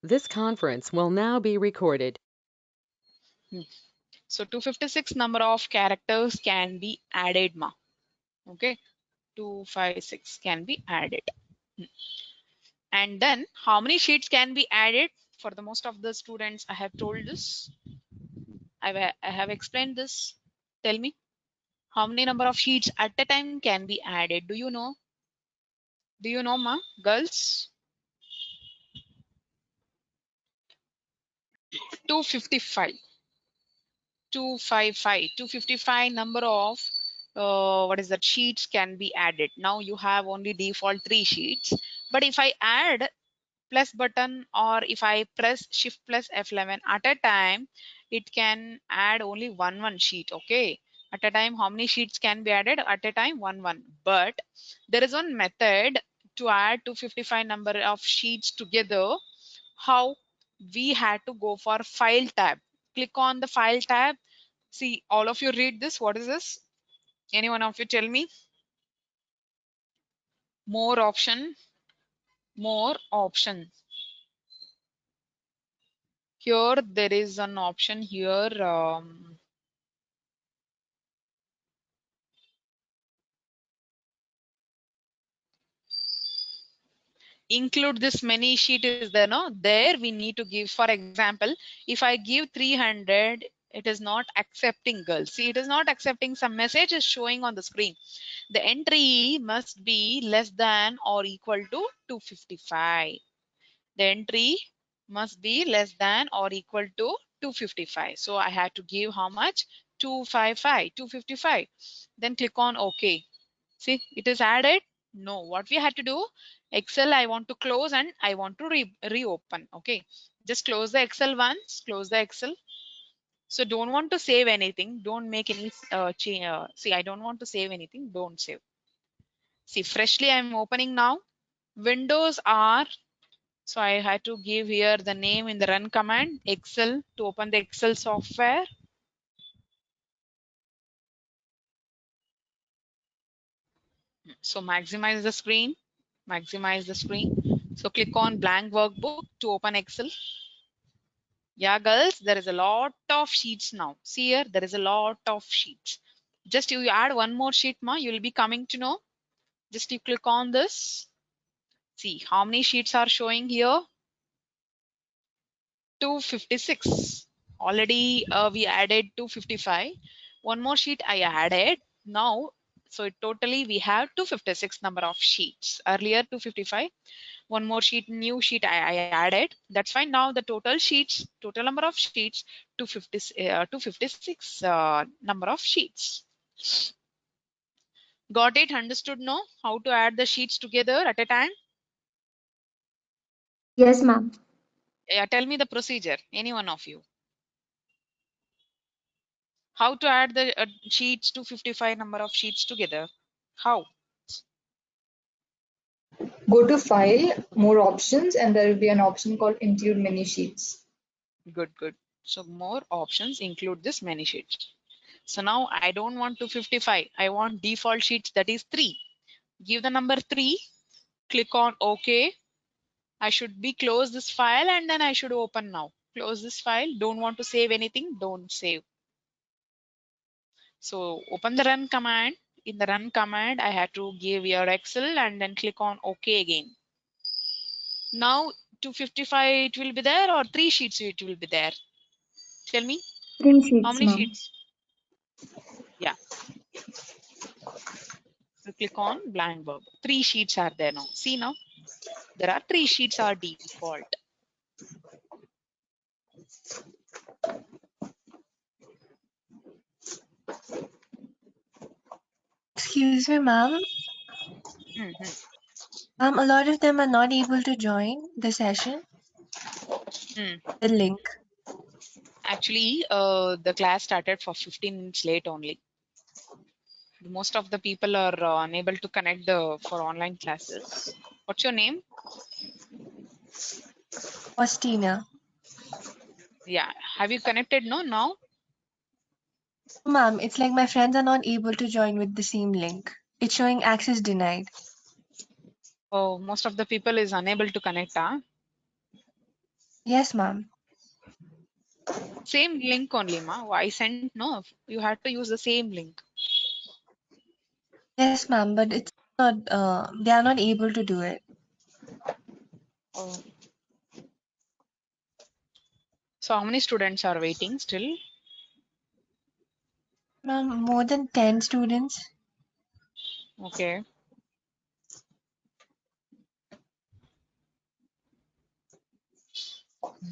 This conference will now be recorded. So 256 number of characters can be added, ma. Okay, 256 can be added. And then how many sheets can be added? For the most of the students, I have told this. I have explained this. Tell me, how many number of sheets at a time can be added? Do you know? Do you know, ma? Girls? 255. 255 number of what is that, sheets can be added. Now you have only default 3 sheets, but if I add plus button or if I press shift plus F11 at a time, it can add only one sheet. Okay, at a time how many sheets can be added? At a time one. But there is one method to add 255 number of sheets together. How? We had to go for file tab. Click on the file tab. See, all of you read this. What is this? Any one of you tell me? More option. Here there is an option here. Include this many sheet is there, no? There we need to give, for example, if I give 300, it is not accepting, girls. See, it is not accepting. Some message is showing on the screen. The entry must be less than or equal to 255. The entry must be less than or equal to 255. So I had to give how much? 255. Then click on OK. See, it is added. No, what we had to do, Excel I want to close and I want to reopen. Okay, just close the Excel once, close the Excel. So don't want to save anything, don't make any change. See, I don't want to save anything, don't save. See, freshly I'm opening now. Windows are, so I had to give here the name in the run command, Excel, to open the Excel software. So maximize the screen, So click on blank workbook to open Excel. Yeah, girls, there is a lot of sheets now. See here, there is a lot of sheets. Just you add one more sheet, ma, you will be coming to know. Just you click on this. See how many sheets are showing here. 256. Already we added 255. One more sheet I added. Now, so totally we have 256 number of sheets. Earlier 255. One more sheet, new sheet I added. That's fine. Now the total sheets, total number of sheets, 256 number of sheets. Got it? Understood? No? How to add the sheets together at a time? Yes, ma'am. Yeah, tell me the procedure. Any one of you. How to add the sheets, 255 number of sheets together? How? Go to File, More Options, and there will be an option called Include Many Sheets. Good. So more options, include this many sheets. So now I don't want 255. I want default sheets, that is 3. Give the number 3. Click on OK. I should be close this file and then I should open now. Close this file. Don't want to save anything. Don't save. So open the run command. In the run command, I had to give your Excel and then click on OK again. Now 255 it will be there or 3 sheets it will be there? Tell me. 3 sheets, How many ma'am. sheets? Yeah. So click on blank verb. 3 sheets are there now. See now. There are 3 sheets are default. Excuse me, ma'am. A lot of them are not able to join the session. The link. Actually, the class started for 15 minutes late only. Most of the people are unable to connect for online classes. What's your name? Faustina. Yeah. Have you connected? No, now? Ma'am, it's like my friends are not able to join with the same link. It's showing access denied. Oh, most of the people is unable to connect, huh? Yes, ma'am. Same link only, ma. I sent no. You had to use the same link. Yes, ma'am, but it's not, they are not able to do it. Oh. So how many students are waiting still? Ma'am, more than 10 students. Okay.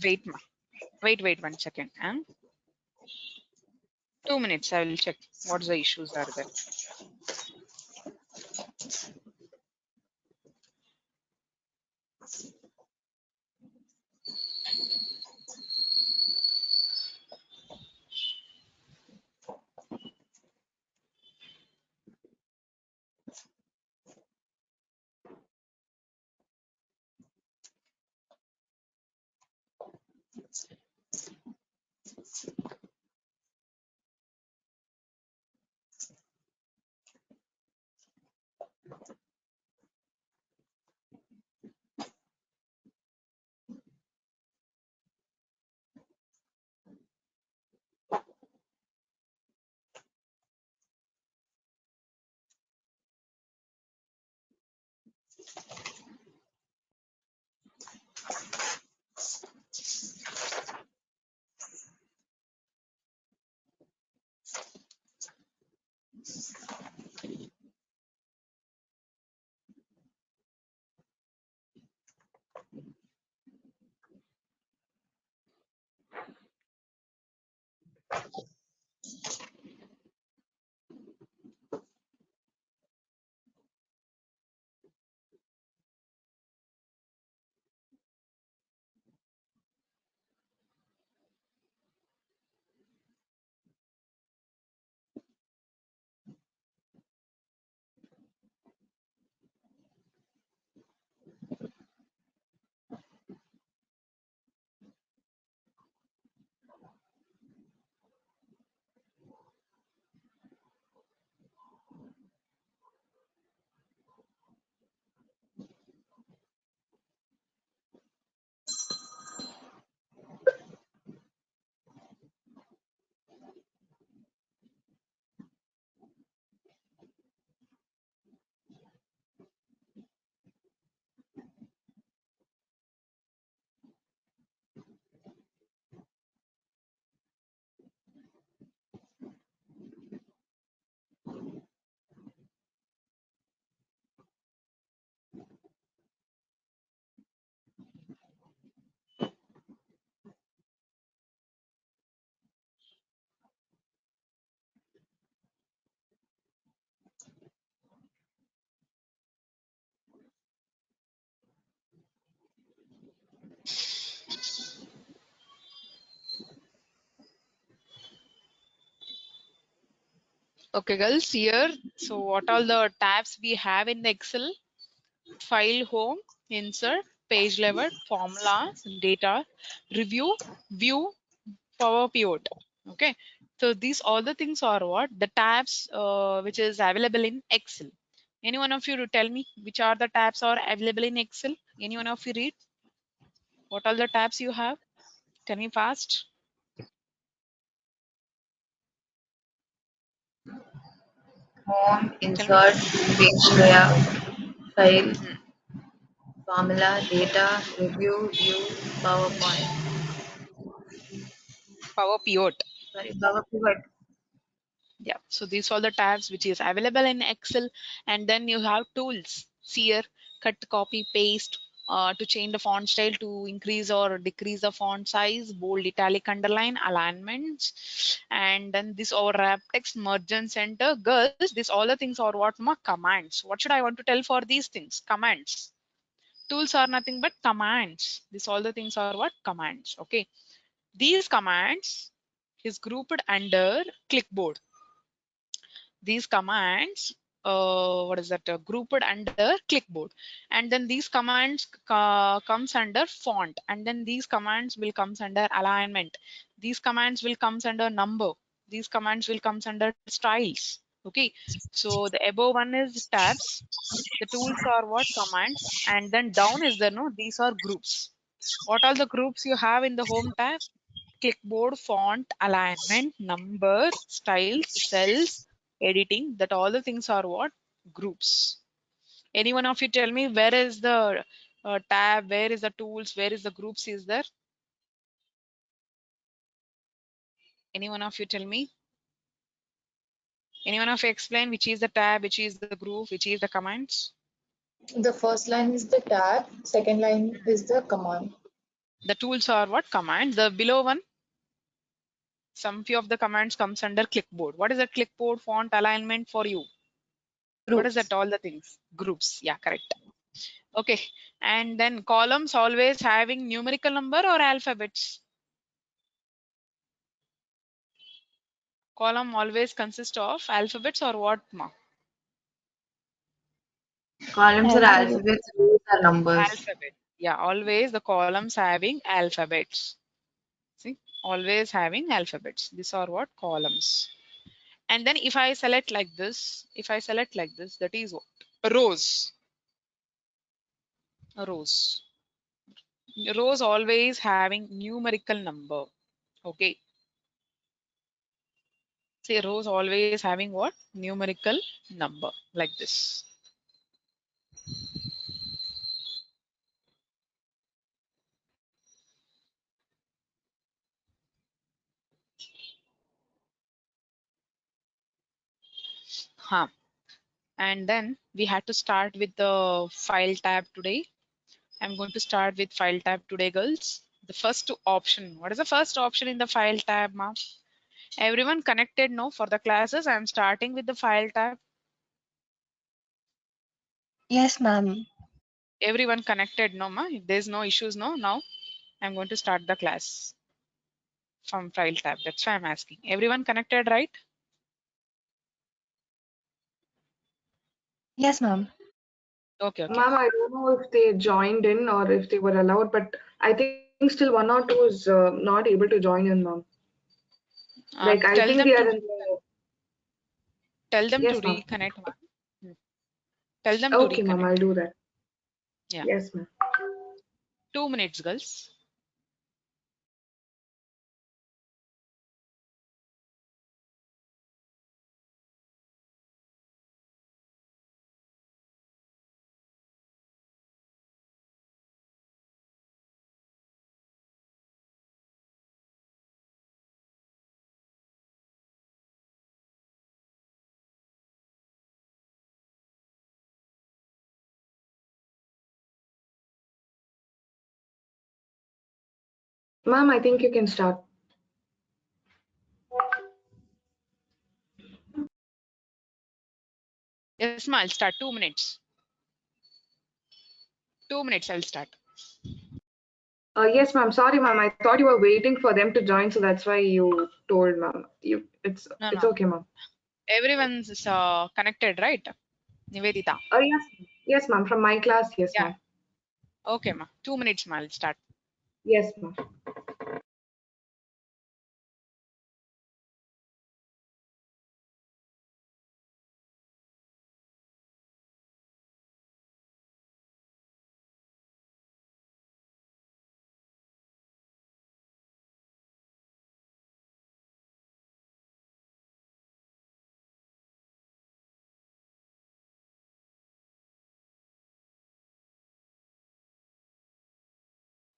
Wait, ma. Wait 1 second. 2 minutes. I will check what's the issues are there. Okay, girls. Here. So what all the tabs we have in Excel? File, home, insert, page level, formulas, data, review, view, power pivot. Okay. So these all the things are what the tabs which is available in Excel. Any one of you to tell me which are the tabs are available in Excel? Any one of you read what all the tabs you have? Tell me fast. Home, Tell me. insert, page layout, file, Hmm. formula, data, review, view, PowerPoint. Power pivot. Sorry, Power Pivot. Yeah, so these are the tabs which is available in Excel, and then you have tools. See here, cut, copy, paste to change the font style, to increase or decrease the font size, bold, italic, underline, alignments, and then this overlap text, merge and center. Girls, these all the things are what ma commands. What should I want to tell for these things? Commands. Tools are nothing but commands. These all the things are what commands. Okay, these commands is grouped under clipboard. These commands what is that grouped under clipboard, and then these commands comes under font, and then these commands will comes under alignment, these commands will comes under number, these commands will comes under styles. Okay, so the above one is tabs, the tools are what commands, and then down is the no these are groups. What are the groups you have in the home tab? Clipboard, font, alignment, numbers, styles, cells, editing. That all the things are what? Groups. Any one of you tell me where is the tab, where is the tools, where is the groups is there? Any one of you tell me? Any one of you explain which is the tab, which is the group, which is the commands? The first line is the tab, second line is the command. The tools are what? Commands. The below one, some few of the commands comes under clipboard. What is a clipboard? Font, alignment for you? What is that? Groups. All the things. Groups. Yeah, correct. Okay. And then columns always having numerical number or alphabets? Column always consists of alphabets or what, ma? Columns are Alphabet. alphabets, rows are numbers. Alphabet. Yeah, always the columns having alphabets. See, always having alphabets. These are what? Columns. And then if I select like this, that is what? Rows. Rows. Rows always having numerical number. Okay. See, rows always having what? Numerical number like this. Huh. And then we had to start with the file tab today. I'm going to start with file tab today, girls. The first option. What is the first option in the file tab, ma'am? Everyone connected, no? For the classes, I'm starting with the file tab. Yes, ma'am. Everyone connected, no, ma? If there's no issues, no? Now I'm going to start the class from file tab. That's why I'm asking. Everyone connected, right? Yes, ma'am. Okay, okay. Ma'am, I don't know if they joined in or if they were allowed, but I think still one or two is not able to join in, ma'am. Like I Tell think them they to are in the. Yes, ma'am. reconnect, ma'am. Hmm. Tell them to Okay, ma'am, I'll reconnect. do that. Yeah. Yes, ma'am. 2 minutes, girls. Ma'am, I think you can start. Yes, ma'am. I'll start. 2 minutes. 2 minutes. I'll start. Yes, ma'am. Sorry, ma'am. I thought you were waiting for them to join, so that's why you told, ma'am. No, It's no. okay, ma'am. Everyone's connected, right? Nivedita. Yes, yes, ma'am. From my class, yes, Yeah. ma'am. Okay, ma. 2 minutes, ma. I'll start. Yes, ma'am.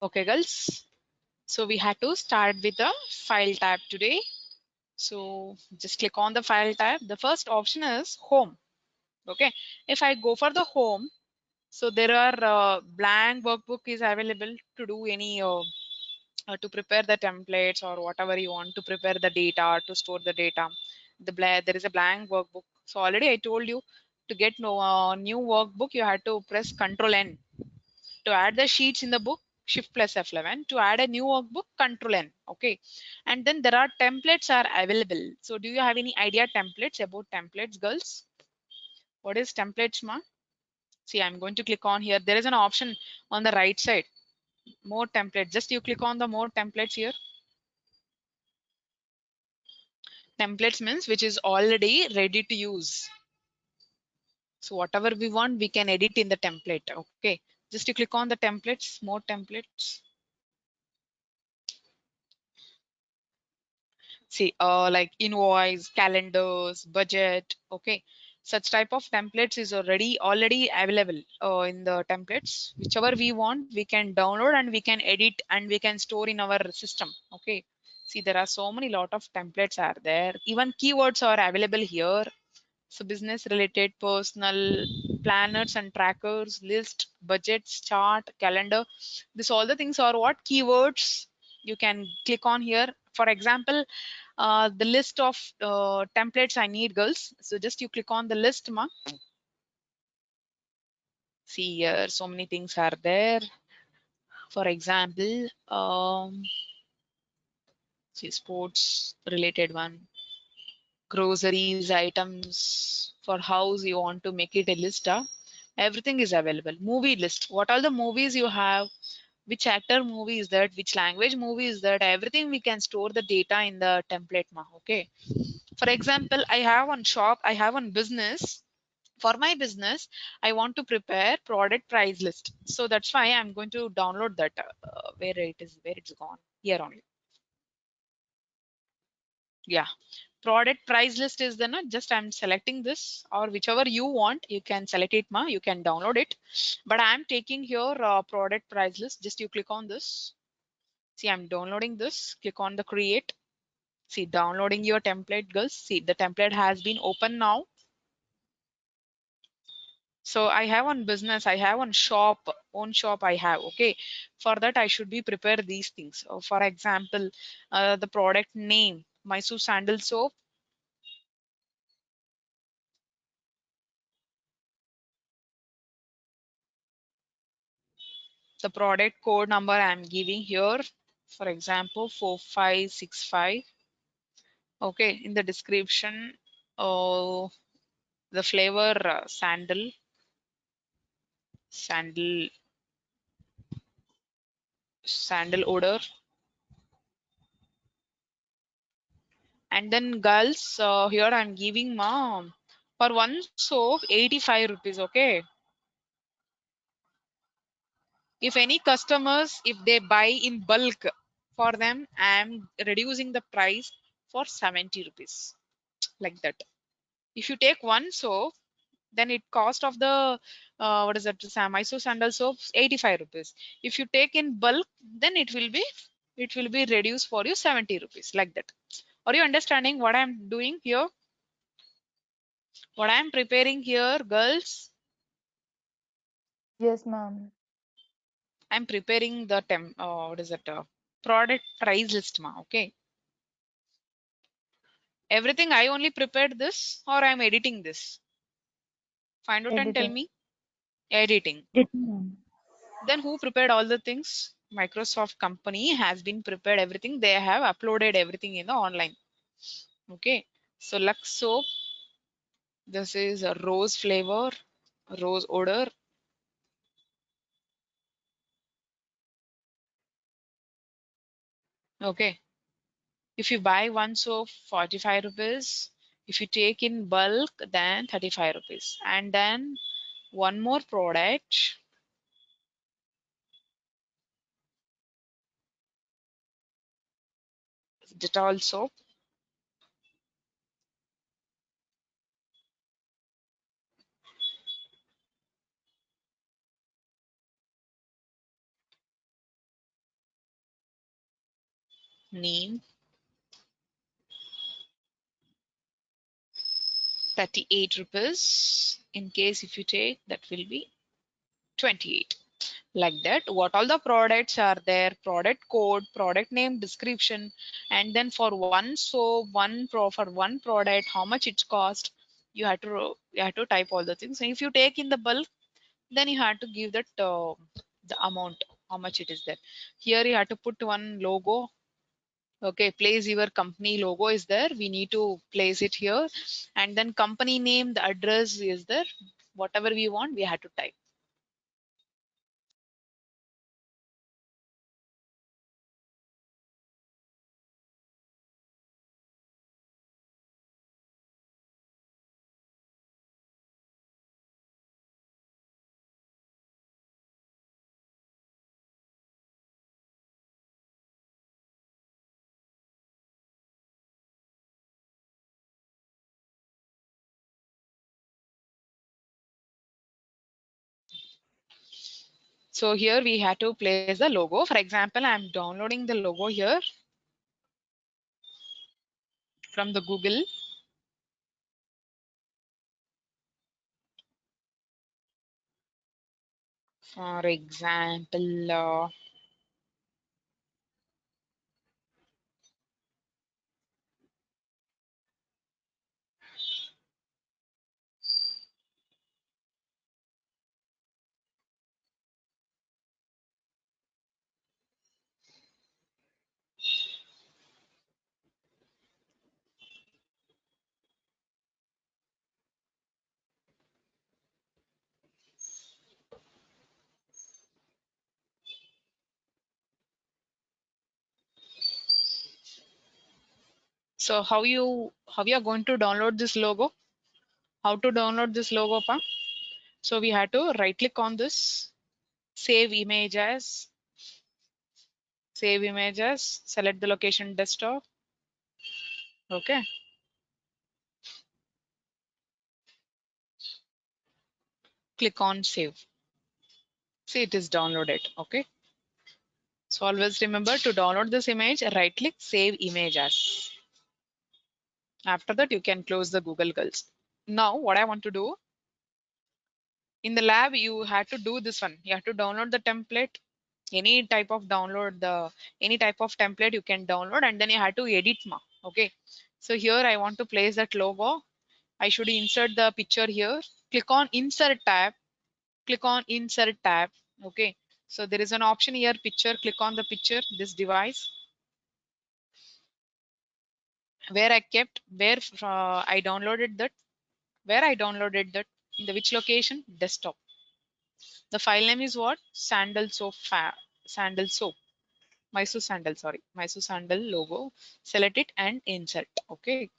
Okay, girls. So we had to start with the file tab today. So just click on the file tab. The first option is home. Okay. If I go for the home, so there are blank workbook is available to do any to prepare the templates or whatever you want to prepare the data to store the data. There is a blank workbook. So already I told you to get no new workbook you had to press Control N. To add the sheets in the book, Shift plus F11. To add a new workbook, Control N. Okay. And then there are templates are available. So do you have any idea about templates, girls? What is templates, ma? See, I'm going to click on here. There is an option on the right side. More templates. Just you click on the more templates here. Templates means which is already ready to use. So whatever we want, we can edit in the template. Okay. Just you click on the templates, more templates. See, like invoice, calendars, budget. Okay, such type of templates is already available in the templates. Whichever we want, we can download and we can edit and we can store in our system. Okay, see, there are so many lot of templates are there. Even keywords are available here. So business related, personal, planners and trackers, list, budgets, chart, calendar. This all the things are what keywords. You can click on here. For example, the list of templates I need, girls. So just you click on the list, ma. See here, so many things are there. For example, see sports related one, groceries, items for house. You want to make it a list, everything is available. Movie list. What all the movies you have? Which actor movie is that? Which language movie is that? Everything we can store the data in the template, ma. Okay. For example, I have one shop, I have one business. For my business, I want to prepare product price list. So that's why I'm going to download that. Where it's gone. Here only. Yeah. Product price list is the no, just I'm selecting this or whichever you want, you can select it, ma. You can download it. But I'm taking here product price list. Just you click on this. See, I'm downloading this. Click on the create. See, downloading your template, girls. See, the template has been open now. So I have one business, I have one shop, own shop I have. Okay. For that, I should be prepare these things. For example, the product name, Mysore Sandal Soap. The product code number I'm giving here. For example, 4565. Okay. In the description, the flavor sandal, sandal odor. And then girls, here I'm giving mom for one soap 85 rupees. Okay. If any customers, if they buy in bulk, for them I'm reducing the price for 70 rupees, like that. If you take one soap, then it cost of the what is that, Mysore sandal soap 85 rupees. If you take in bulk, then it will be reduced for you 70 rupees, like that. Are you understanding what I'm doing here? What I'm preparing here, girls? Yes, ma'am. I'm preparing the what is that, product price list, ma. Okay. Everything I only prepared this or I'm editing this? Find out and tell Editing. me. Editing. Editing, ma'am. Then who prepared all the things? Microsoft company has been prepared everything. They have uploaded everything in the online. Okay. So Lux soap. This is a rose flavor, rose odor. Okay. If you buy one soap, 45 rupees. If you take in bulk, then 35 rupees. And then one more product, Dettol soap. Neem, 38 rupees. In case if you take, that will be 28. Like that, what all the products are there, product code, product name, description, and then for one soap, for one product, how much it's cost. You have to type all the things. And if you take in the bulk, then you have to give that the amount, how much it is there. Here you have to put one logo. Okay, place your company logo is there. We need to place it here. And then company name, the address is there. Whatever we want, we have to type. So here we have to place the logo. For example, I'm downloading the logo here from the Google. For example, so how you are going to download this logo? How to download this logo, pa? So we have to right click on this, save image as, select the location desktop. Okay. Click on save. See, it is downloaded. Okay. So always remember to download this image, right click, save image as. After that, you can close the Google Girls. Now, what I want to do in the lab, you have to do this one. You have to download the template. Any type of any type of template you can download, and then you have to edit. Okay. So here I want to place that logo. I should insert the picture here. Click on insert tab. Click on insert tab. Okay. So there is an option here, picture. Click on the picture, this device. Where I downloaded that, in the which location, desktop. The file name is what? Sandal soap, sandal soap, Mysore sandal, sorry, Mysore sandal logo. Select it and insert. Okay.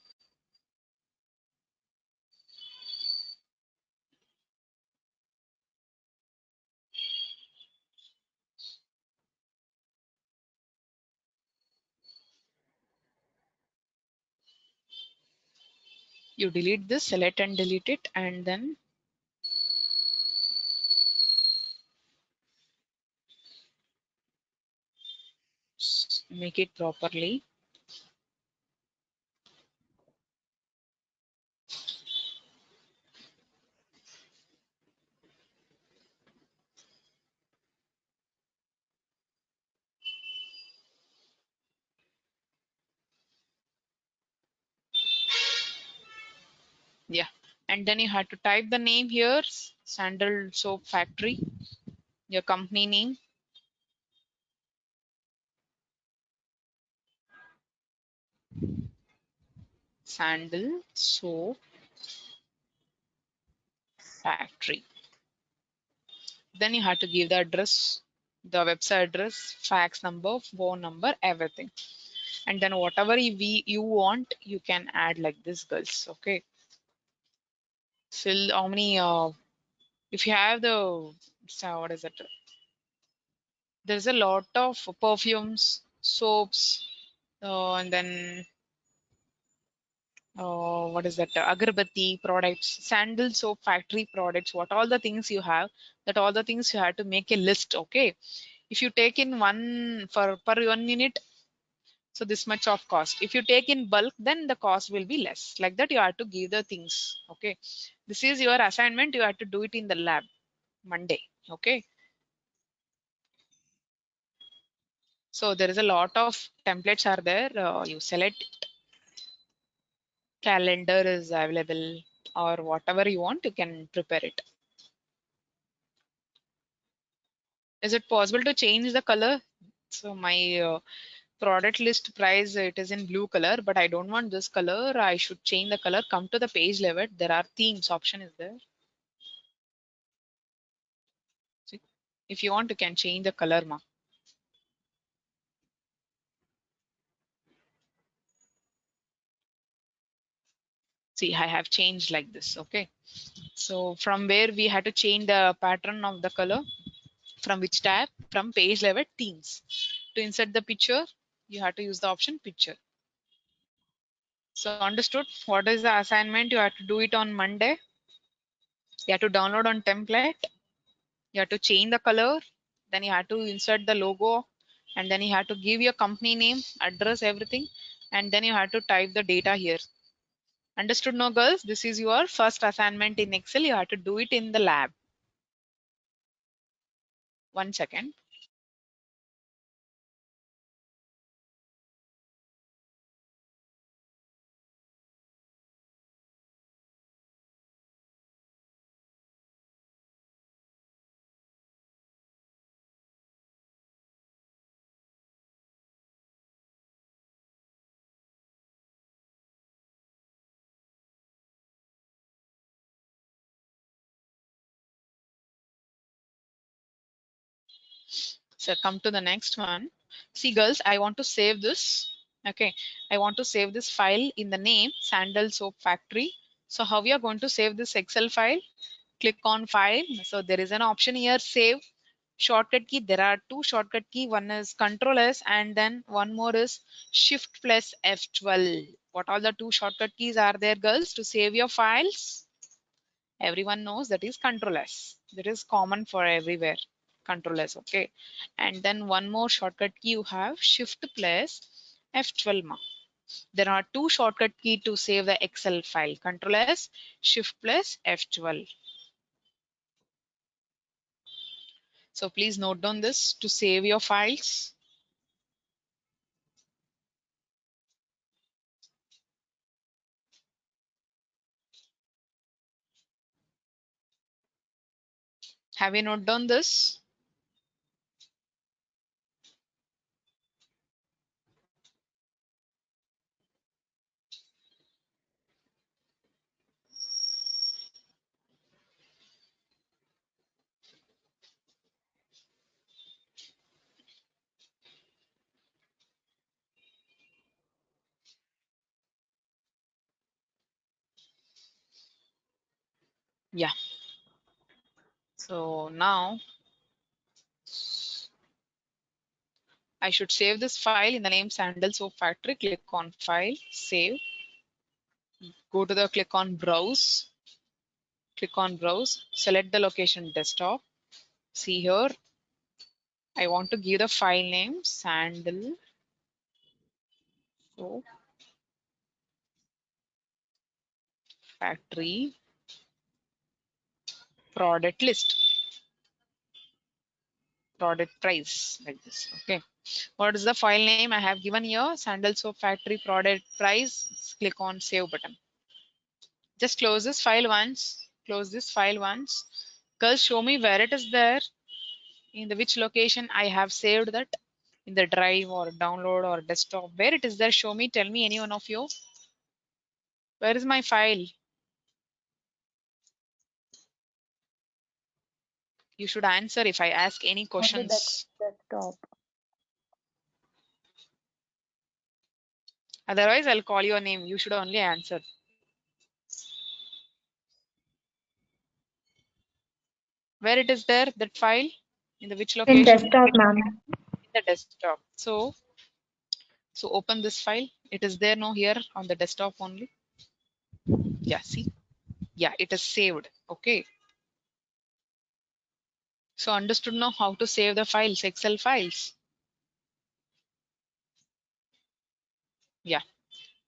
You delete this, select and delete it, and then make it properly. Yeah. And then you have to type the name here, Sandal Soap Factory, your company name. Sandal Soap Factory. Then you have to give the address, the website address, fax number, phone number, everything. And then whatever you want, you can add like this, girls. Okay. Fill how many, if you have the, so what is it? There's a lot of perfumes, soaps, and then what is that? Agarbatti products, sandal soap factory products, what all the things you have, that all the things you have to make a list. Okay. If you take in one for per 1 minute, so this much of cost. If you take in bulk, then the cost will be less. Like that, you have to give the things. Okay. This is your assignment. You have to do it in the lab Monday. Okay. So there is a lot of templates are there. You select calendar is available or whatever you want, you can prepare it. Is it possible to change the color? So my product list price, it is in blue color, but I don't want this color. I should change the color. Come to the page level. There are themes option is there. See, if you want, you can change the color, ma. See, I have changed like this. Okay. So from where we had to change the pattern of the color, from which tab? From page level themes. To insert the picture, you have to use the option picture. So understood what is the assignment? You have to do it on Monday. You have to download on template. You have to change the color. then you have to insert the logo, and then you have to give your company name, address, everything, and then you have to type the data here. Understood, no girls? This is your first assignment in Excel. You have to do it in the lab. 1 second. So come to the next one. See girls, I want to save this. Okay, I want to save this file in the name Sandal Soap Factory. So how we are going to save this Excel file? Click on file. So there is an option here, save. Shortcut key, there are two shortcut key. One is Control S and then one more is Shift plus F12. What all the two shortcut keys are there, girls, to save your files? Everyone knows that is Control S. That is common for everywhere. Control S, okay. And then one more shortcut key you have, Shift plus F12. There are two shortcut key to save the Excel file, Control S, Shift plus F12. So please note down this to save your files. Have you noted down this? Yeah. So now I should save this file in the name Sandal Soap Factory. Click on File, Save. Go to the click on Browse. Click on Browse. Select the location Desktop. See here. I want to give the file name Sandal Soap Factory product list. Product price like this. Okay. What is the file name I have given here? Sandal Soap Factory product price. Click on Save button. Just close this file once. Close this file once. Girls, show me where it is there. In the which location I have saved that. In the drive or download or desktop. Where it is there, show me. Tell me, any one of you. Where is my file? You should answer if I ask any On the questions. desktop. Otherwise, I'll call your name. You should only answer. Where it is there, that file? In the which In location? desktop, ma'am. In the desktop. So open this file. It is there, no, here on the desktop only. Yeah, see? Yeah, it is saved. Okay. So understood now how to save the files, Excel files. Yeah.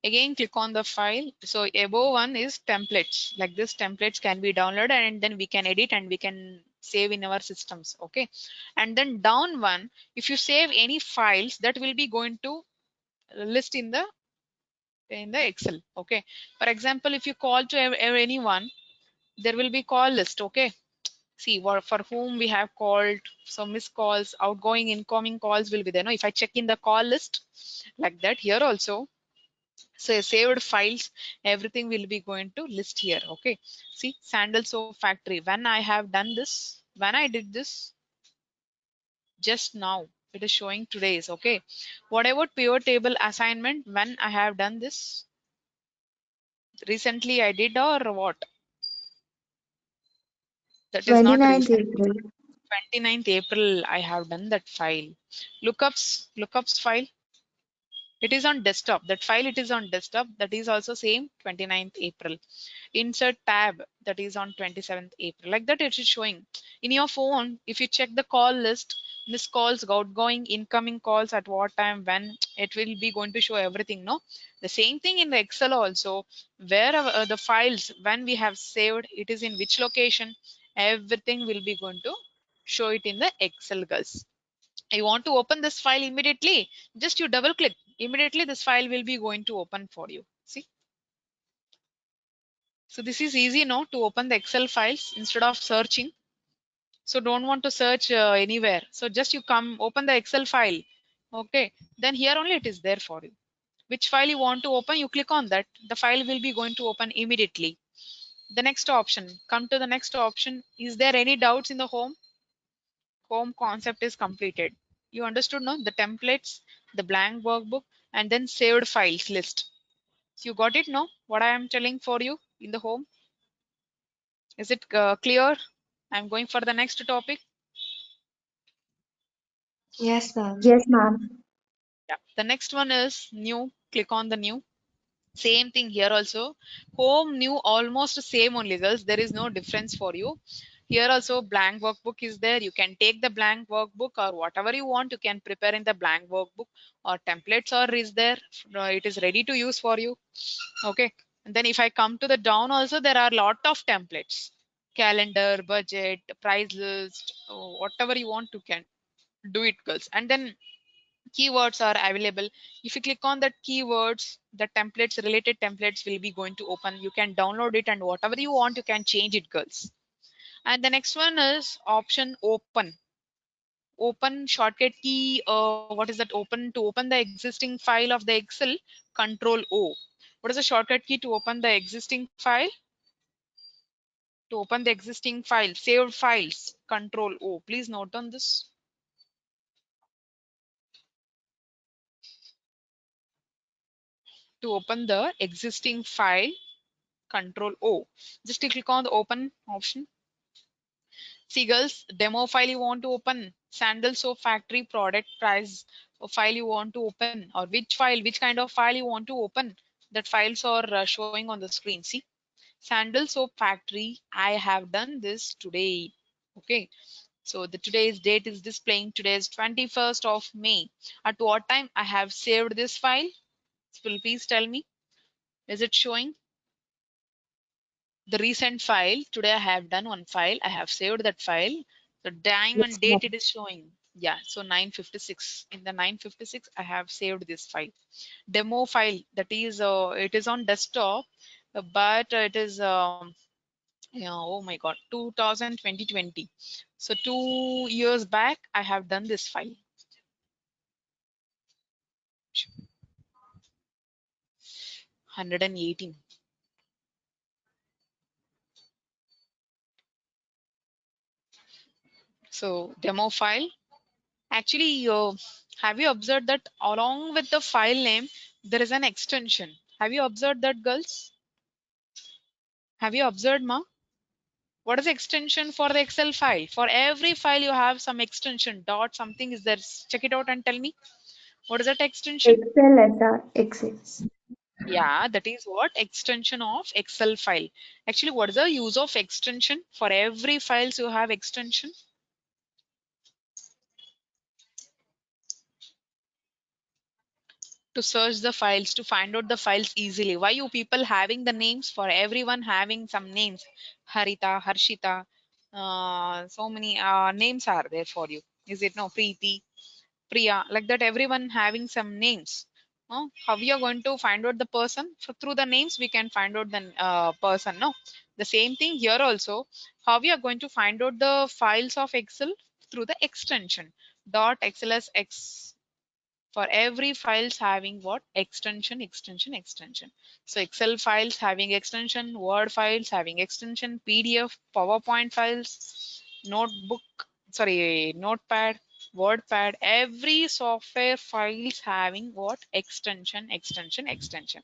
Again, click on the file. So above one is templates. Like this, templates can be downloaded and then we can edit and we can save in our systems. Okay. And then down one, if you save any files, that will be going to list in the Excel. Okay. For example, if you call to anyone, there will be call list. Okay. See for whom we have called, so missed calls, outgoing, incoming calls will be there. No, if I check in the call list like that, here also, so saved files, everything will be going to list here. Okay. See, Sandal Soap Factory. When I have done this, when I did this just now, it is showing today's. Okay. What about pivot table assignment? When I have done this recently, I did, or what? That is not 29th recent. April. 29th April, I have done that file. Lookups file. It is on desktop. That file, it is on desktop. That is also same 29th April. Insert tab, that is on 27th April. Like that, it is showing. In your phone, if you check the call list, missed calls, outgoing, incoming calls, at what time, when, it will be going to show everything, no? The same thing in the Excel also, where the files, when we have saved, it is in which location, everything will be going to show it in the Excel, girls. You want to open this file immediately, just you double click, immediately this file will be going to open for you. See, so this is easy, no, to open the Excel files instead of searching. So don't want to search anywhere, so just you come open the Excel file. Okay, then here only it is there for you. Which file you want to open, you click on that, the file will be going to open immediately. The next option, come to the next option. Is there any doubts in the home concept is completed? You understood, no? The templates, the blank workbook, and then saved files list. So you got it, no? What I am telling for you in the home, is it clear? I'm going for the next topic. Yes, ma'am. Yes, ma'am. Yeah, the next one is new. Click on the new. Same thing here also. Home, new, almost same only, girls. There is no difference for you. Here also blank workbook is there. You can take the blank workbook or whatever you want. You can prepare in the blank workbook, or templates are is there. It is ready to use for you. Okay. And then if I come to the down also, there are lot of templates. Calendar, budget, price list, whatever you want to can do it, girls. And then keywords are available. If you click on that keywords, the templates, related templates will be going to open. You can download it and whatever you want, you can change it, girls. And the next one is option open. Open shortcut key. What is that? Open, to open the existing file of the Excel, Control O. What is the shortcut key to open the existing file? To open the existing file, saved files, Control O. Please note on this. To open the existing file, Control O. Just click on the open option. See, girls, demo file you want to open, sandal soap factory product price file you want to open, or which file, which kind of file you want to open. That files are showing on the screen. See, sandal soap factory. I have done this today. Okay. So the today's date is displaying. Today is 21st of May. At what time I have saved this file? Please tell me. Is it showing? The recent file, today I have done one file, I have saved that file, the time Yes, and ma'am. date it is showing. Yeah, so 9:56, in the 9:56 I have saved this file. Demo file, that is it is on desktop, but it is yeah, oh my god, 2020. So 2 years back I have done this file. 118. So demo file. Actually, have you observed that along with the file name, there is an extension? Have you observed that, girls? Have you observed, ma? What is the extension for the Excel file? For every file, you have some extension, dot something is there. Check it out and tell me. What is that extension? Excel, SR, Excel. Yeah, that is what? Extension of Excel file. Actually, what is the use of extension? For every files, you have extension. To search the files, to find out the files easily. Why you people having the names? For everyone having some names, Harita, Harshita, so many names are there for you. Is it no? Preeti, Priya, like that, everyone having some names. How we are going to find out the person? So through the names we can find out the person, no? The same thing here also. How we are going to find out the files of Excel? Through the extension. Dot xlsx. For every files having what? Extension, extension, extension. So Excel files having extension, Word files having extension, PDF, PowerPoint files, notebook, sorry, notepad, WordPad, every software files having what? Extension, extension, extension.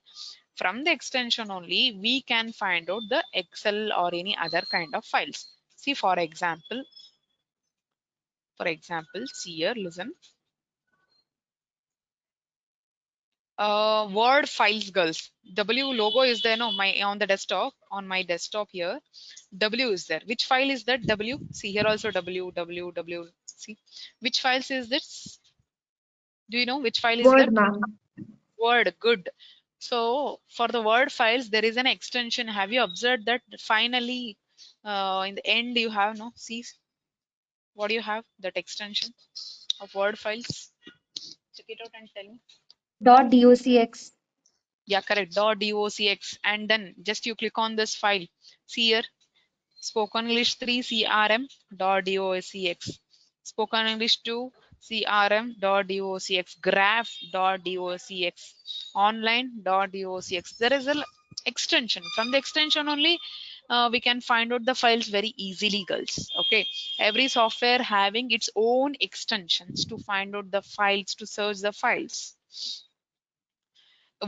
From the extension only we can find out the Excel or any other kind of files. See, for example, see here, listen. Word files, girls. W logo is there, no, on the desktop, on my desktop here. W is there. Which file is that? W. See here also W. See, which files is this? Do you know which file is that? Word, ma'am. Word. Good. So for the Word files, there is an extension. Have you observed that finally, in the end, you have, no? See, what do you have? That extension of Word files. Check it out and tell me. .docx. Yeah, correct. .docx, and then just you click on this file. See here, Spoken English 3 crm.docx, Spoken English 2 crm.docx, graph.docx, online.docx. There is a extension. From the extension only, we can find out the files very easily, girls. Okay, every software having its own extensions to find out the files, to search the files.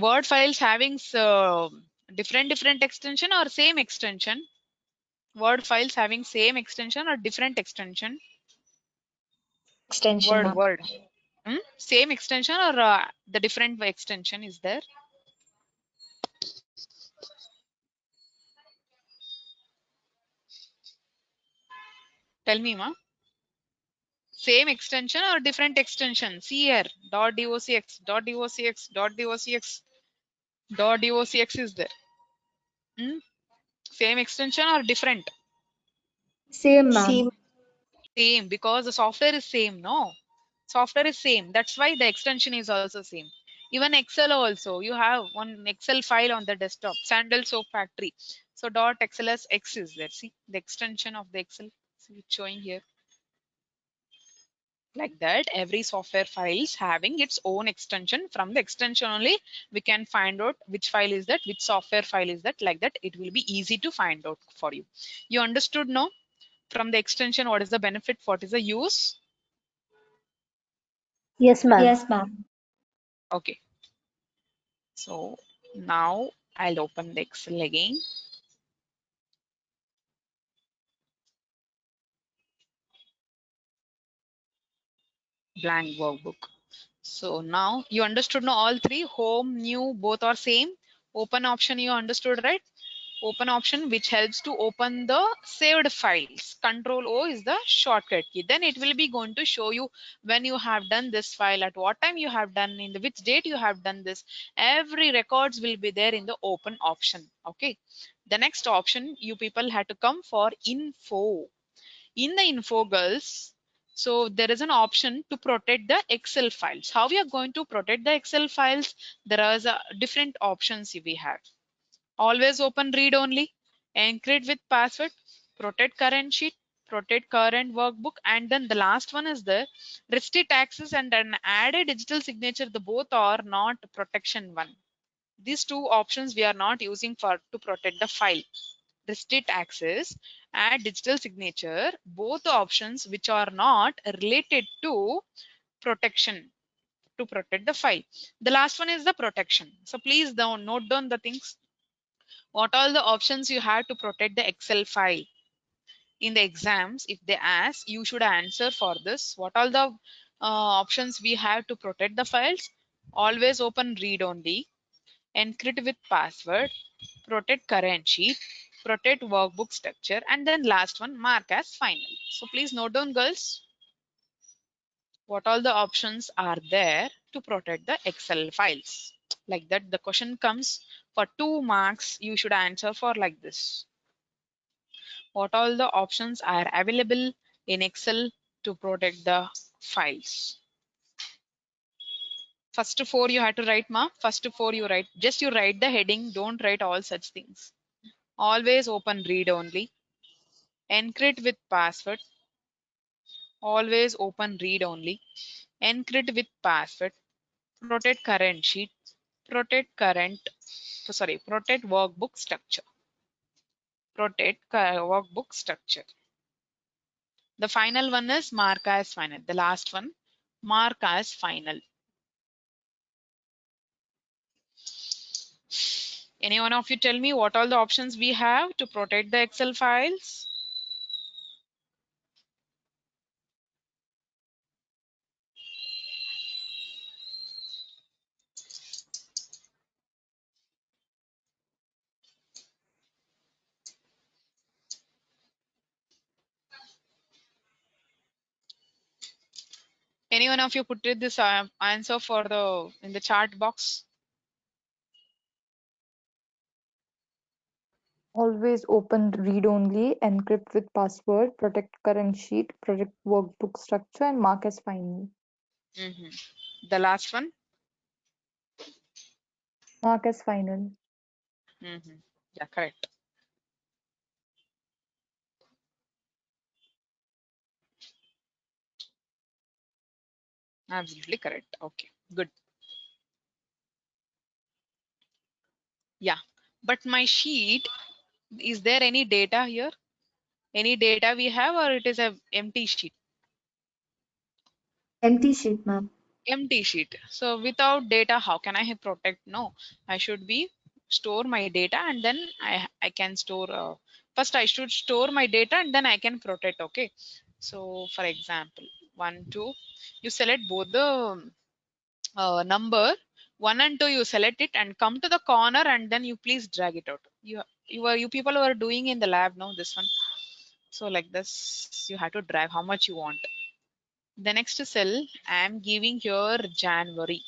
Word files having different extension or same extension? Word files having same extension or different extension? Extension, Word, ma'am. word. Same extension or the different extension is there? Tell me, ma. Same extension or different extension? See here, .docx, .docx, .docx, .docx is there. Hmm? Same extension or different? Same, Same. ma'am. Same, because the software is same, no? Software is same. That's why the extension is also same. Even Excel also, you have one Excel file on the desktop, Sandal Soap Factory. So .xlsx is there. See the extension of the Excel. See it's showing here. Like that, every software files having its own extension. From the extension only, we can find out which file is that, which software file is that. Like that, it will be easy to find out for you. You understood now? From the extension, what is the benefit? What is the use? Yes, ma'am. Yes, ma'am. Okay. So now I'll open the Excel again. Blank workbook. So now you understood now all three, home, new, both are same. Open option you understood, right? Open option which helps to open the saved files. Control O is the shortcut key. Then it will be going to show you when you have done this file, at what time you have done, in the which date you have done this. Every records will be there in the open option. Okay. The next option you people had to come for info. In the info, girls, so there is an option to protect the Excel files. How we are going to protect the Excel files? There are different options we have. Always open read only, encrypt with password, protect current sheet, protect current workbook, and then the last one is the restrict access and an added digital signature. The both are not protection one. These two options we are not using for to protect the file. Restrict access and digital signature, both options which are not related to protection, to protect the file. The last one is the protection. So please note down the things. What all the options you have to protect the Excel file? In the exams, if they ask, you should answer for this. What all the options we have to protect the files? Always open read only, encrypt with password, protect current sheet, protect workbook structure, and then last one, mark as final. So please note down, girls, what all the options are there to protect the Excel files. Like that, the question comes for 2 marks, you should answer for like this. What all the options are available in Excel to protect the files? First four you have to write, ma. First four you write. Just you write the heading, don't write all such things. Always open read only, encrypt with password, always open read only, encrypt with password, protect current sheet, protect protect workbook structure, protect workbook structure. The final one is mark as final. The last one, mark as final. Any one of you tell me what all the options we have to protect the Excel files? Any one of you put it this answer for the in the chat box? Always open read only, encrypt with password, protect current sheet, protect workbook structure, and mark as final. The last one? Mark as final. Yeah, correct. Absolutely correct. Okay, good. Yeah, but my sheet, is there any data here? Any data we have, or it is a empty sheet? Empty sheet, ma'am. Empty sheet. So without data, how can I protect? No, I should be store my data, and then I can store. First, I should store my data, and then I can protect. Okay. So for example, 1 2, you select both the number 1 and 2. You select it and come to the corner, and then you please drag it out. You people were doing in the lab, no, this one. So like this, you have to drag how much you want. The next cell, I am giving here January.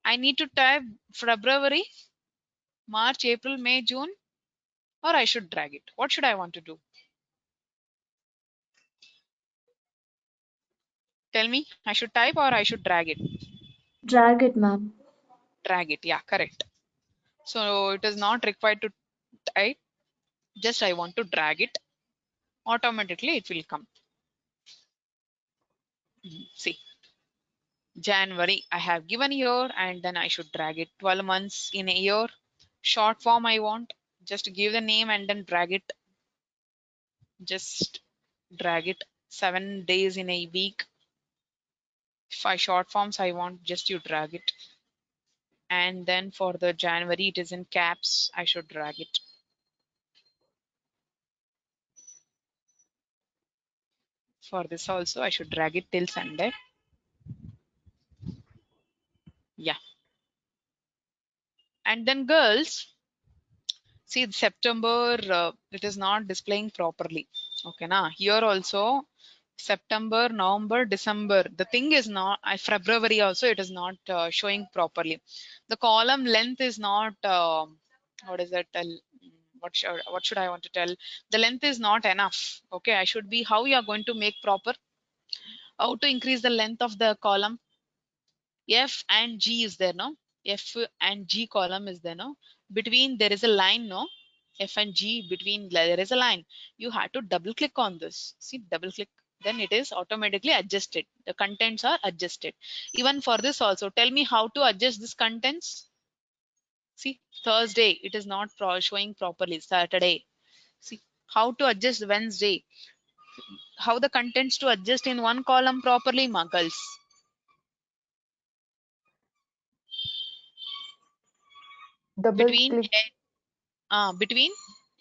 I need to type February, March, April, May, June, or I should drag it. What should I want to do? Tell me, I should type or I should drag it? Drag it, ma'am. Drag it, yeah, correct. So it is not required to type, just I want to drag it. Automatically it will come. See, January, I have given year, and then I should drag it. 12 months in a year. Short form I want. Just give the name and then drag it. Just drag it. 7 days in a week. If I short forms I want, just you drag it. And then for the January, it is in caps. I should drag it. For this also, I should drag it till Sunday. Yeah. And then girls, see September, it is not displaying properly. Okay, na here also September, November, December. The thing is not, February also it is not showing properly. The column length is not. What is it? What should I want to tell? The length is not enough. Okay, I should be how you are going to make proper. How to increase the length of the column? F and G is there, no? F and G column is there, no? Between there is a line, no? F and G between there is a line. You have to double click on this. See, double click. Then it is automatically adjusted. The contents are adjusted. Even for this also, tell me how to adjust this contents. See, Thursday, it is not showing properly. Saturday. See, how to adjust Wednesday. How the contents to adjust in one column properly, Muggles. Double Between click. between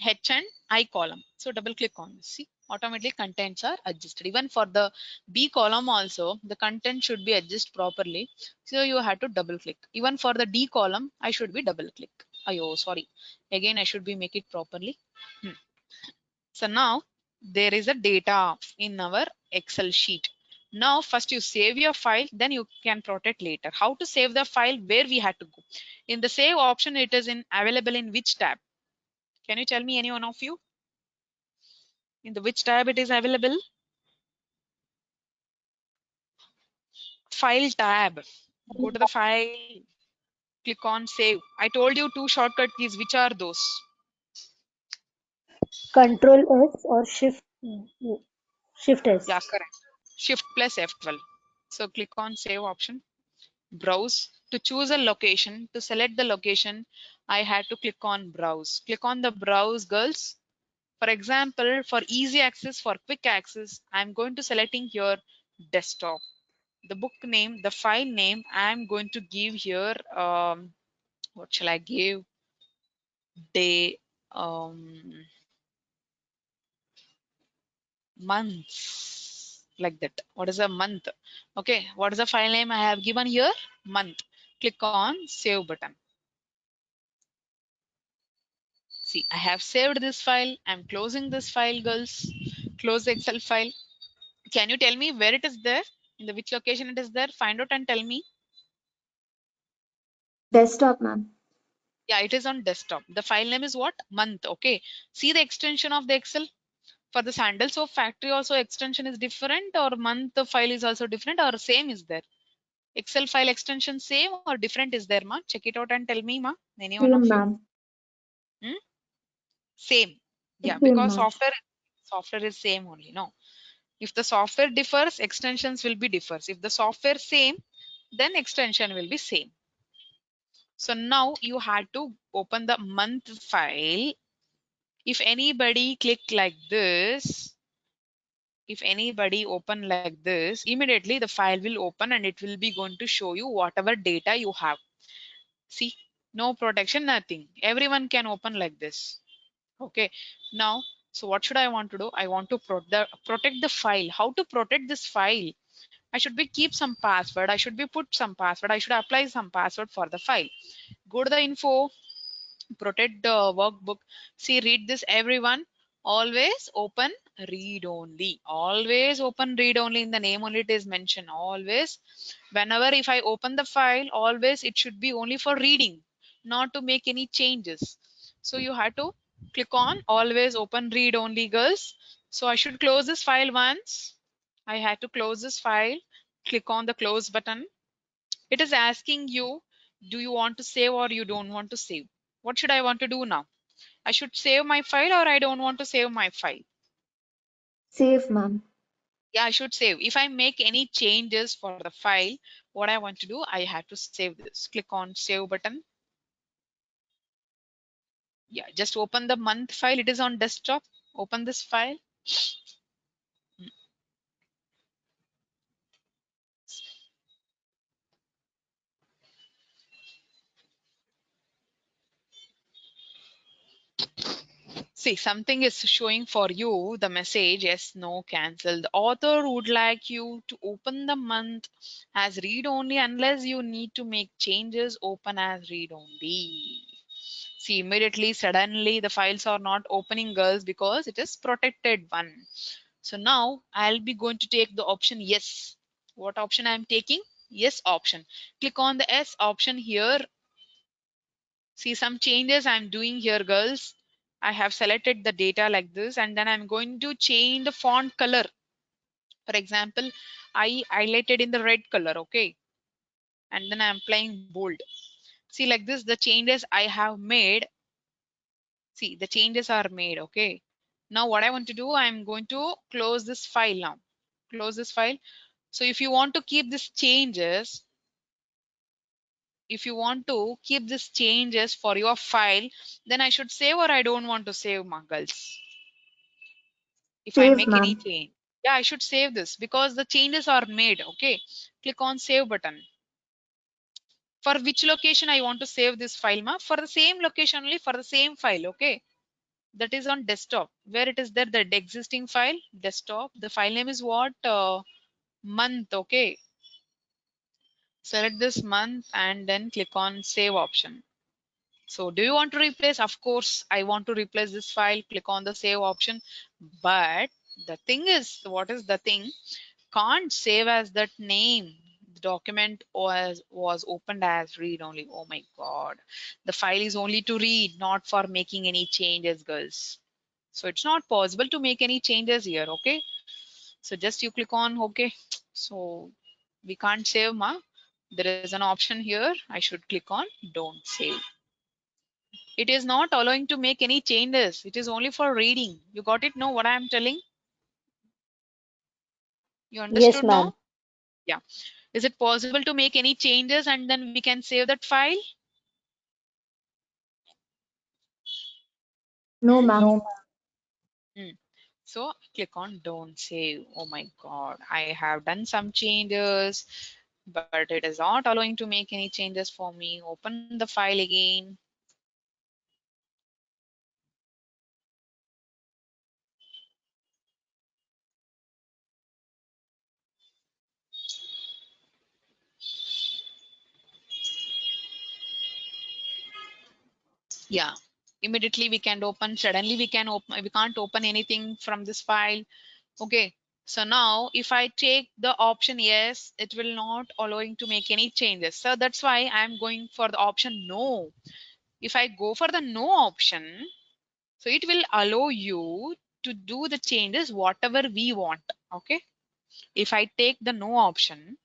H and I column. So double click on this. See, automatically contents are adjusted. Even for the B column also, the content should be adjusted properly. So you have to double click. Even for the D column, I should be double click. Ayo, sorry. Again, I should be make it properly. So now there is a data in our Excel sheet. Now first you save your file, then you can protect later. How to save the file? Where we had to go? In the save option, it is in available in which tab? Can you tell me, any one of you? In the which tab it is available? File tab. Go to the file, click on save. I told you two shortcut keys. Which are those? Control S or Shift S. Yeah, correct. Shift plus F12. So click on save option. Browse. To choose a location, to select the location, I had to click on browse. Click on the browse, girls. For example, for easy access, for quick access, I'm going to selecting here desktop. The book name, the file name, I'm going to give here, what shall I give? Day, months, like that. What is a month? Okay, what is the file name I have given here? Month. Click on save button. See, I have saved this file. I'm closing this file, girls. Close the Excel file. Can you tell me where it is there? In the which location it is there? Find out and tell me. Desktop, ma'am. Yeah, it is on desktop. The file name is what? Month. Okay. See the extension of the Excel for the sandal soap factory also extension is different, or month file is also different, or same is there? Excel file extension same or different is there, ma? Check it out and tell me, ma. Any one of Same, you? ma'am. Hmm? Same. Yeah, Same, because ma'am. software is same only. No. If the software differs, extensions will be differs. If the software same, then extension will be same. So now you had to open the month file. If anybody click like this, if anybody open like this, immediately the file will open and it will be going to show you whatever data you have. See, no protection, nothing. Everyone can open like this. Okay. Now, so what should I want to do? I want to protect the file. How to protect this file? I should be keep some password. I should be put some password. I should apply some password for the file. Go to the info, protect the workbook. See, read this everyone. Always open read only. Always open read only. In the name only it is mentioned. Always. Whenever if I open the file, always it should be only for reading, not to make any changes. So you have to click on always open read only, girls. So I should close this file once. I had to close this file. Click on the close button. It is asking you, do you want to save or you don't want to save? What should I want to do now? I should save my file or I don't want to save my file? Save, ma'am. Yeah, I should save. If I make any changes for the file, what I want to do, I have to save this. Click on save button. Yeah, just open the month file. It is on desktop. Open this file. See, something is showing for you the message yes, no, cancel. The author would like you to open the month as read only unless you need to make changes, open as read only. See, immediately, suddenly the files are not opening, girls, because it is protected one. So now I'll be going to take the option yes. What option I'm taking? Yes option. Click on the S option here. See some changes I'm doing here, girls. I have selected the data like this and then I'm going to change the font color. For example, I highlighted in the red color, okay? And then I'm applying bold. See like this, the changes I have made. See, the changes are made, okay? Now what I want to do, I'm going to close this file now. Close this file. So if you want to keep these changes, if you want to keep these changes for your file, then I should save or I don't want to save, Muggles. If I Save, make any ma'am. change, yeah, I should save this because the changes are made, okay? Click on save button. For which location I want to save this file, ma? For the same location only, for the same file, okay? That is on desktop. Where it is there, the existing file, desktop. The file name is what? Month, okay? Select this month and then click on save option. So do you want to replace? Of course, I want to replace this file. Click on the save option. But the thing is, what is the thing? Can't save as that name. The document was opened as read only. Oh my God. The file is only to read, not for making any changes, girls. So it's not possible to make any changes here, okay? So just you click on okay. So we can't save, ma. There is an option here. I should click on don't save. It is not allowing to make any changes. It is only for reading. You got it? Know what I am telling? You Yes, understood ma'am. now? Yeah. Is it possible to make any changes and then we can save that file? No, Hmm? ma'am. Hmm. So click on don't save. Oh my God. I have done some changes, but it is not allowing to make any changes for me. Open the file again. Yeah. Immediately we can open. Suddenly we can open. We can't open anything from this file. Okay. So now if I take the option yes, it will not allowing to make any changes. So that's why I'm going for the option no. If I go for the no option, so it will allow you to do the changes whatever we want. Okay. If I take the no option,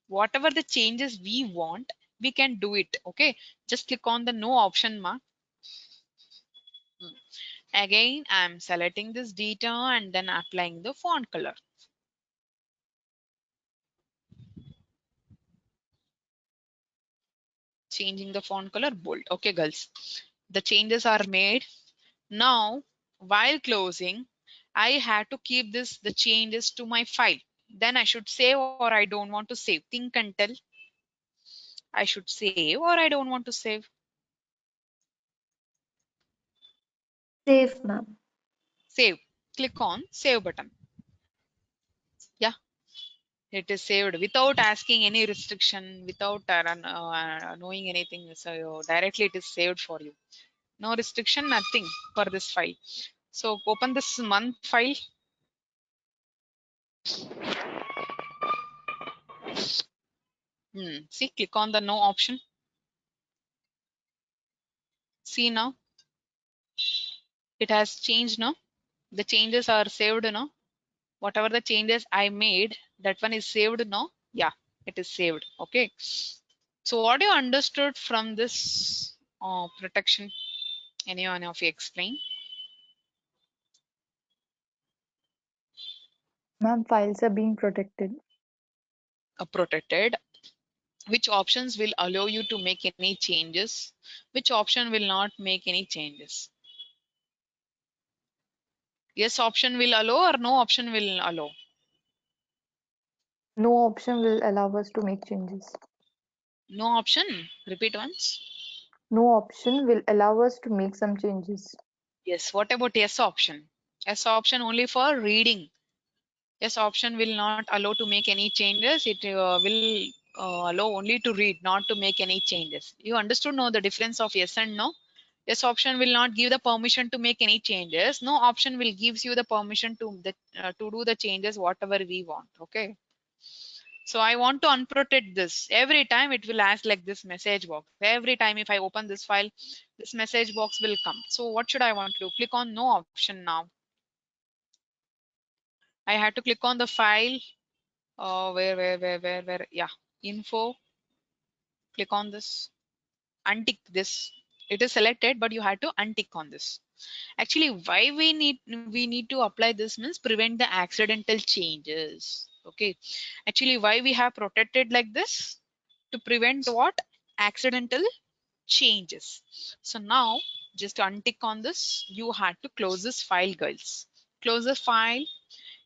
whatever the changes we want, we can do it. Okay. Just click on the no option mark. Again, I'm selecting this data and then applying the font color. Changing the font color bold. Okay, girls. The changes are made. Now, while closing, I had to keep the changes to my file. Then I should save or I don't want to save. Think and tell. I should save or I don't want to save. Save, ma'am. Save. Click on save button. Yeah, it is saved without asking any restriction, without knowing anything. So directly it is saved for you. No restriction, nothing for this file. So open this month file. See, click on the no option. See now, it has changed now. The changes are saved now. Whatever the changes I made, that one is saved now. Yeah, it is saved. Okay. So what you understood from this protection? Anyone of you explain? Ma'am, files are being protected. Protected. Which options will allow you to make any changes? Which option will not make any changes? Yes option will allow or no option will allow? No option will allow us to make changes. No option. Repeat once. No option will allow us to make some changes. Yes. What about yes option? Yes option only for reading. Yes option will not allow to make any changes. It will allow only to read, not to make any changes. You understood now the difference of yes and no? Yes option will not give the permission to make any changes. No option will gives you the permission to do the changes whatever we want. Okay. So I want to unprotect this. Every time it will ask like this message box. Every time if I open this file, this message box will come. So what should I want to do? Click on no option now. I had to click on the file. Where? Yeah, info. Click on this. Untick this. It is selected, but you had to untick on this. Actually, why we need to apply this means prevent the accidental changes. Okay. Actually, why we have protected like this? To prevent what? Accidental changes. So now just untick on this, you had to close this file, guys. Close the file.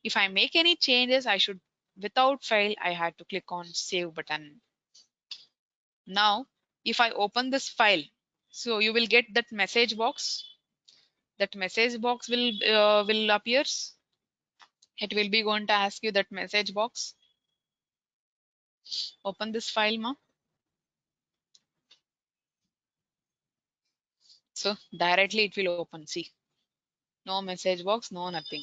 If I make any changes, I should without file, I had to click on save button. Now, if I open this file, so you will get that message box. That message box will appears. It will be going to ask you that message box. Open this file, ma. So directly it will open. See, no message box, no nothing.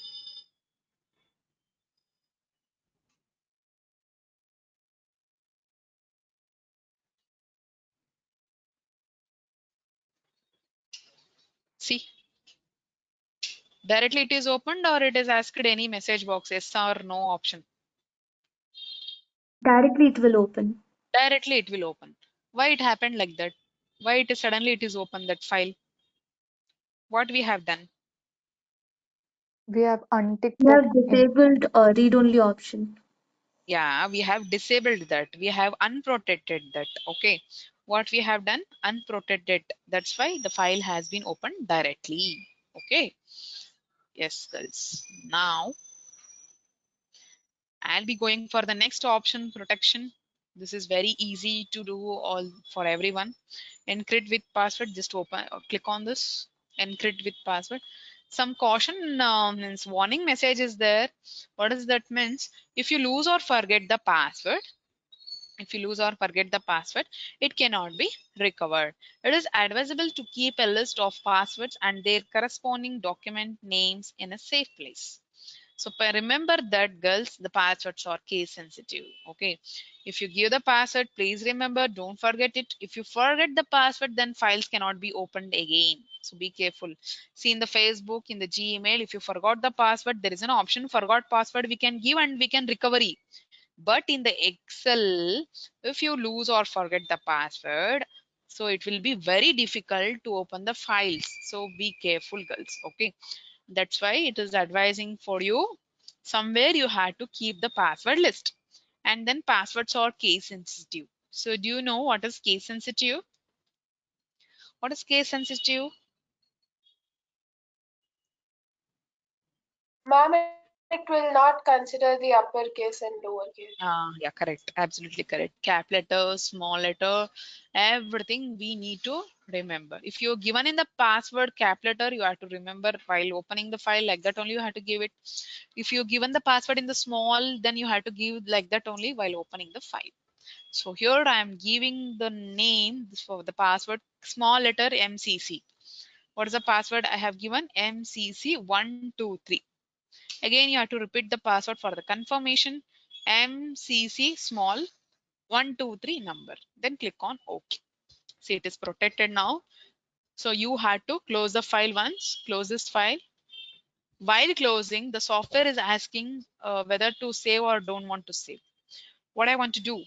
See, directly it is opened or it is asked any message box, yes or no option. Directly it will open. Directly it will open. Why it happened like that? Why it is suddenly it is open that file? What we have done? We have unticked We that. have disabled a read-only option. Yeah, we have disabled that. We have unprotected that. Okay. What we have done? Unprotected. That's why the file has been opened directly. Okay. Yes, girls. Now I'll be going for the next option, protection. This is very easy to do all for everyone. Encrypt with password. Just open, click on this. Encrypt with password. Some caution means warning message is there. What does that means? If you lose or forget the password, if you lose or forget the password, it cannot be recovered. It is advisable to keep a list of passwords and their corresponding document names in a safe place. So remember that, girls, the passwords are case sensitive. Okay. If you give the password, please remember, don't forget it. If you forget the password, then files cannot be opened again. So be careful. See, in the Facebook, in the Gmail, if you forgot the password, there is an option forgot password we can give and we can recovery. But in the Excel, if you lose or forget the password, so it will be very difficult to open the files. So be careful, girls. Okay. That's why it is advising for you, somewhere you have to keep the password list. And then passwords are case sensitive. So do you know what is case sensitive? What is case sensitive? Ma'am, it will not consider the uppercase and lowercase. Yeah, correct. Absolutely correct. Cap letter, small letter, everything we need to remember. If you're given in the password cap letter, you have to remember while opening the file, like that only you have to give it. If you're given the password in the small, then you have to give like that only while opening the file. So here I am giving the name for the password, small letter MCC. What is the password I have given? MCC123. Again, you have to repeat the password for the confirmation. MCC small 123 number. Then click on OK. See, it is protected now. So you had to close the file once. Close this file. While closing, the software is asking whether to save or don't want to save. What I want to do,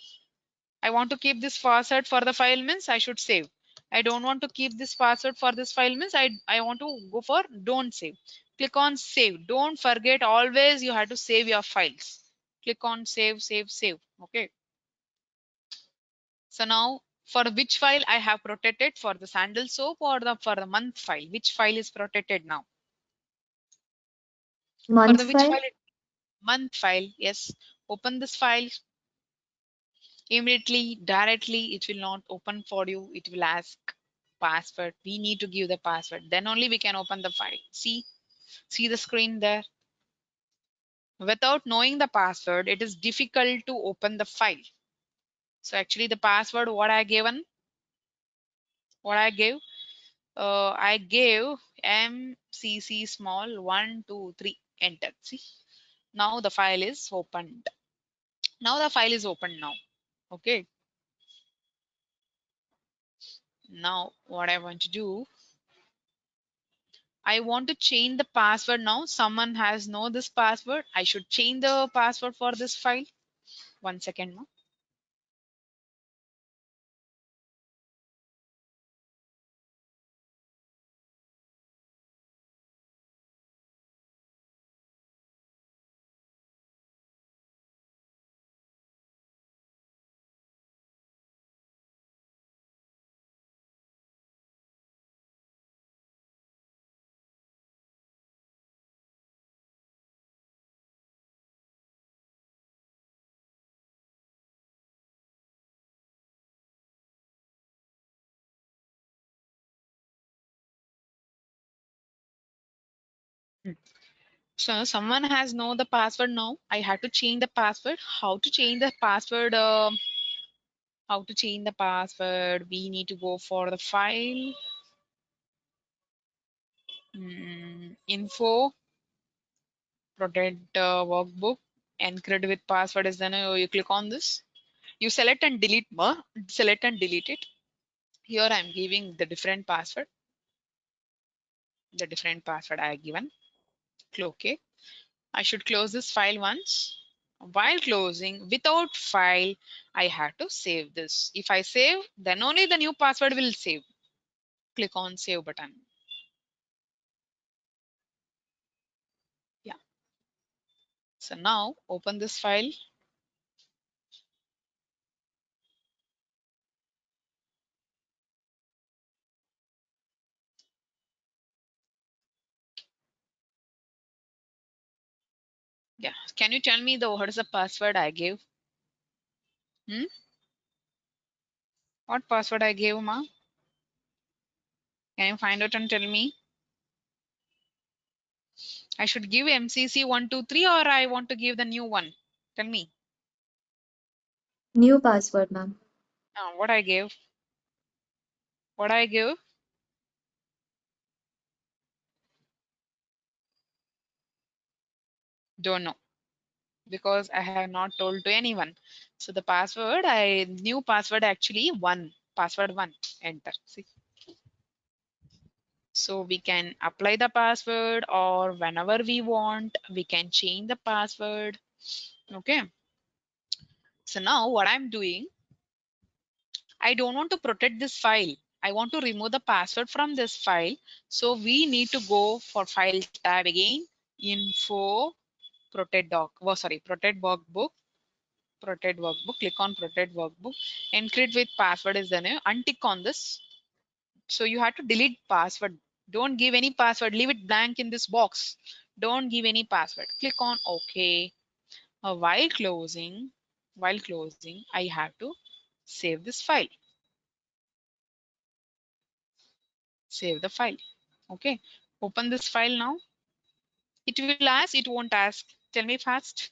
I want to keep this password for the file means I should save. I don't want to keep this password for this file means I want to go for don't save. Click on save. Don't forget, always you have to save your files. Click on save, save, save. Okay. So now for which file I have protected, for the sandal soap or for the month file? Which file is protected now? For Month the which file? file? Month file. Yes. Open this file. Immediately, directly, it will not open for you. It will ask password. We need to give the password. Then only we can open the file. See the screen there. Without knowing the password, it is difficult to open the file. So actually the password what I gave MCC small 123, enter. See, now the file is opened. Now the file is open now. Okay. Now what I want to do, I want to change the password now. Someone has know this password. I should change the password for this file. 1 second more. So someone has know the password now. I had to change the password. How to change the password? How to change the password? We need to go for the file. Info, protect workbook, encrypt with password is then you click on this. You select and delete select and delete it. Here I'm giving the different password. The different password I have given. Click OK. I should close this file once. While closing, without file, I have to save this. If I save, then only the new password will save. Click on save button. Yeah. So now open this file. Yeah. Can you tell me what is the password I gave? What password I gave, ma? Can you find out and tell me? I should give MCC123 or I want to give the new one? Tell me. New password, ma'am. What I gave? What I give? Don't know, because I have not told to anyone. So the password, new password actually password 1, enter. See. So we can apply the password, or whenever we want, we can change the password. Okay. So now what I'm doing, I don't want to protect this file. I want to remove the password from this file. So we need to go for file tab again, info, protect workbook, click on protect workbook, encrypt with password is the name, untick on this. So you have to delete password. Don't give any password, leave it blank in this box. Don't give any password. Click on OK. While closing, I have to save this file. Save the file. Okay. Open this file now. It will ask, it won't ask. Tell me fast.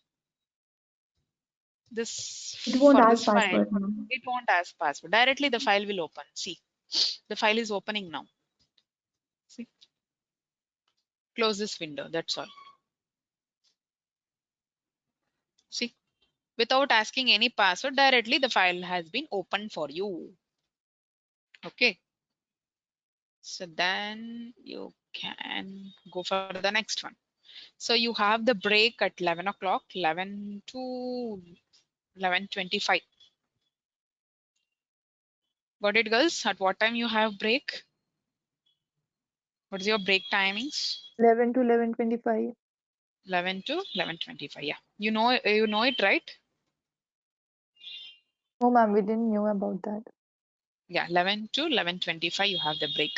This It won't for ask this file, password, ma'am. it won't ask password. Directly the file will open. See, the file is opening now. See, close this window. That's all. See, without asking any password, directly the file has been opened for you. Okay. So then you can go for the next one. So you have the break at 11 o'clock, 11 to 11:25. Got it, girls? At what time you have break? What is your break timings? 11 to 11:25. 11 to 11:25. Yeah, you know it, right? No, ma'am, we didn't know about that. Yeah, 11 to 11:25 you have the break.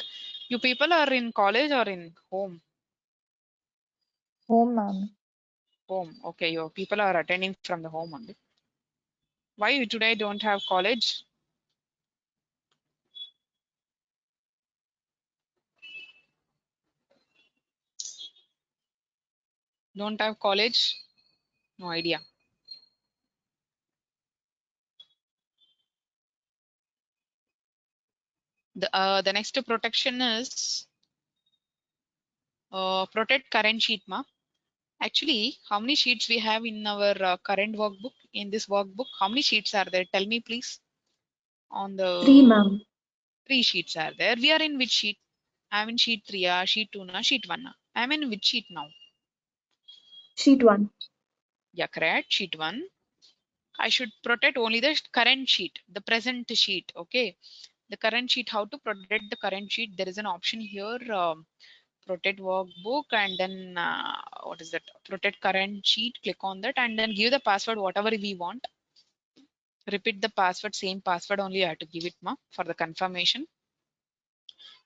You people are in college or in home? Home, ma'am. Home. Okay, your people are attending from the home only. Why you today don't have college? Don't have college? No idea. The next protection is protect current sheet, ma. Actually, how many sheets we have in our current workbook? In this workbook, how many sheets are there? Tell me, please. On 3, the ma'am. 3 sheets are there. We are in which sheet? I'm in sheet 3, sheet 2, sheet 1. I'm in which sheet now? Sheet 1. Yeah, correct. Sheet 1. I should protect only the current sheet, the present sheet. Okay. The current sheet, how to protect the current sheet? There is an option here, protect workbook, and then what is that? Protect current sheet. Click on that and then give the password, whatever we want. Repeat the password, same password only I have to give it, ma, for the confirmation.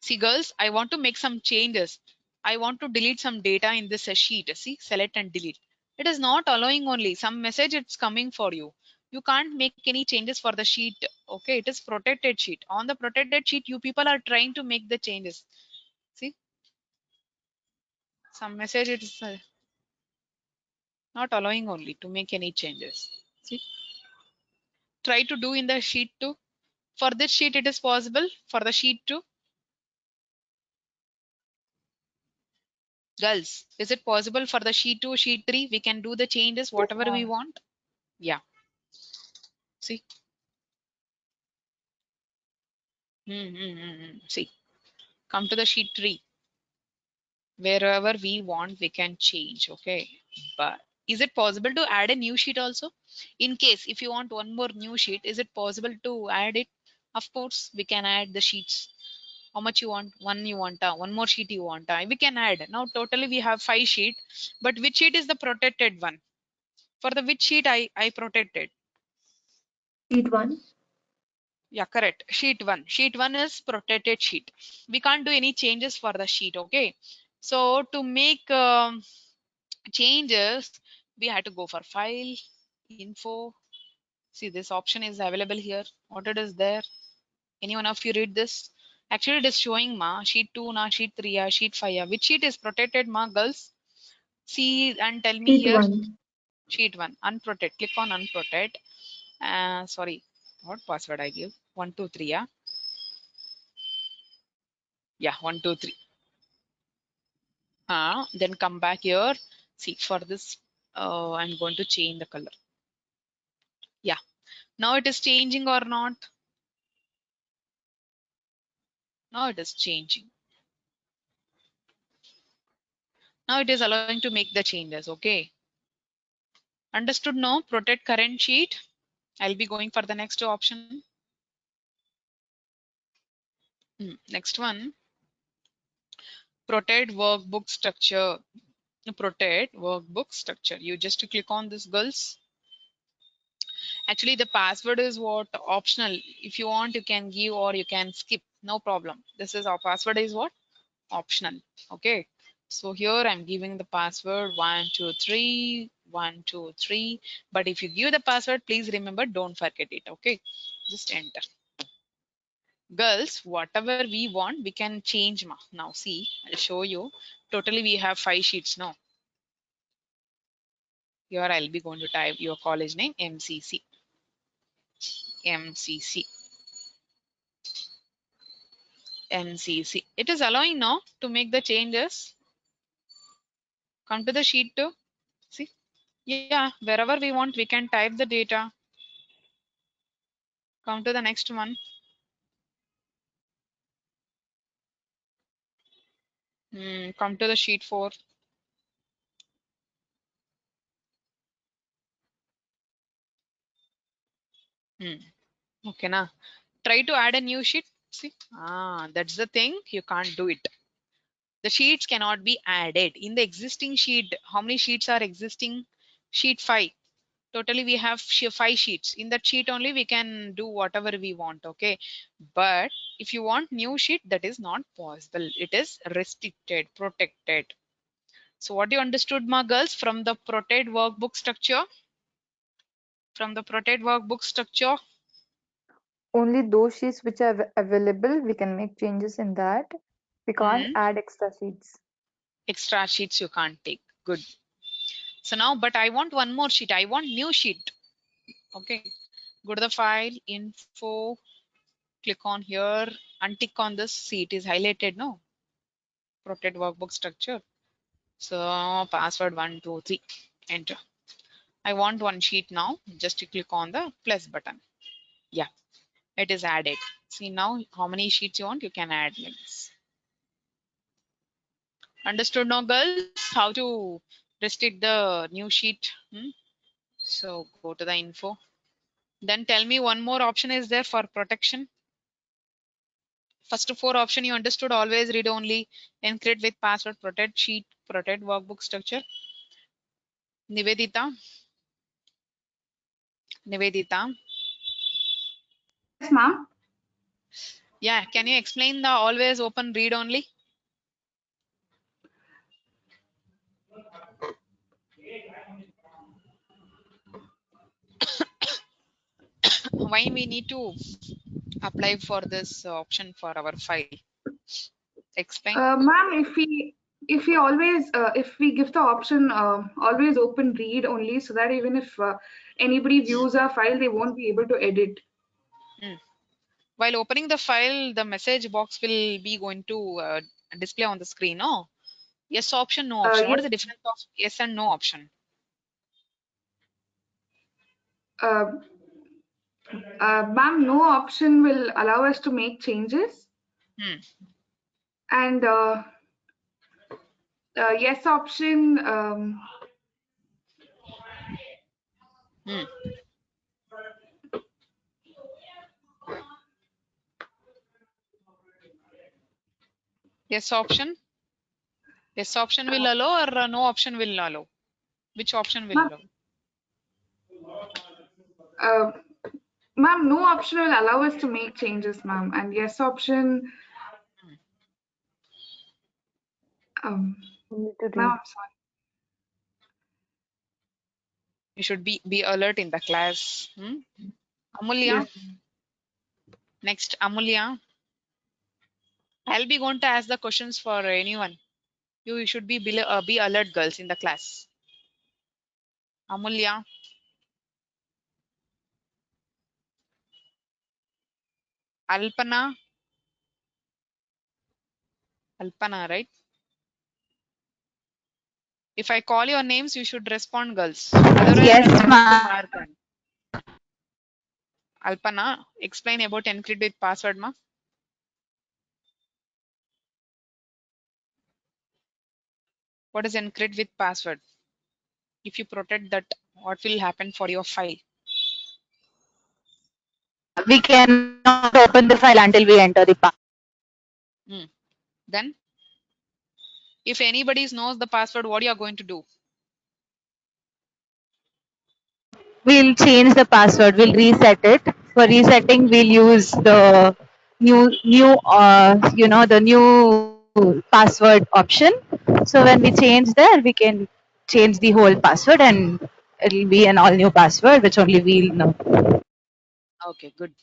See, girls, I want to make some changes. I want to delete some data in this sheet. See, select and delete. It is not allowing only. Some message it's coming for you. You can't make any changes for the sheet. Okay, it is protected sheet. On the protected sheet, you people are trying to make the changes. See, some message it's not allowing only to make any changes. See, try to do in the sheet 2. For this sheet, it is possible. For the sheet 2, girls, is it possible for the sheet 2, sheet 3? We can do the changes, Yes, whatever we ma'am. want. Yeah. See. See. Come to the sheet 3. Wherever we want, we can change. Okay. But is it possible to add a new sheet also? In case if you want one more new sheet, is it possible to add it? Of course, we can add the sheets. How much you want? One you want, one more sheet you want. We can add. Now totally we have 5 sheet. But which sheet is the protected one? For the which sheet I protected? Sheet 1. Yeah, correct. Sheet 1. Sheet 1 is protected sheet. We can't do any changes for the sheet. Okay. So to make changes, we had to go for file, info. See, this option is available here. What it is there? Any one of you read this? Actually, it is showing ma sheet 2, na sheet 3, sheet 5. Which sheet is protected, ma, girls? See and tell me Sheet here. 1. Sheet 1, unprotect. Click on unprotect. Sorry, what password I give? 1, 2, 3. Yeah, 1, 2, 3. Then come back here. See, for this I'm going to change the color. Yeah. Now it is changing or not? Now it is changing. Now it is allowing to make the changes. Okay. Understood? No? Protect current sheet. I'll be going for the next option. Next one. Protect workbook structure. Protect workbook structure. You just click on this, girls. Actually, the password is what? Optional. If you want, you can give or you can skip. No problem. This is our password is what? Optional. Okay. So here I'm giving the password 123 123. But if you give the password, please remember, don't forget it. Okay. Just enter. Girls, whatever we want, we can change. Now see, I'll show you. Totally, we have 5 sheets now. Here I'll be going to type your college name, MCC. MCC. MCC. It is allowing now to make the changes. Come to the sheet 2. See, yeah, wherever we want, we can type the data. Come to the next one. Come to the sheet 4. Okay, now try to add a new sheet. See, that's the thing. You can't do it. The sheets cannot be added in the existing sheet. How many sheets are existing? Sheet 5. Totally, we have 5 sheets. In that sheet only, we can do whatever we want. Okay, but if you want new sheet, that is not possible. It is restricted, protected. So what you understood, my girls, from the protect workbook structure? From the protect workbook structure? Only those sheets which are available, we can make changes in that. We can't Hmm. add extra sheets. Extra sheets you can't take. Good. So now, but I want one more sheet. I want new sheet. Okay. Go to the file, info, click on here, untick on this. See, it is highlighted, no? Protect workbook structure. So password 123. Enter. I want one sheet now. Just to click on the plus button. Yeah, it is added. See now how many sheets you want, you can add like this. Understood now, girls? How to restrict the new sheet? So go to the info. Then tell me one more option is there for protection. First 4 option you understood, always read only, encrypt with password, protect sheet, protect workbook structure. Nivedita, Nivedita. Yes, ma'am. Yeah, can you explain the always open read only? Why we need to apply for this option for our file? Explain. Ma'am, if we always if we give the option always open read only, so that even if anybody views our file, they won't be able to edit. Mm. While opening the file, the message box will be going to display on the screen. No? Yes option, no option. What is Yes, the difference of yes and no option? uh, ma'am, no option will allow us to make changes, Hmm. and yes option. Hmm. Yes option. Yes option will allow or no option will allow? Which option will Ma'am, allow? uh, ma'am, no option will allow us to make changes, ma'am, and yes option. Um, We need to ma'am, read. I'm sorry. You should be alert in the class. Amulya. Yes. Next, Amulya. I'll be going to ask the questions for anyone. You should be alert, girls, in the class. Amulya. Alpana. Alpana, right? If I call your names, you should respond, girls. Otherwise, Yes, I'll have to ma'am. mark them. Alpana, explain about encrypt with password, ma. What is encrypt with password? If you protect that, what will happen for your file? We cannot open the file until we enter the password. Then, if anybody knows the password, what you are going to do? We'll change the password. We'll reset it. For resetting, we'll use the the new password option. So when we change there, we can change the whole password, and it'll be an all new password, which only we'll know. Okay, good.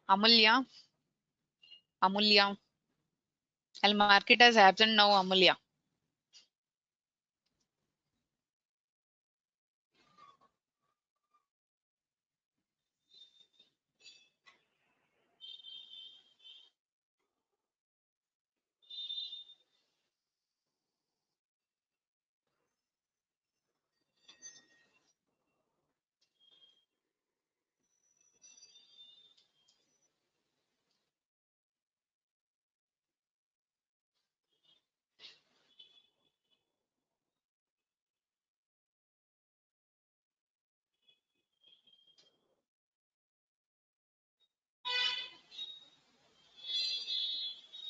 Amulya, Amulya. I'll mark it as absent now, Amulya.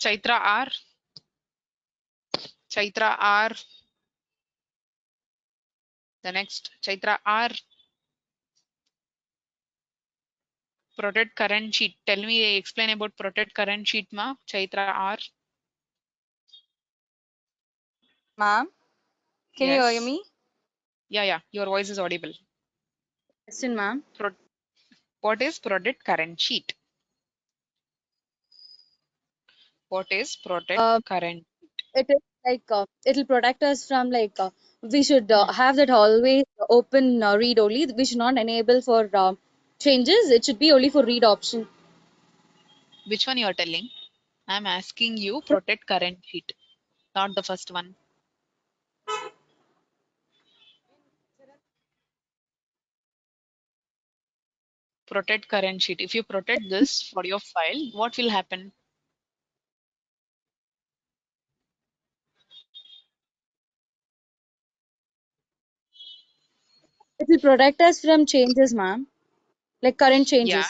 Chaitra R. Chaitra R. The next, Chaitra R. Protect current sheet. Tell me, explain about protect current sheet, ma. Chaitra R. Ma'am, can you hear Yes. me? Yeah. Your voice is audible. Question, ma'am. What is protect current sheet? What is protect Uh, current? it is like it'll protect us from we should Hmm. have that always open read only. We should not enable for changes. It should be only for read option. Which one you are telling? I'm asking you protect current sheet, not the first one. Protect current sheet. If you protect this for your file, what will happen? It will protect us from changes, ma'am. Like current Yeah. changes.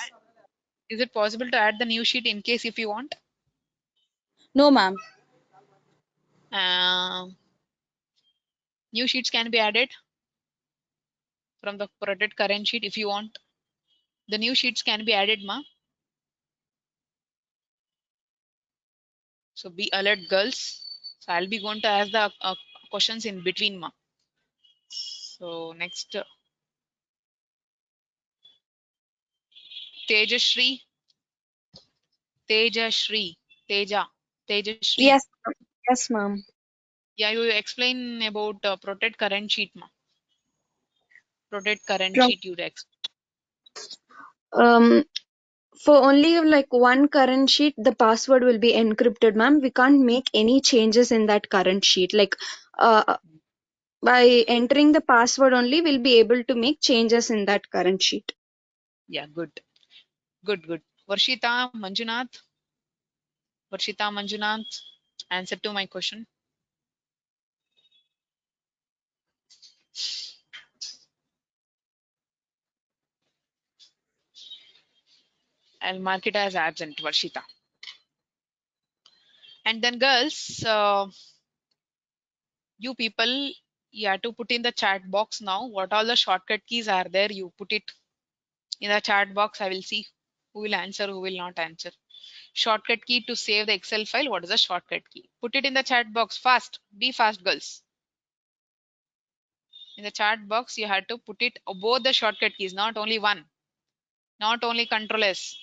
Is it possible to add the new sheet in case if you want? No, ma'am. Um, New sheets can be added from the protect current sheet if you want. The new sheets can be added, ma. So be alert, girls. So I'll be going to ask the questions in between, ma. So next, Tejashri, Tejashri, Tejashri. Yes, yes, ma'am. Yeah, you explain about protect current sheet, ma. Protect current Pro- sheet, you explain. Um, for only like one current sheet, the password will be encrypted, ma'am. We can't make any changes in that current sheet. By entering the password only, we'll be able to make changes in that current sheet. Yeah, good. Varshita Manjunath, answer to my question. I'll mark it as absent, Varshita. And then girls, you people, you have to put in the chat box now. What all the shortcut keys are there? You put it in the chat box. I will see who will answer, who will not answer. Shortcut key to save the Excel file. What is the shortcut key? Put it in the chat box fast. Be fast, girls. In the chat box, you have to put it both the shortcut keys, not only one, not only Control S.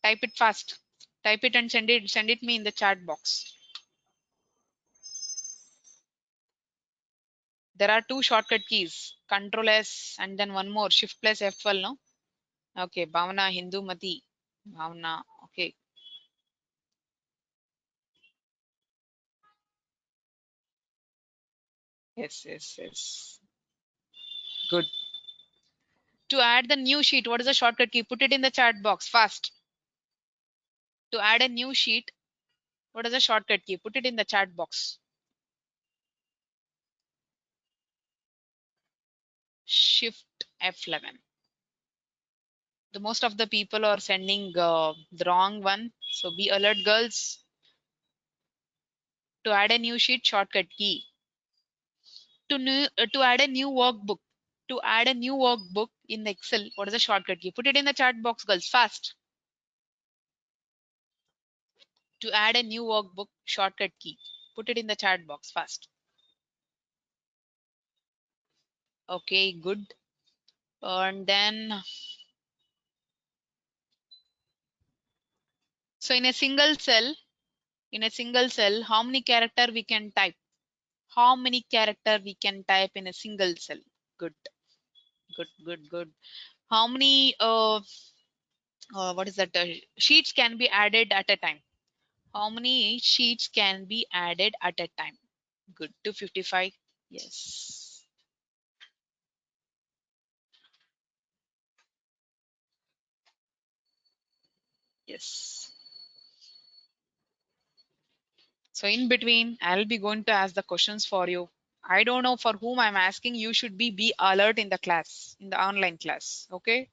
Type it fast. Type it and send it me in the chat box. There are two shortcut keys, Control S and then one more, Shift plus F12, no? Okay, Bhavana, Hindu Mati. Bhavana, okay. Yes. Good. To add the new sheet, what is the shortcut key? Put it in the chat box fast. To add a new sheet, what is the shortcut key? Put it in the chat box. Shift F11. The most of the people are sending the wrong one. So be alert, girls. To add a new sheet, shortcut key. To add a new workbook. To add a new workbook in the Excel, what is the shortcut key? Put it in the chat box, girls, fast. To add a new workbook, shortcut key. Put it in the chat box, fast. Okay, good. And then, so in a single cell, how many character we can type? How many character we can type in a single cell? Good. How many what is that? Sheets can be added at a time? How many sheets can be added at a time? Good. 255. Yes. Yes. So in between, I'll be going to ask the questions for you. I don't know for whom I'm asking. You should be alert in the class, in the online class. Okay.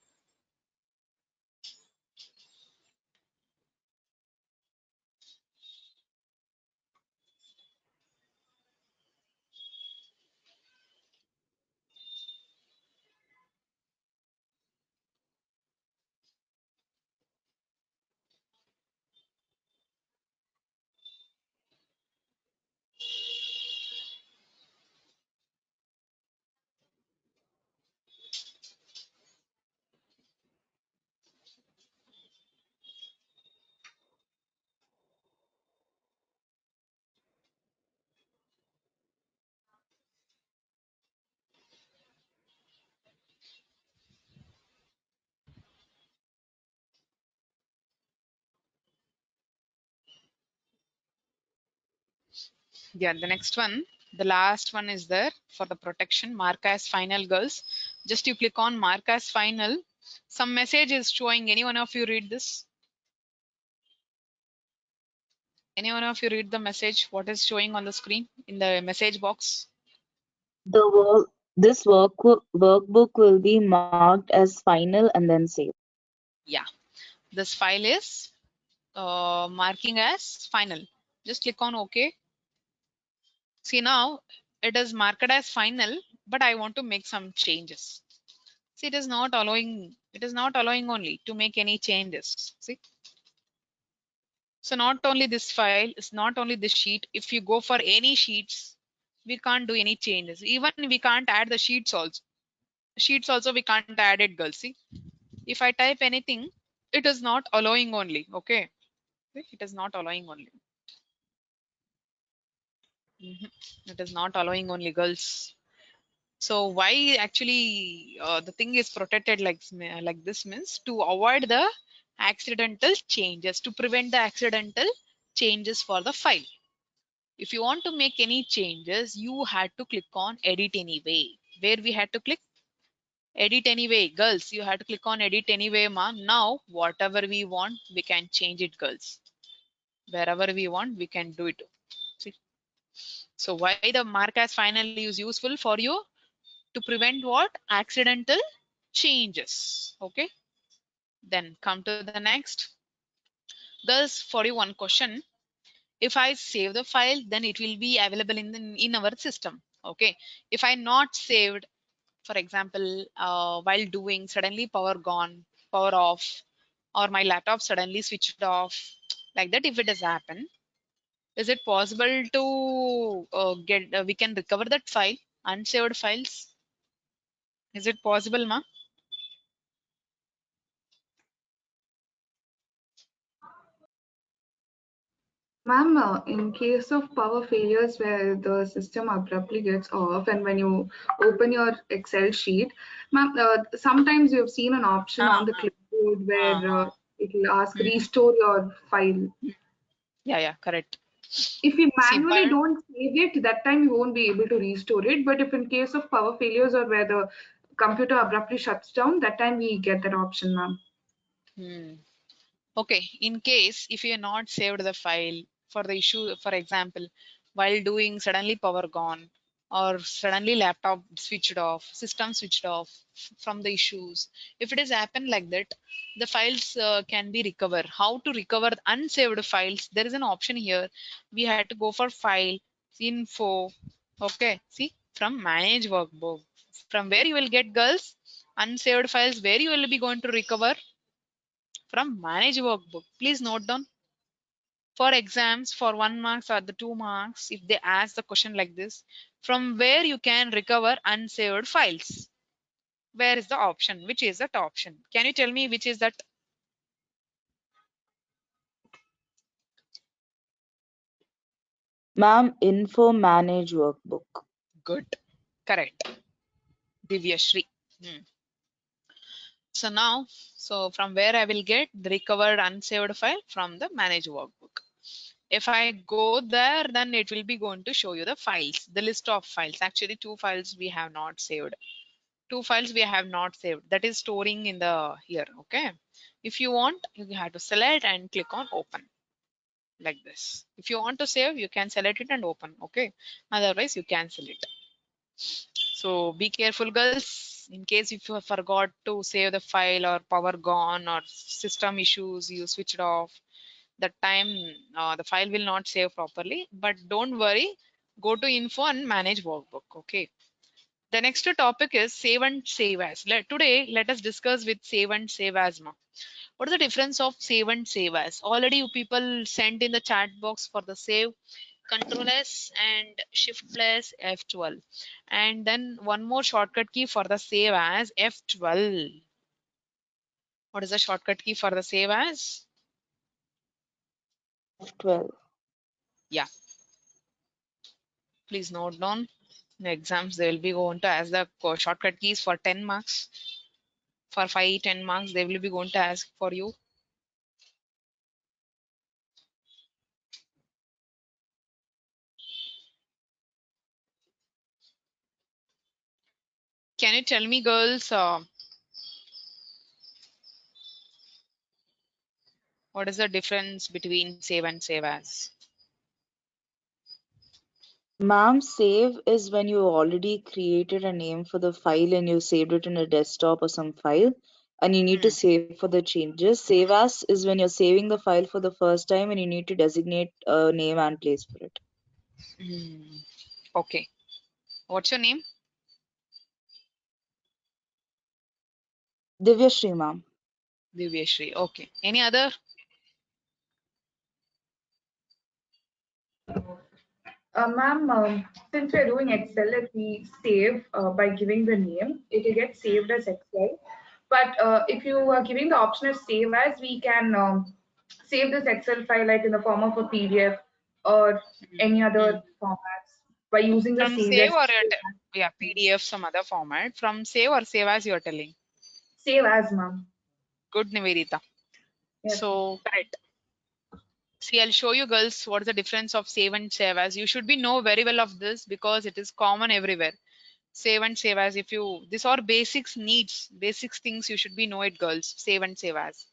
Yeah, the next one, the last one is there for the protection. Mark as final, girls. Just you click on mark as final. Some message is showing. Any one of you read this? Any one of you read the message? What is showing on the screen in the message box? This workbook will be marked as final and then saved. Yeah, this file is marking as final. Just click on OK. See, now it is marked as final, but I want to make some changes. See, it is not allowing only to make any changes. See, so not only this file, it's not only this sheet. If you go for any sheets, we can't do any changes. Even we can't add the sheets also. Sheets also we can't add it, girls. See, if I type anything, it is not allowing only. Okay, it is not allowing only. It is not allowing only, girls. So why actually the thing is protected like this means to avoid the accidental changes, to prevent the accidental changes for the file. If you want to make any changes, you had to click on edit anyway. Where we had to click? Edit anyway, girls. You had to click on edit anyway, ma. Now whatever we want, we can change it, girls. Wherever we want, we can do it. See? So why the mark as final is useful for you? To prevent what? Accidental changes. Okay. Then come to the next. Thus, for you one question. If I save the file, then it will be available in our system. Okay. If I not saved, for example, while doing, suddenly power gone, power off, or my laptop suddenly switched off, like that, if it has happened, is it possible to we can recover that file, unsaved files? Is it possible, ma? Ma'am, in case of power failures where the system abruptly gets off and when you open your Excel sheet, ma'am, sometimes you've seen an option on the clipboard where it will ask Mhm. restore your file. Yeah, correct. If we See, manually but don't save it, that time you won't be able to restore it. But if in case of power failures or where the computer abruptly shuts down, that time we get that option, ma'am. hmm. Okay, in case if you have not saved the file for the issue, for example, while doing suddenly power gone or suddenly laptop switched off, system switched off from the issues. If it has happened like that, the files can be recovered. How to recover unsaved files? There is an option here. We had to go for file, info. Okay, see from manage workbook. From where you will get girls unsaved files, where you will be going to recover from manage workbook. Please note down for exams for 1 marks or the 2 marks, if they ask the question like this, from where you can recover unsaved files. Where is the option? Which is that option? Can you tell me which is that? Ma'am, info manage workbook. Good. Correct. Divyashri. Hmm. So now, so from where I will get the recovered unsaved file from the manage workbook. If I go there, then it will be going to show you the files, the list of files. Actually, 2 files we have not saved. 2 files we have not saved. That is storing in the here. Okay. If you want, you have to select and click on open like this. If you want to save, you can select it and open. Okay. Otherwise, you cancel it. So be careful, girls. In case if you have forgot to save the file or power gone or system issues, you switched off. That time the file will not save properly. But don't worry. Go to info and manage workbook. Okay. The next topic is save and save as. Today, let us discuss with save and save as. What is the difference of save and save as? Already you people sent in the chat box for the save, Control S and Shift plus F12. And then one more shortcut key for the save as F12. What is the shortcut key for the save as? F12. Yeah, please note down. In exams, they will be going to ask the shortcut keys for 10 marks. For 5, 10 marks, they will be going to ask for you. Can you tell me, girls, what is the difference between save and save as? Ma'am, save is when you already created a name for the file and you saved it in a desktop or some file and you need to Hmm. save for the changes. Save as is when you're saving the file for the first time and you need to designate a name and place for it. Hmm. Okay. What's your name? Divyashri, ma'am. Divyashri. Okay. Any other? Ma'am, since we're doing Excel, if we save by giving the name, it will get Hmm. saved as Excel. But if you are giving the option as save as, we can save this Excel file like in the form of a PDF or Hmm. any Hmm. other formats by using the From save save as or yeah, PDF, some other format. From save or save as you're telling. save as, ma'am. Good, Nivedita. Yes, ma'am. So correct. See, I'll show you girls what's the difference of save and save as. You should be know very well of this because it is common everywhere. Save and save as. If you these are basics needs, basics things you should be know it, girls. Save and save as.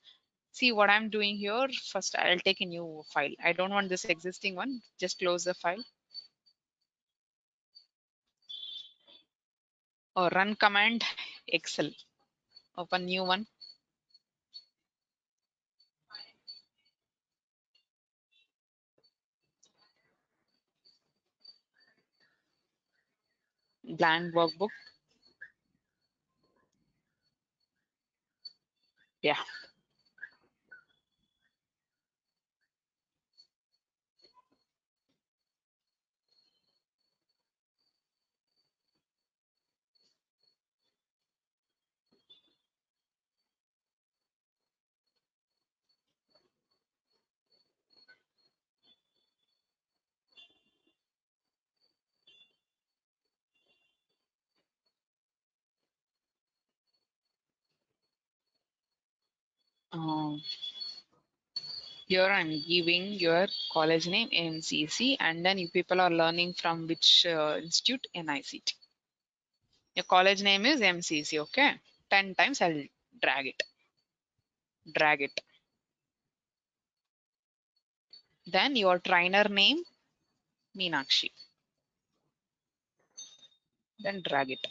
See what I'm doing here. First, I'll take a new file. I don't want this existing one. Just close the file or run command Excel. Open new one. Blank workbook. Yeah. Um, Here I'm giving your college name MCC, and then you people are learning from which institute? NICT. Your college name is MCC, okay? 10 times I'll drag it. Drag it. Then your trainer name Meenakshi. Then drag it.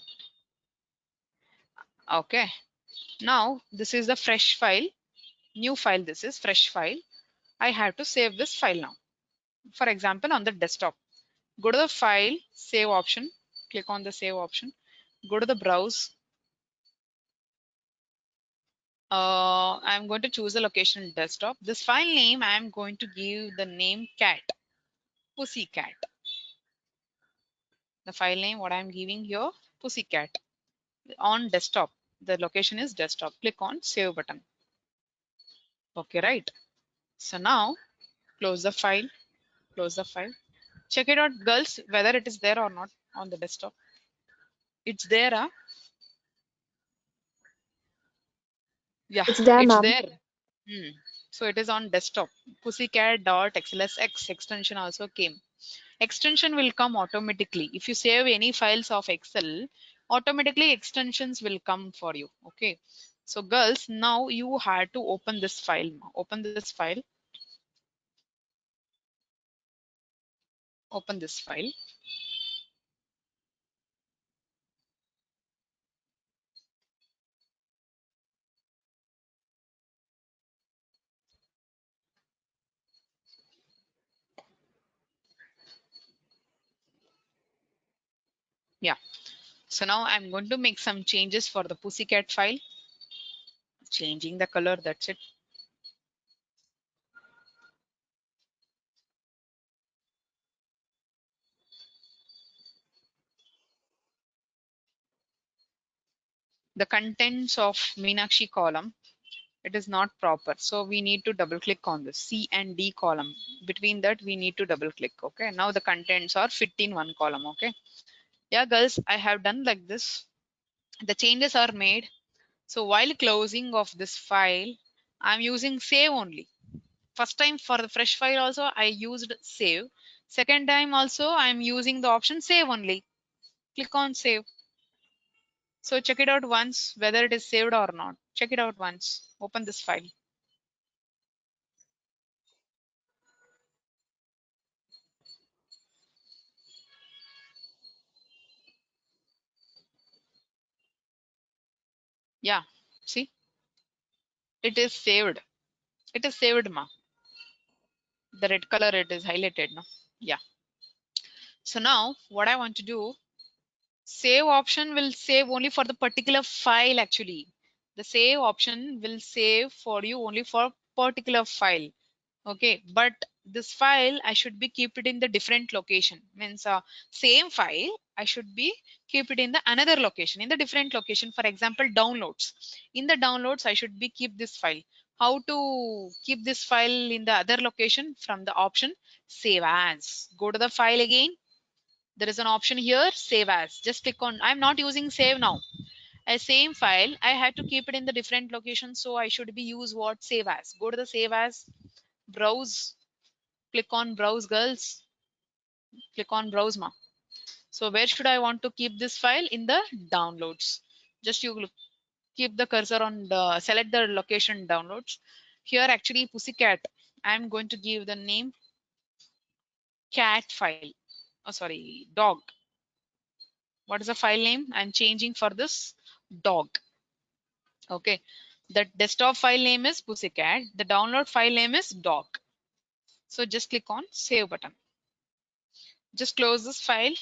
Okay. Now this is the fresh file. New file. This is fresh file. I have to save this file now. For example, on the desktop. Go to the file, save option. Click on the save option. Go to the browse. I'm going to choose the location desktop. This file name, I'm going to give the name cat, pussycat. The file name, what I'm giving here, pussycat. On desktop, the location is desktop. Click on save button. Okay, right. So now close the file, close the file. Check it out, girls, whether it is there or not on the desktop. It's there, huh? Yeah, It's there, it's ma'am. there. Hmm. So it is on desktop. Pussycat.xlsx extension also came. Extension will come automatically. If you save any files of Excel, automatically extensions will come for you. Okay. So girls, now you had to open this file. Open this file. Open this file. Yeah. So now I'm going to make some changes for the pussycat file. Changing the color, that's it. The contents of Meenakshi column, it is not proper. So we need to double click on the C and D column. Between that, we need to double click. Okay. Now the contents are fit in one column. Okay. Yeah, girls, I have done like this. The changes are made. So while closing of this file, I'm using save only. First time for the fresh file also, I used save. Second time also, I'm using the option save only. Click on save. So check it out once, whether it is saved or not. Check it out once. Open this file. Yeah, see, it is saved. It is saved, ma. The red color, it is highlighted, no? Yeah. So now what I want to do, save option will save only for the particular file actually. The save option will save for you only for particular file. Okay, but this file I should be keep it in the different location. Means same file I should be keep it in the another location, in the different location. For example, downloads. In the downloads I should be keep this file. How to keep this file in the other location? From the option save as. Go to the file again. There is an option here, save as. Just click on, I'm not using save now. A same file, I had to keep it in the different location. So I should be use what? Save as. Go to the save as, browse, click on browse, girls. Click on browse, ma. So where should I want to keep this file? In the downloads. Just you look, keep the cursor on the, select the location downloads. Here actually pussycat, I'm going to give the name cat file. Oh, sorry, dog. What is the file name? I'm changing for this dog. Okay. The desktop file name is pussycat. The download file name is dog. So just click on save button. Just close this file.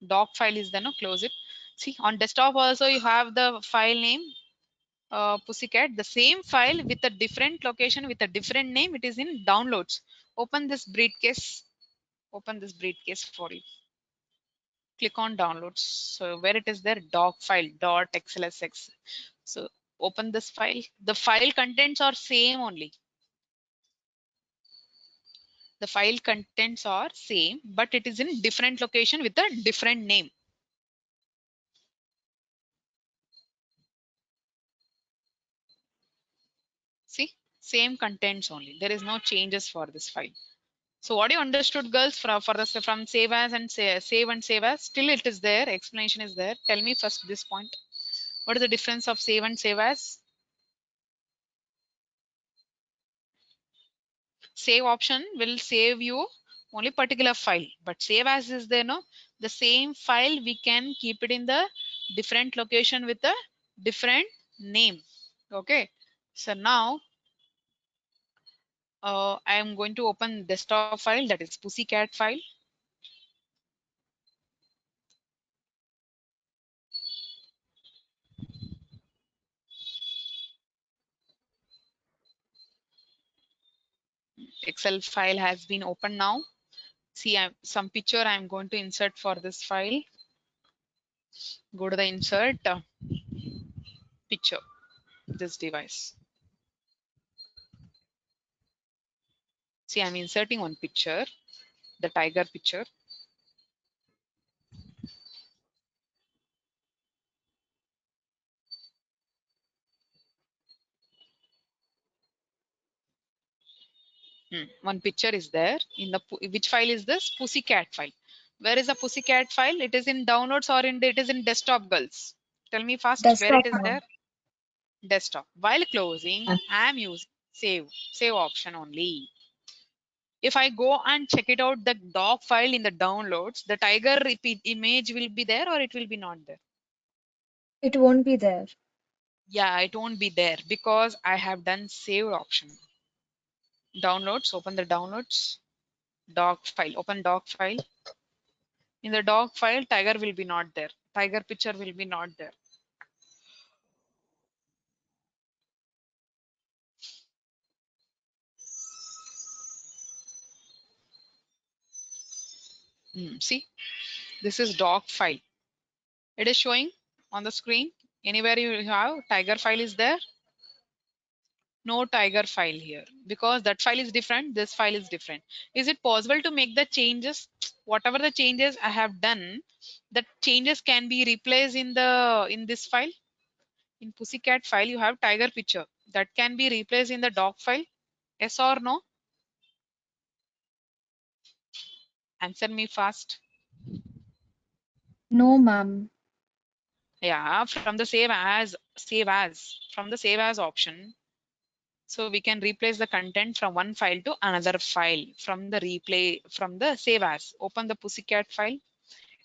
Dog file is there, no? Close it. See, on desktop also you have the file name pussycat. The same file with a different location with a different name. It is in downloads. Open this briefcase. Open this briefcase for you. Click on downloads. So where it is there, dog file dot xlsx. So open this file. The file contents are same only. The file contents are same, but it is in different location with a different name. See, Same contents only. There is no changes for this file. So what you understood, girls, from save as and save and save as? Still it is there. Explanation is there. Tell me first this point. What is the difference of save and save as? Save option will save you only particular file, but save as is there, no? The same file we can keep it in the different location with a different name. Okay. So now I am going to open desktop file, that is pussycat file. Excel file has been opened now. See, some picture I'm going to insert for this file. Go to the insert picture, this device. See, I'm inserting one picture, the tiger picture. One picture is there in the which file is this? Pussycat file. Where is the pussycat file? It is in downloads or it is in desktop, girls? Tell me fast where it Desktop, is there. ma'am. Desktop. While closing, I am using save option only. If I go and check it out, the doc file in the downloads, the tiger repeat image will be there or it will be not there? It won't be there. Yeah, it won't be there because I have done save option. Downloads, open the downloads, doc file, open doc file. In the doc file, tiger will be not there. Tiger picture will be not there. See, this is doc file. It is showing on the screen. Anywhere you have tiger file is there. No tiger file here because that file is different. This file is different. Is it possible to make the changes? Whatever the changes I have done, the changes can be replaced in this file. In pussycat file, you have tiger picture that can be replaced in the doc file. Yes or no? Answer me fast. No, ma'am. Yeah, from the save as option. So we can replace the content from one file to another file from the save as. Open the pussycat file.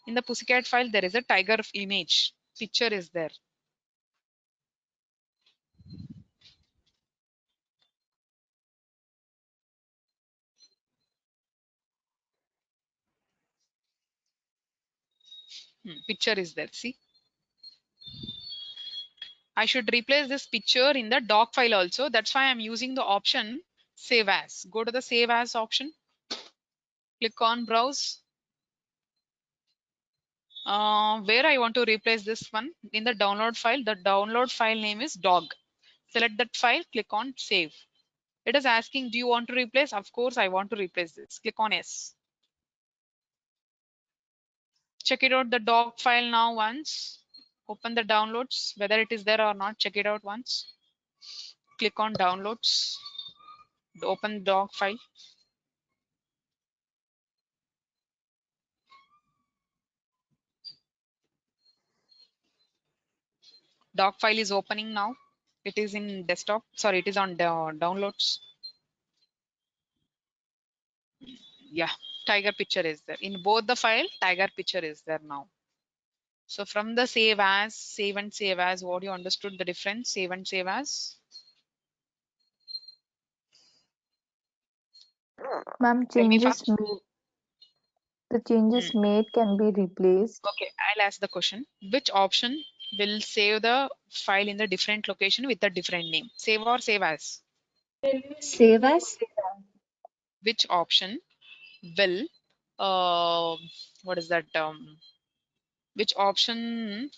In the pussycat file, there is a tiger image. Picture is there. Picture is there. See, I should replace this picture in the doc file also. That's why I'm using the option save as. Go to the save as option. Click on browse. Where I want to replace this one in the download file. The download file name is dog. Select that file. Click on save. It is asking, do you want to replace? Of course, I want to replace this. Click on yes. Check it out the doc file now once. Open the downloads, whether it is there or not. Check it out once. Click on downloads. Open the doc file. Doc file is opening now. It is in desktop. Sorry, it is on downloads. Yeah, tiger picture is there. In both the file, tiger picture is there now. So from the save as, save and save as, what you understood the difference? Save and save as. Ma'am, Tell me changes fast. made. The changes made can be replaced. Okay, I'll ask the question. Which option will save the file in the different location with a different name? Save or save as? Save as? Which option will what is that which option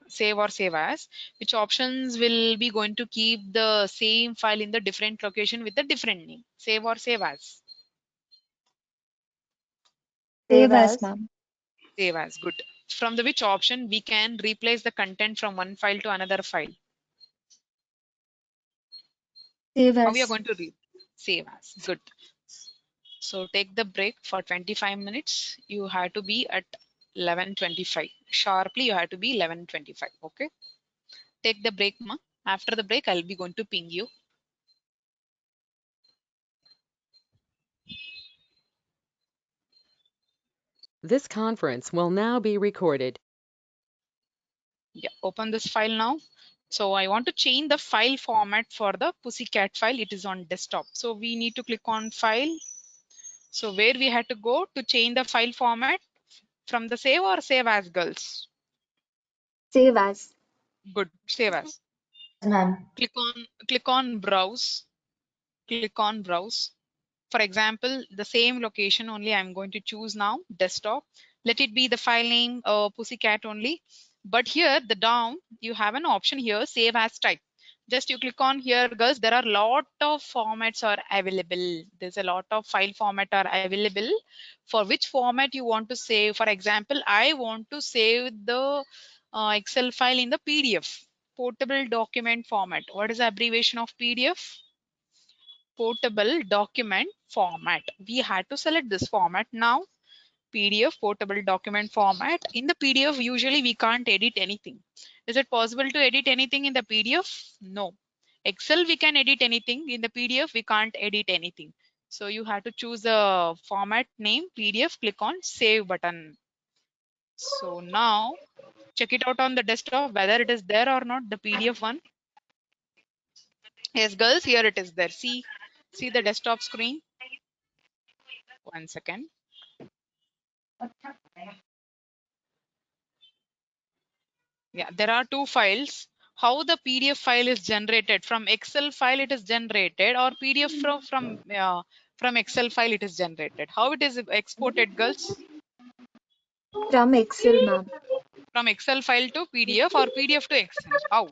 save or save as? Which options will be going to keep the same file in the different location with a different name? Save or save as? Save Save as, as. ma'am. Save as, good. From the which option we can replace the content from one file to another file? Save How we are as. going to read? Save as. Good. So take the break for 25 minutes. You have to be at 11:25. Sharply, you have to be 11:25. Okay. Take the break, ma. After the break, I'll be going to ping you. This conference will now be recorded. Yeah, open this file now. So I want to change the file format for the pussycat file. It is on desktop. So we need to click on file. So where we had to go to change the file format from the save or save as, girls? Save as. Good, save as. Ma'am. Click on browse. Click on browse. For example, the same location only I'm going to choose now, desktop. Let it be the file name pussycat only. But here the down, you have an option here, save as type. Just you click on here, girls, there are lot of formats are available. There's a lot of file format are available. For which format you want to save? For example, I want to save the Excel file in the PDF, portable document format. What is the abbreviation of PDF? Portable document format. We had to select this format now. PDF portable document format. In the PDF, usually we can't edit anything. Is it possible to edit anything in the PDF? No. Excel, we can edit anything. In the PDF, we can't edit anything. So you have to choose the format name PDF, click on save button. So now check it out on the desktop whether it is there or not, the PDF one. Yes, girls, here it is there. See the desktop screen. 1 second. Yeah, there are two files. How the PDF file is generated? From Excel file it is generated, or PDF from Excel file it is generated. How it is exported, girls? From Excel, ma'am. From Excel file to PDF or PDF to Excel? How?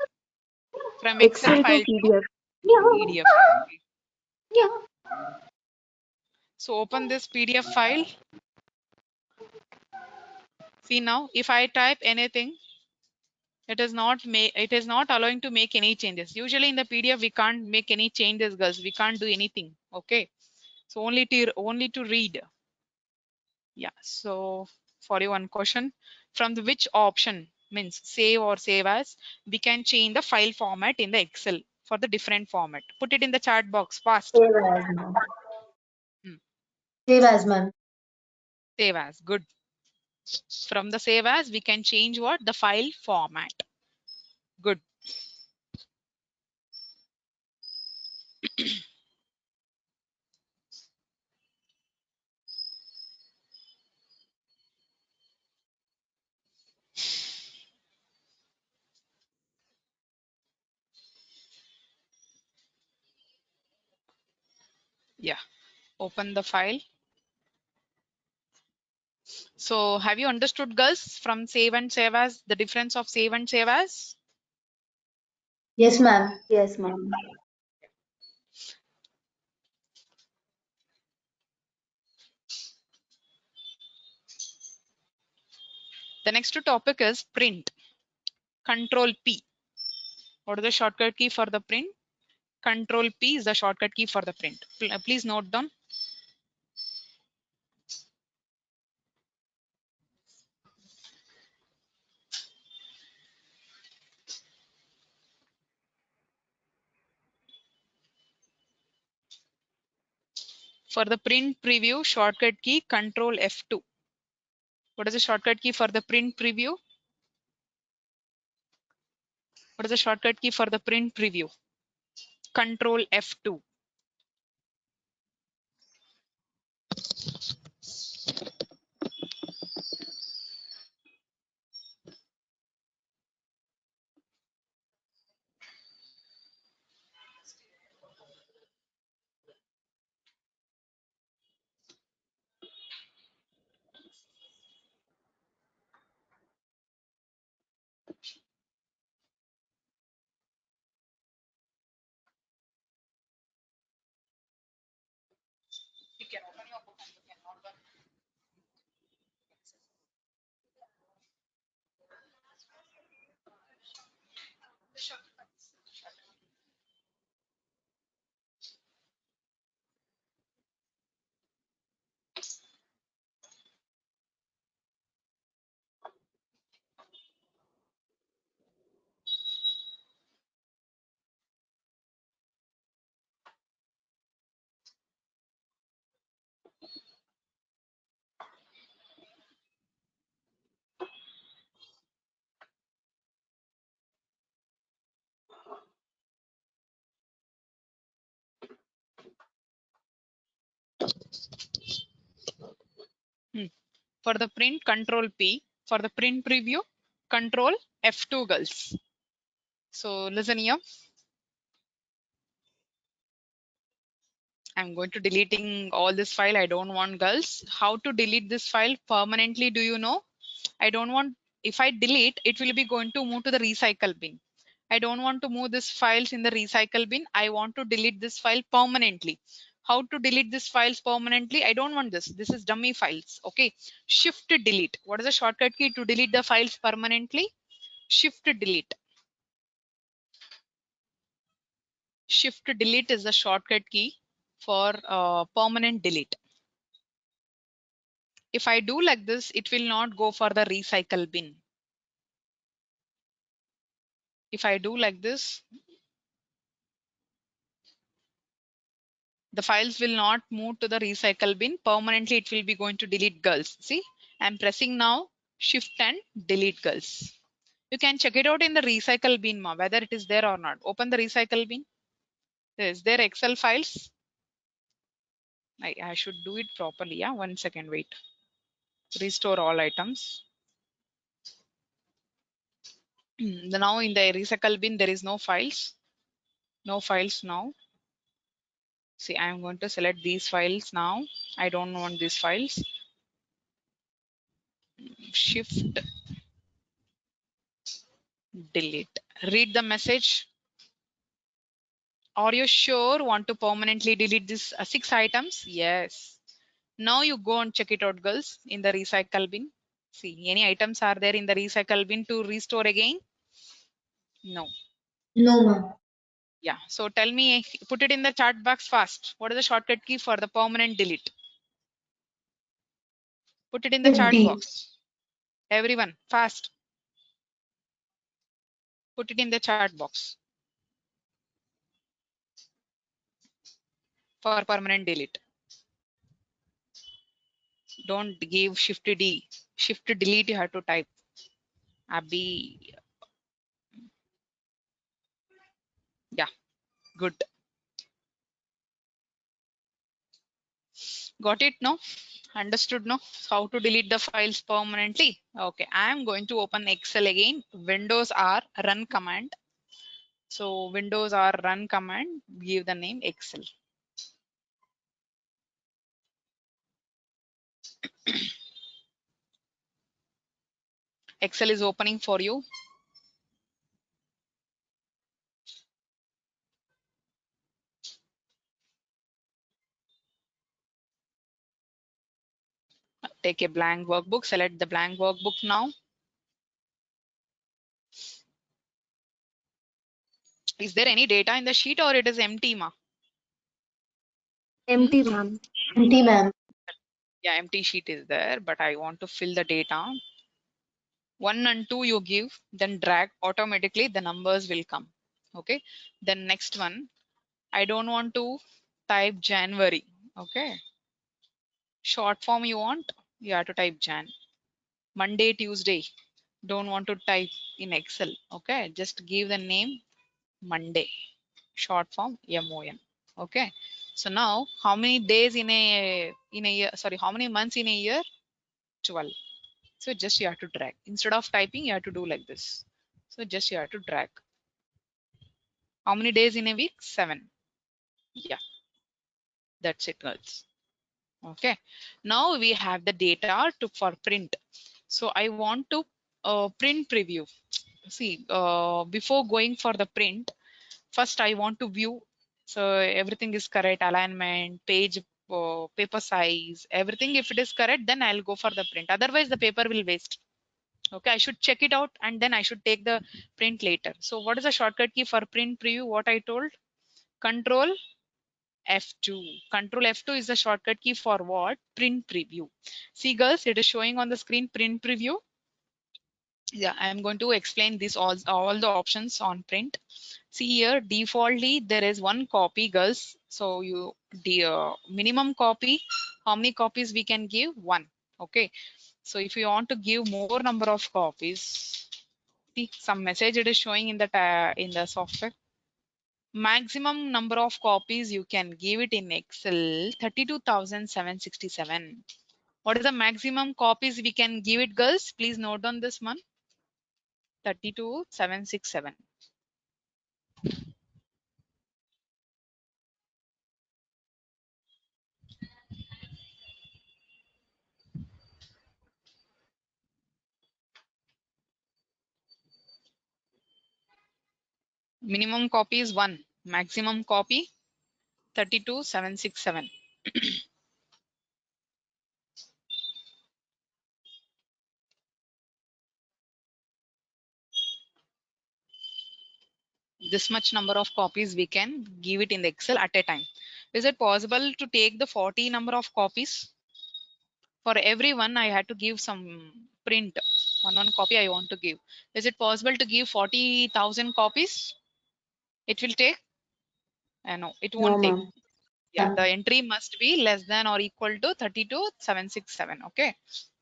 From Excel Excel to file to PDF. PDF. So open this PDF file. See now, if I type anything, it is not allowing to make any changes. Usually in the PDF we can't make any changes, girls. We can't do anything. Okay. So only to read. Yeah. So for you one question, from the which option means save or save as, we can change the file format in the Excel for the different format. Put it in the chat box fast. Save as, ma'am. Hmm. Save as, ma'am. Save as. Good. From the save as, we can change what? The file format. Good. Yeah. Open the file. So have you understood, girls, from save and save as, the difference of save and save as? Yes, ma'am. Yes, ma'am. The next topic is print. Control P. What is the shortcut key for the print? Control P is the shortcut key for the print. Please note down. For the print preview, shortcut key Control F2. What is the shortcut key for the print preview? What is the shortcut key for the print preview? Control F2. You can open your book and you can note down. For the print, control P. For the print preview, control F2, girls. So listen here. I'm going to deleting all this file. I don't want, girls. How to delete this file permanently? Do you know? I don't want, if I delete, it will be going to move to the recycle bin. I don't want to move this files in the recycle bin. I want to delete this file permanently. How to delete these files permanently? I don't want this. This is dummy files. Okay. Shift delete. What is the shortcut key to delete the files permanently? Shift delete. Shift delete is the shortcut key for permanent delete. If I do like this, it will not go for the recycle bin. If I do like this, the files will not move to the recycle bin. Permanently, it will be going to delete, girls. See, I'm pressing now shift and delete, girls. You can check it out in the recycle bin, whether it is there or not. Open the recycle bin. Is there Excel files? I should do it properly. Yeah, 1 second, wait. Restore all items. Now in the recycle bin, there is no files. No files now. See, I'm going to select these files now. I don't want these files. Shift delete. Read the message. Are you sure want to permanently delete these 6 items? Yes. Now you go and check it out, girls, in the recycle bin. See, any items are there in the recycle bin to restore again? No. No, ma'am. Yeah. So tell me, put it in the chat box fast. What is the shortcut key for the permanent delete? Put it in the chat D. box. Everyone, fast. Put it in the chat box for permanent delete. Don't give shift D. Shift delete you have to type. Abhi. Yeah, good. Got it? No? Understood? No? How to delete the files permanently? Okay, I am going to open Excel again. Windows R run command. So Windows R run command, give the name Excel. Excel is opening for you. Take a blank workbook, select the blank workbook now. Is there any data in the sheet or it is empty, ma? Empty, ma'am. Empty, ma'am. Yeah, empty sheet is there, but I want to fill the data. 1 and 2 you give, then drag, automatically the numbers will come. Okay. Then next one, I don't want to type January. Okay. Short form you want, you have to type Jan. Monday, Tuesday, don't want to type in Excel. Okay. Just give the name Monday. Short form MON. Okay. So now how many days in a year, sorry, how many months in a year? 12. So just you have to drag. Instead of typing, you have to do like this. So just you have to drag. How many days in a week? 7. Yeah, that's it, girls. Okay. Now we have the data for print. So I want to print preview. See, before going for the print, first I want to view. So everything is correct, alignment, page, paper size, everything. If it is correct, then I'll go for the print. Otherwise, the paper will waste. Okay, I should check it out and then I should take the print later. So what is the shortcut key for print preview? What I told? Control F2. Control F2 is the shortcut key for what? Print preview. See, girls, it is showing on the screen print preview. Yeah, I'm going to explain this all the options on print. See here, defaultly there is 1 copy, girls. So you the minimum copy, how many copies we can give? 1. Okay. So if you want to give more number of copies, see some message it is showing in the software. Maximum number of copies you can give it in Excel, 32,767. What is the maximum copies we can give it, girls? Please note down this one. 32,767. Minimum copy is 1. Maximum copy 32,767. This much number of copies we can give it in the Excel at a time. Is it possible to take the 40 number of copies? For everyone, I had to give some print. One copy I want to give. Is it possible to give 40,000 copies? It will take? No, it No, won't take. ma'am. Yeah, the entry must be less than or equal to 32,767. Okay.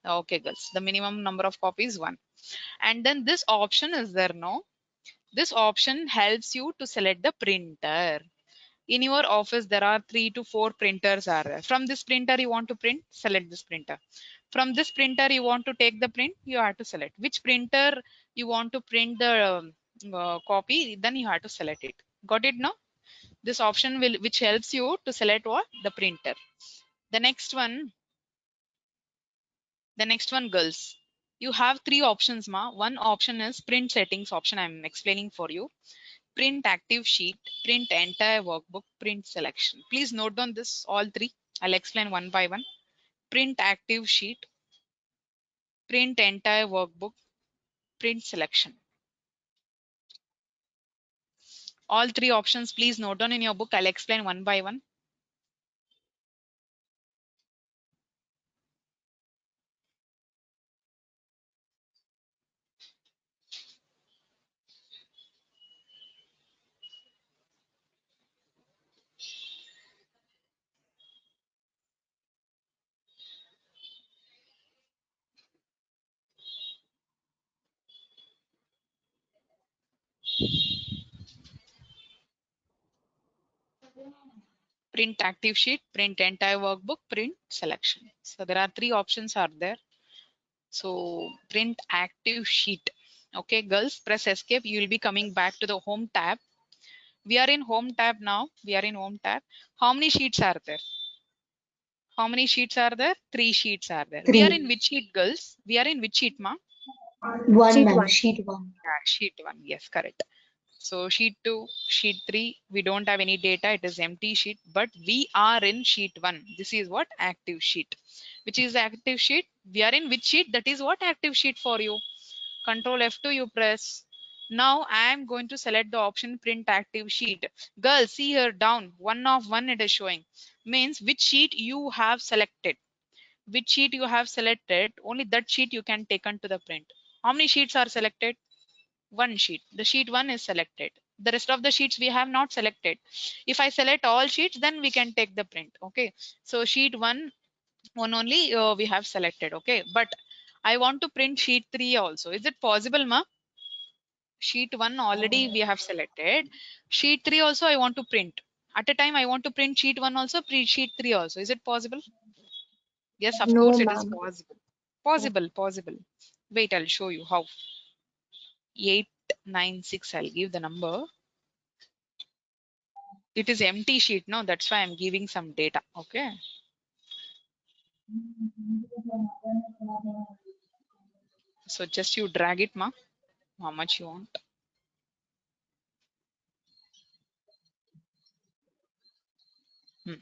Okay, girls. The minimum number of copies 1. And then this option is there, no? This option helps you to select the printer. In your office, there are 3 to 4 printers are there. From this printer you want to print, select this printer. From this printer you want to take the print, you have to select. Which printer you want to print the copy, then you have to select it. Got it now? This option will which helps you to select what? The printer. The next one, girls. You have 3 options, ma. One option is print settings option. I'm explaining for you. Print active sheet, print entire workbook, print selection. Please note down this all 3. I'll explain one by one. Print active sheet, print entire workbook, print selection. All 3 options, please note down in your book. I'll explain one by one. Print active sheet, print entire workbook, print selection. So there are 3 options are there. So print active sheet. Okay, girls, press escape. You will be coming back to the home tab. We are in home tab now. We are in home tab. How many sheets are there? How many sheets are there? 3 sheets are there. We are in 3. which sheet, girls? We are in which sheet, ma? 1, Sheet ma'am. 1. Sheet 1. Yeah, sheet 1. Yes, correct. So sheet 2, sheet 3, we don't have any data. It is empty sheet, but we are in sheet 1. This is what? Active sheet. Which is the active sheet? We are in which sheet? That is what? Active sheet for you. Control F2 you press. Now I am going to select the option print active sheet. Girls, see here down. 1 of 1 it is showing. Means which sheet you have selected. Which sheet you have selected, only that sheet you can take on to the print. How many sheets are selected? 1 sheet. The sheet 1 is selected. The rest of the sheets we have not selected. If I select all sheets, then we can take the print. Okay. So sheet 1 only we have selected. Okay. But I want to print sheet 3 also. Is it possible, ma? Sheet 1 already we have selected. Sheet 3 also I want to print. At a time I want to print sheet 1 also, print sheet 3 also. Is it possible? Yes, of No, course it is ma'am. possible. Possible. Wait, I'll show you how. 896, I'll give the number. It is empty sheet, no? That's why I'm giving some data. Okay. So just you drag it, ma. How much you want. Hmm.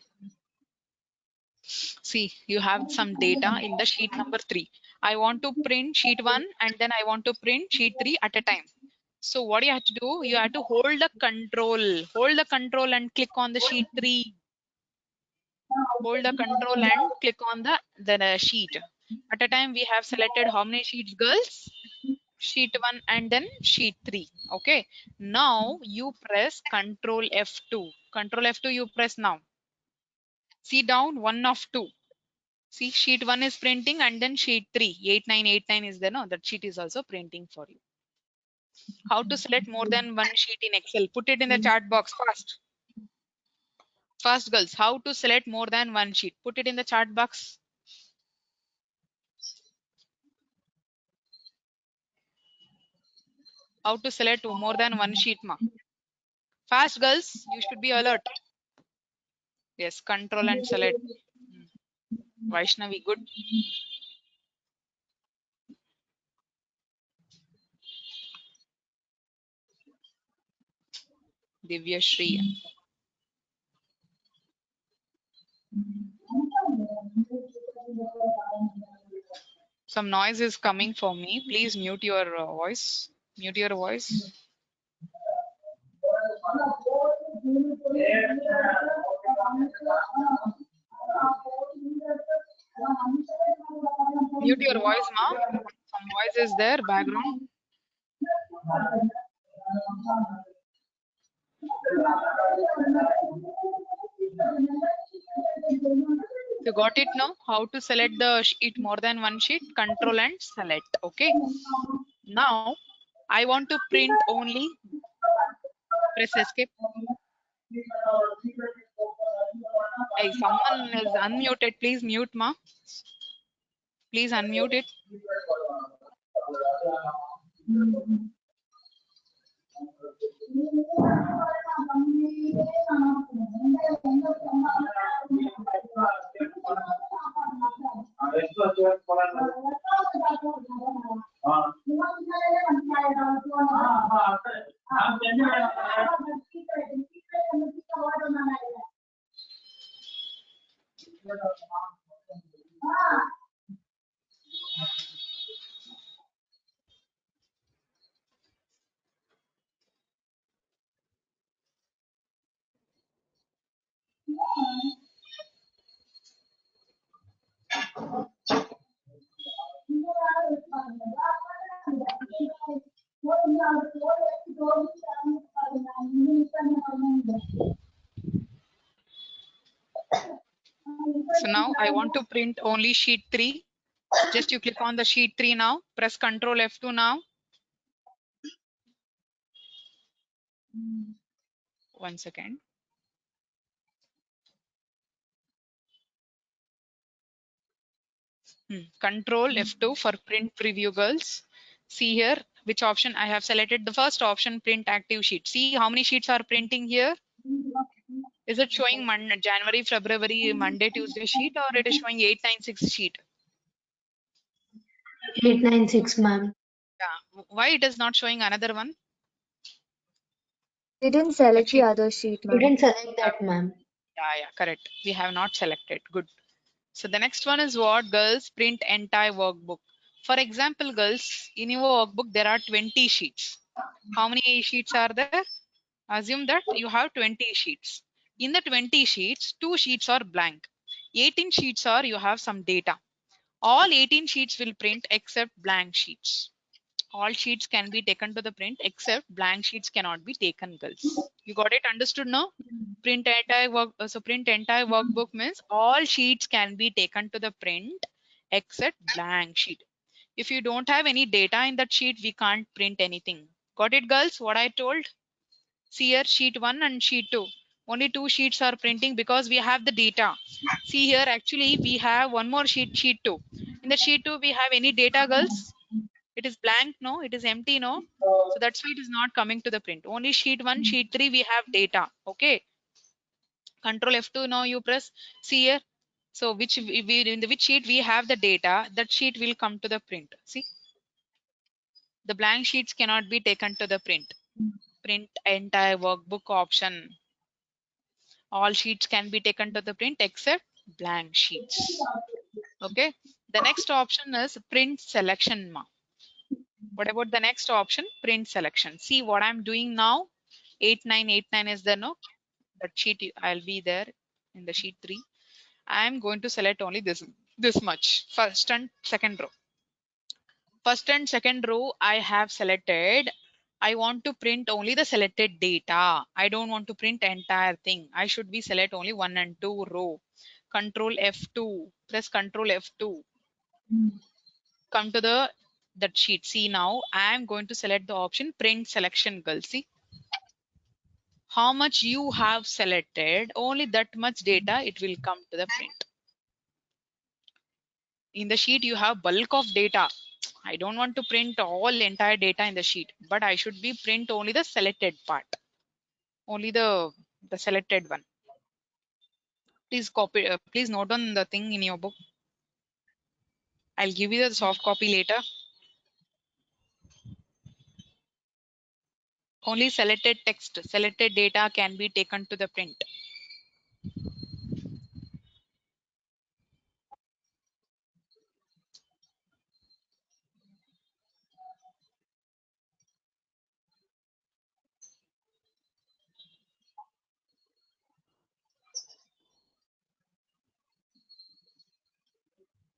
See, you have some data in the sheet number 3. I want to print sheet 1 and then I want to print sheet 3 at a time. So what you have to do, you have to hold the control and click on the sheet 3. Hold the control and click on the sheet. At a time we have selected how many sheets, girls? Sheet 1 and then sheet 3. Okay. Now you press control F2. Control F2 you press now. See down 1 of 2. See, sheet 1 is printing and then sheet 3, 8989 is there. No, that sheet is also printing for you. How to select more than one sheet in Excel? Put it in the chat box fast. Fast, girls. How to select more than one sheet? Put it in the chat box. How to select more than one sheet, ma? Fast, girls. You should be alert. Yes, control and select. Vaishnavi, good. Divya Shri. Some noise is coming for me. Please mute your voice. Mute your voice. Mute your voice, ma. Some voice is there, background. You got it now? How to select the sheet more than one sheet? Control and select. Okay. Now, I want to print only. Press escape. Hey, someone is unmuted. Please mute, ma. Please unmute it. So now I want to print only sheet 3. Just you click on the sheet 3 now. Press Control F2 now. One second. Control F2 for print preview, girls. See here which option I have selected. The first option, print active sheet. See how many sheets are printing here. Is it showing January, February, Monday, Tuesday sheet, or it is showing 896 sheet? 896, ma'am. Yeah. Why it is not showing another one? We didn't select the Actually, other sheet, You ma'am. didn't select that, ma'am. yeah, correct. We have not selected. Good. So the next one is what, girls? Print entire workbook. For example, girls, in your workbook there are 20 sheets. How many sheets are there? Assume that you have 20 sheets. In the 20 sheets, 2 sheets are blank. 18 sheets are you have some data. All 18 sheets will print except blank sheets. All sheets can be taken to the print except blank sheets cannot be taken, girls. You got it understood now? Print entire print entire workbook means all sheets can be taken to the print except blank sheet. If you don't have any data in that sheet, we can't print anything. Got it, girls? What I told? See here, sheet 1 and sheet 2. Only 2 sheets are printing because we have the data. See here, actually, we have one more sheet, sheet 2. In the sheet 2, we have any data, girls? It is blank, no? It is empty, no? So that's why it is not coming to the print. Only sheet 1, sheet 3, we have data. Okay. Control F2 now you press. See here. So which in the which sheet we have the data, that sheet will come to the print. See, the blank sheets cannot be taken to the print. Print entire workbook option. All sheets can be taken to the print except blank sheets. Okay. The next option is print selection. What about the next option? Print selection. See what I'm doing now. 8989 is there, no? That sheet I'll be there in the sheet 3. I'm going to select only this much. First and second row. First and second row I have selected. I want to print only the selected data. I don't want to print entire thing. I should be select only 1 and 2 row. Control F2. Press Control F2. Come to the that sheet. See, now I am going to select the option print selection, girls. See how much you have selected, only that much data it will come to the print. In the sheet you have bulk of data. I don't want to print all entire data in the sheet, but I should be print only the selected part, only the selected one. Please copy, please note on the thing in your book. I'll give you the soft copy later. Only selected text, selected data can be taken to the print.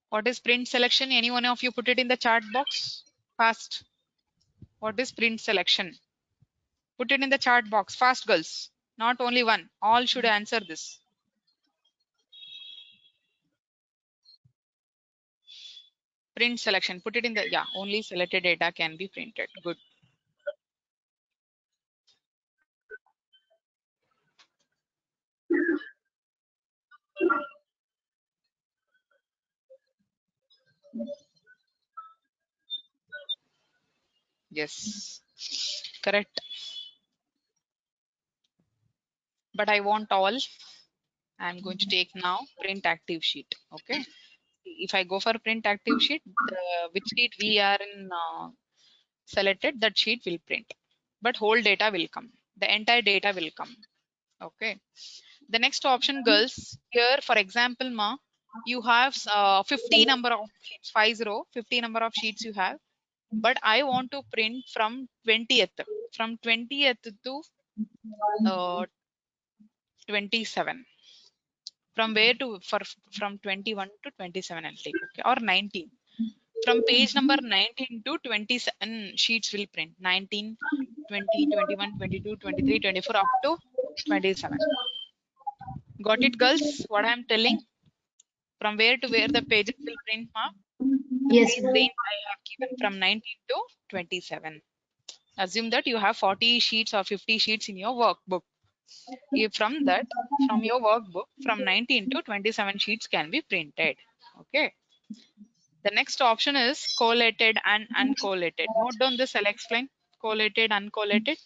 What is print selection? Any one of you put it in the chat box fast. What is print selection? Put it in the chat box fast, girls. Not only one, all should answer this. Print selection, put it in the, yeah, only selected data can be printed. Good. Yes, correct. But I want all. I'm going to take now print active sheet. Okay. If I go for print active sheet, which sheet we are in selected, that sheet will print. But whole data will come. The entire data will come. Okay. The next option, girls, here, for example, you have 50 number of sheets, 50 number of sheets you have. But I want to print from 20th, from 20th to 27. From where to from 21 to 27 I'll take, okay, or 19. From page number 19 to 27 sheets will print. 19, 20, 21, 22, 23, 24 up to 27. Got it, girls? What I'm telling? From where to where the pages will print, the Yes, page ma'am. range I have given from 19 to 27. Assume that you have 40 sheets or 50 sheets in your workbook. If from that, from your workbook, from 19 to 27 sheets can be printed. Okay. The next option is collated and uncollated. Note down this, I'll explain. Collated, uncollated.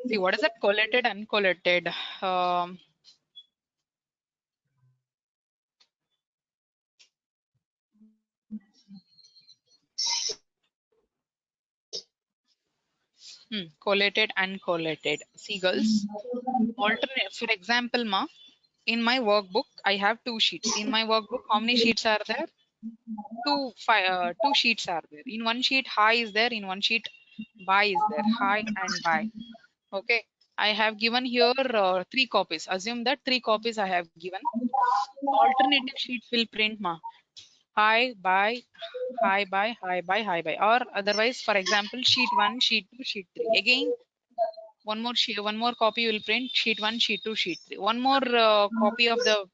See, what is that collated, uncollated? Collated, uncollated. See, girls, alternate. For example, in my workbook, I have 2 sheets. In my workbook, how many sheets are there? Two sheets are there. In one sheet, hi is there. In one sheet, bye is there. Hi and bye. Okay. I have given here 3 copies. Assume that 3 copies I have given. Alternative sheets will print hi, bye, hi, bye, hi, bye, hi, bye. Or otherwise, for example, sheet 1, sheet 2, sheet 3. Again, one more copy will print sheet 1, sheet 2, sheet 3. One more copy of the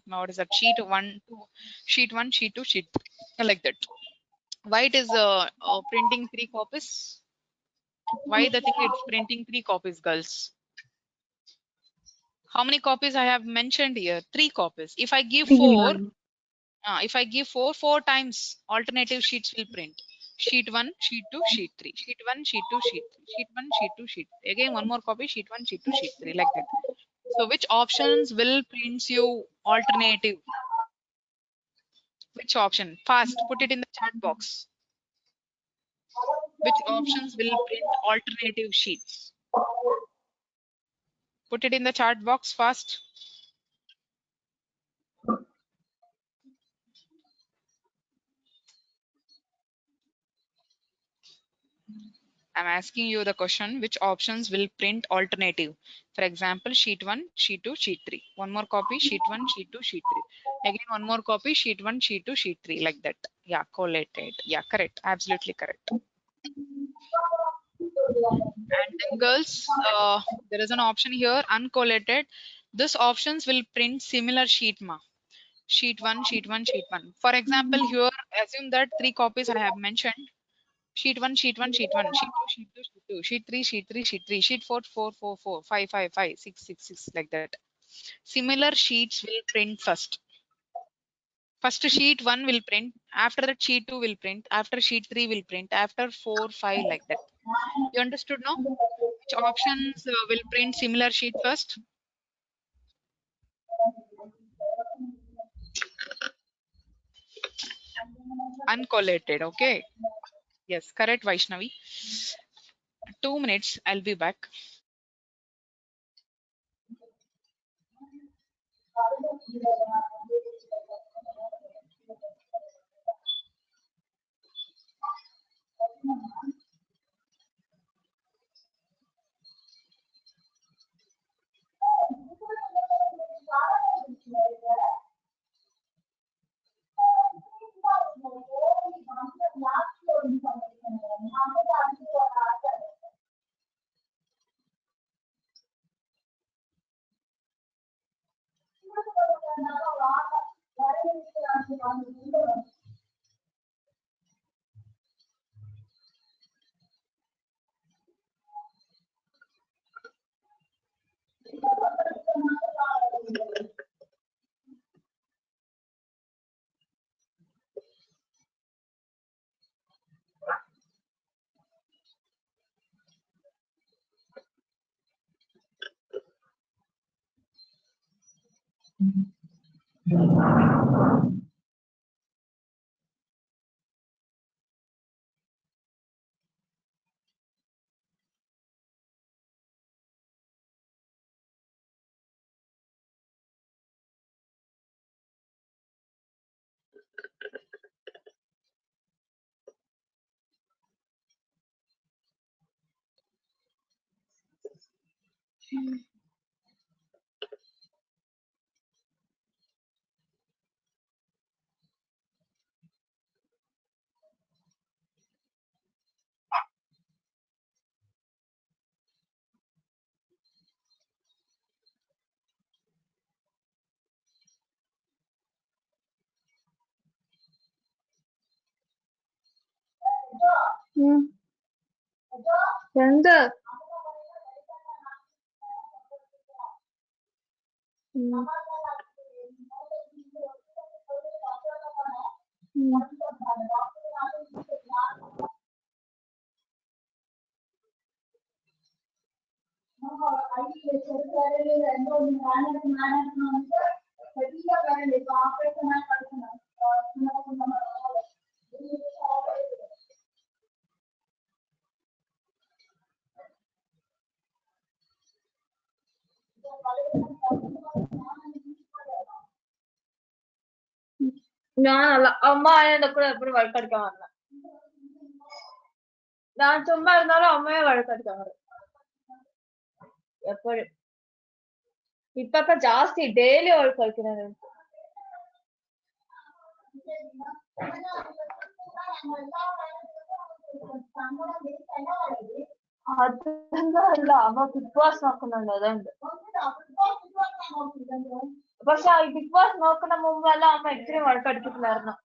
what is that, sheet 1, 2, sheet 1, sheet 2, sheet 3, like that. Why it is printing 3 copies? Why the thing it's printing 3 copies, girls? How many copies I have mentioned here? 3 copies. If I give 3, 4, ma'am. if I give 4 times, alternative sheets will print. Sheet 1, sheet 2, sheet 3. Sheet 1, sheet 2, sheet 3. Sheet 1, sheet 2, sheet 3. Again, one more copy, sheet 1, sheet 2, sheet 3, like that. So which options will print you alternative? Which option? Fast, put it in the chat box. Which options will print alternative sheets? Put it in the chat box fast. I'm asking you the question, which options will print alternative? For example, sheet 1, sheet 2, sheet 3. One more copy, sheet 1, sheet 2, sheet 3. Again, one more copy, sheet 1, sheet 2, sheet 3, like that. Yeah, collated. Yeah, correct. Absolutely correct. And then girls, there is an option here, uncollated. This options will print similar sheet ma. Sheet 1, sheet 1, sheet 1. For example, here, assume that 3 copies I have mentioned. Sheet 1, sheet 1, sheet 1, sheet 2, sheet 2, sheet 2, sheet 3, sheet 3, sheet 3, sheet 4, 4, 4, 4, 5, 5, 5, 6, 6, 6, like that. Similar sheets will print first. First sheet 1 will print, after that sheet 2 will print, after sheet 3 will print, after 4, 5, like that. You understood now? Which options will print similar sheet first? Uncollated, okay. Yes, correct, Vaishnavi. 2 minutes, I'll be back. எங்க ம். ம். ഞാനല്ല അമ്മ അതിന്റെ കൂടെ എപ്പോഴും വഴക്കടിക്കാൻ വരണ ഞാൻ ചുമ്മാ ഇരുന്നാലും അമ്മയെ വഴക്കടിക്കാൻ വരും എപ്പോഴും ഇപ്പൊക്കെ ജാസ്തി ഡെയിലി വഴക്കടിക്കുന്നത് അതൊന്നും അല്ല അമ്മ ബിഗ് ബോസ് നോക്കുന്നുണ്ട് അതുകൊണ്ട് പക്ഷെ ഈ ബിഗ് ബോസ് നോക്കുന്ന മുമ്പെല്ലാം അമ്മ ഇത്തിരി വഴക്കടിച്ചിട്ടില്ലായിരുന്നു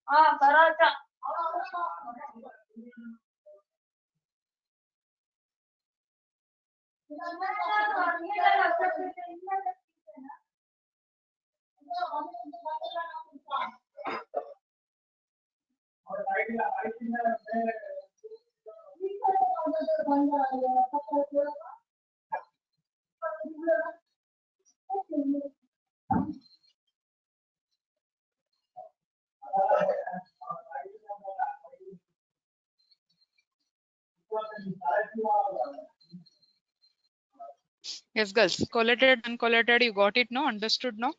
ആ പറച്ച Yes, girls. Collated, uncollated, you got it, no? Understood, no?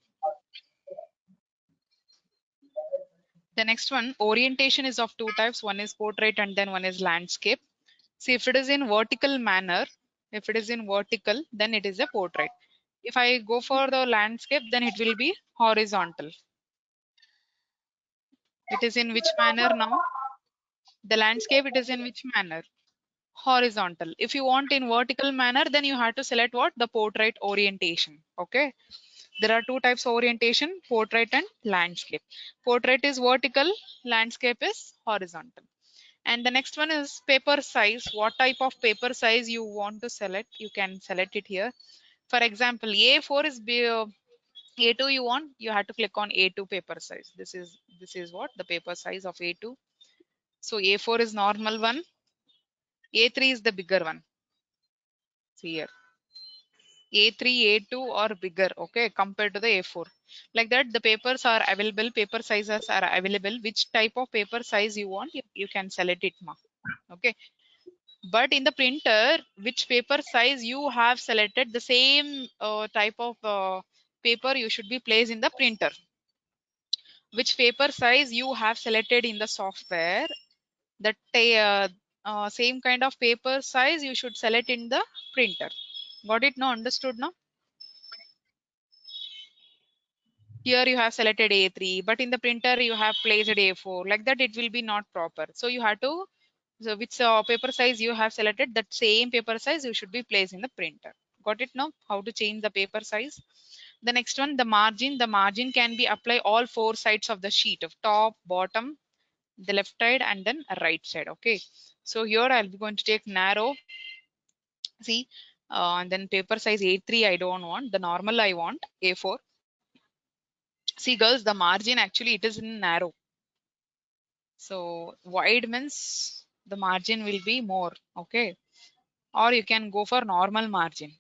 The next one, orientation is of 2 types. One is portrait and then one is landscape. See, if it is in vertical manner, if it is in vertical, then it is a portrait. If I go for the landscape, then it will be horizontal. It is in which manner now? The landscape, it is in which manner? Horizontal. If you want in vertical manner, then you have to select what? The portrait orientation. Okay. There are two types of orientation, portrait and landscape. Portrait is vertical, landscape is horizontal. And the next one is paper size. What type of paper size you want to select? You can select it here. For example, A4 is A2 you want, you have to click on A2 paper size. This is what the paper size of A2. So A4 is normal one, A3 is the bigger one. See here. A3, A2 or bigger, okay, compared to the A4. Like that, the papers are available, paper sizes are available. Which type of paper size you want, you can select it, ma. Okay. But in the printer, which paper size you have selected, the same type of paper you should be placed in the printer. Which paper size you have selected in the software, that same kind of paper size you should select in the printer. Got it? No, understood now? Here you have selected A3, but in the printer you have placed A4. Like that, it will be not proper. So you have to, so which paper size you have selected, that same paper size you should be placed in the printer. Got it now? How to change the paper size? The next one, the margin. The margin can be applied all four sides of the sheet, of top, bottom, the left side, and then right side. Okay. So here I'll be going to take narrow. See, and then paper size A3 I don't want. The normal I want A4. See girls, the margin actually it is in narrow. So wide means the margin will be more. Okay. Or you can go for normal margin.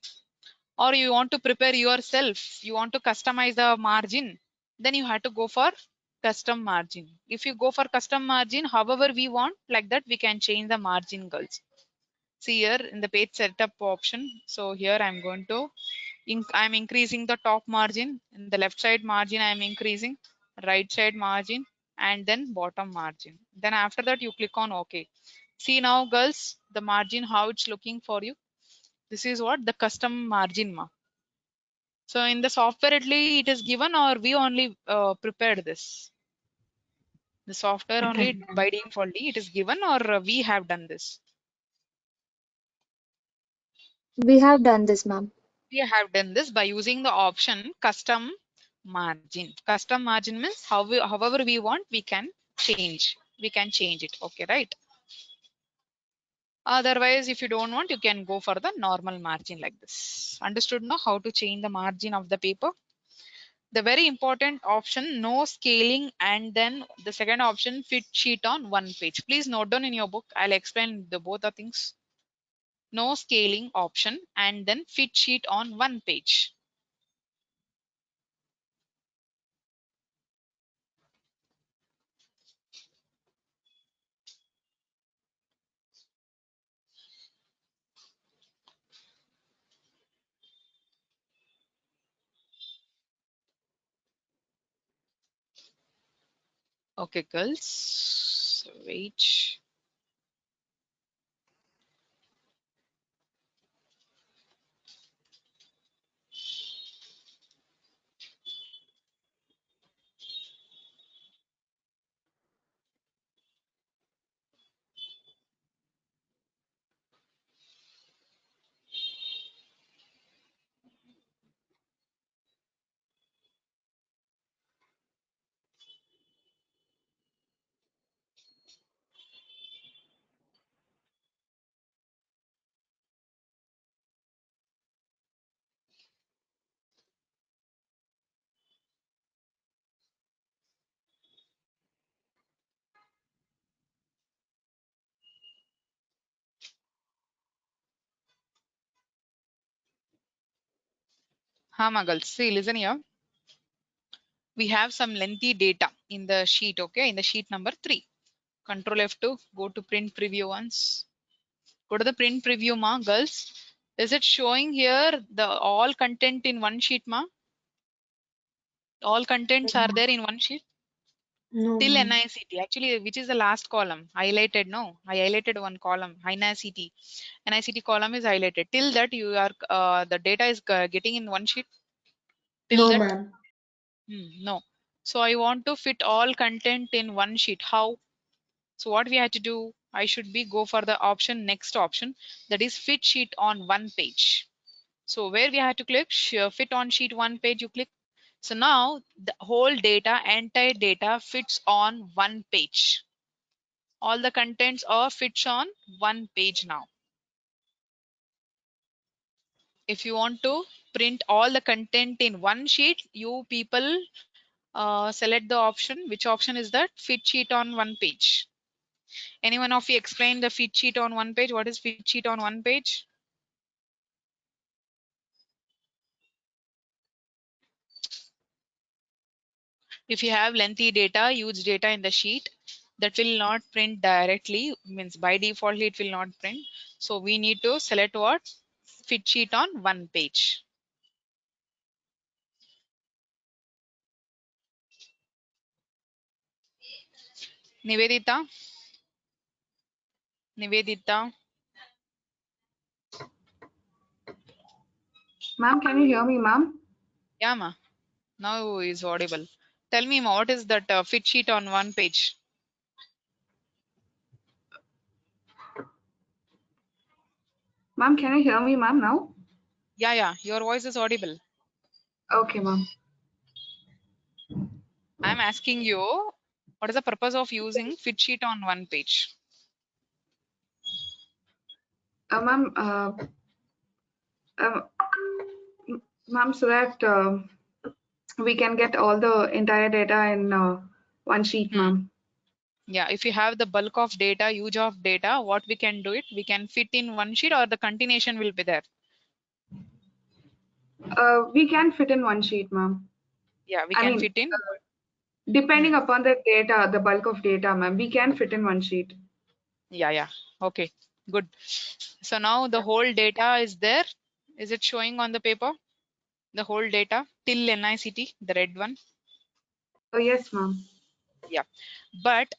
Or you want to prepare yourself, you want to customize the margin, then you have to go for custom margin. If you go for custom margin, however we want, like that we can change the margin, girls. See here in the page setup option. So here I'm going to I'm increasing the top margin, in the left side margin I'm increasing, right side margin, and then bottom margin. Then after that you click on OK. See now girls, the margin how it's looking for you. This is what the custom margin ma. So in the software it is given, or we only prepared this? The software only by defaultly it is given, or we have done this? We have done this, ma'am. We have done this by using the option custom margin. Custom margin means however we want, we can change. We can change it. Okay, right? Otherwise, if you don't want, you can go for the normal margin like this. Understood now how to change the margin of the paper? The very important option, no scaling, and then the second option, fit sheet on one page. Please note down in your book. I'll explain the both the things. No scaling option and then fit sheet on one page. Okay, girls. Wait. Hama girls. See, listen here. We have some lengthy data in the sheet, okay? In the sheet number 3. Control F2, go to print preview once. Go to the print preview, ma, girls. Is it showing here the all content in one sheet, ma? All contents are there in one sheet? No, Till ma'am. NICT. Actually, which is the last column? Highlighted, no? I highlighted one column, NICT. NICT column is highlighted. Till that you are, the data is getting in one sheet? Till No, that? ma'am. No. So I want to fit all content in one sheet. How? So what we had to do, I should be go for the option, next option, that is fit sheet on one page. So where we had to click fit on sheet one page, you click. So now the whole data, entire data fits on one page. All the contents are fits on one page now. If you want to print all the content in one sheet, you people select the option. Which option is that? Fit sheet on one page. Anyone of you explain the fit sheet on one page? What is fit sheet on one page? If you have lengthy data, huge data in the sheet, that will not print directly, means by default it will not print. So we need to select what? Fit sheet on one page. Nivedita? Nivedita? Ma'am, can you hear me, ma'am? Yeah, ma. Now is audible. Tell me, ma, what is that fit sheet on one page? Ma'am, can you hear me, ma'am, now? Yeah, your voice is audible. Okay, ma'am. I'm asking you, what is the purpose of using fit sheet on one page? Ma'am, ma'am, so that we can get all the entire data in one sheet, ma'am. Yeah, if you have the bulk of data, huge of data, what we can do it, we can fit in one sheet or the continuation will be there. We can fit in one sheet, ma'am. Yeah, we I can mean, fit in. depending upon the data, the bulk of data, ma'am, we can fit in one sheet. Yeah. Okay, good. So now the whole data is there. Is it showing on the paper? The whole data till NICT, the red one. Oh, yes, ma'am. Yeah, but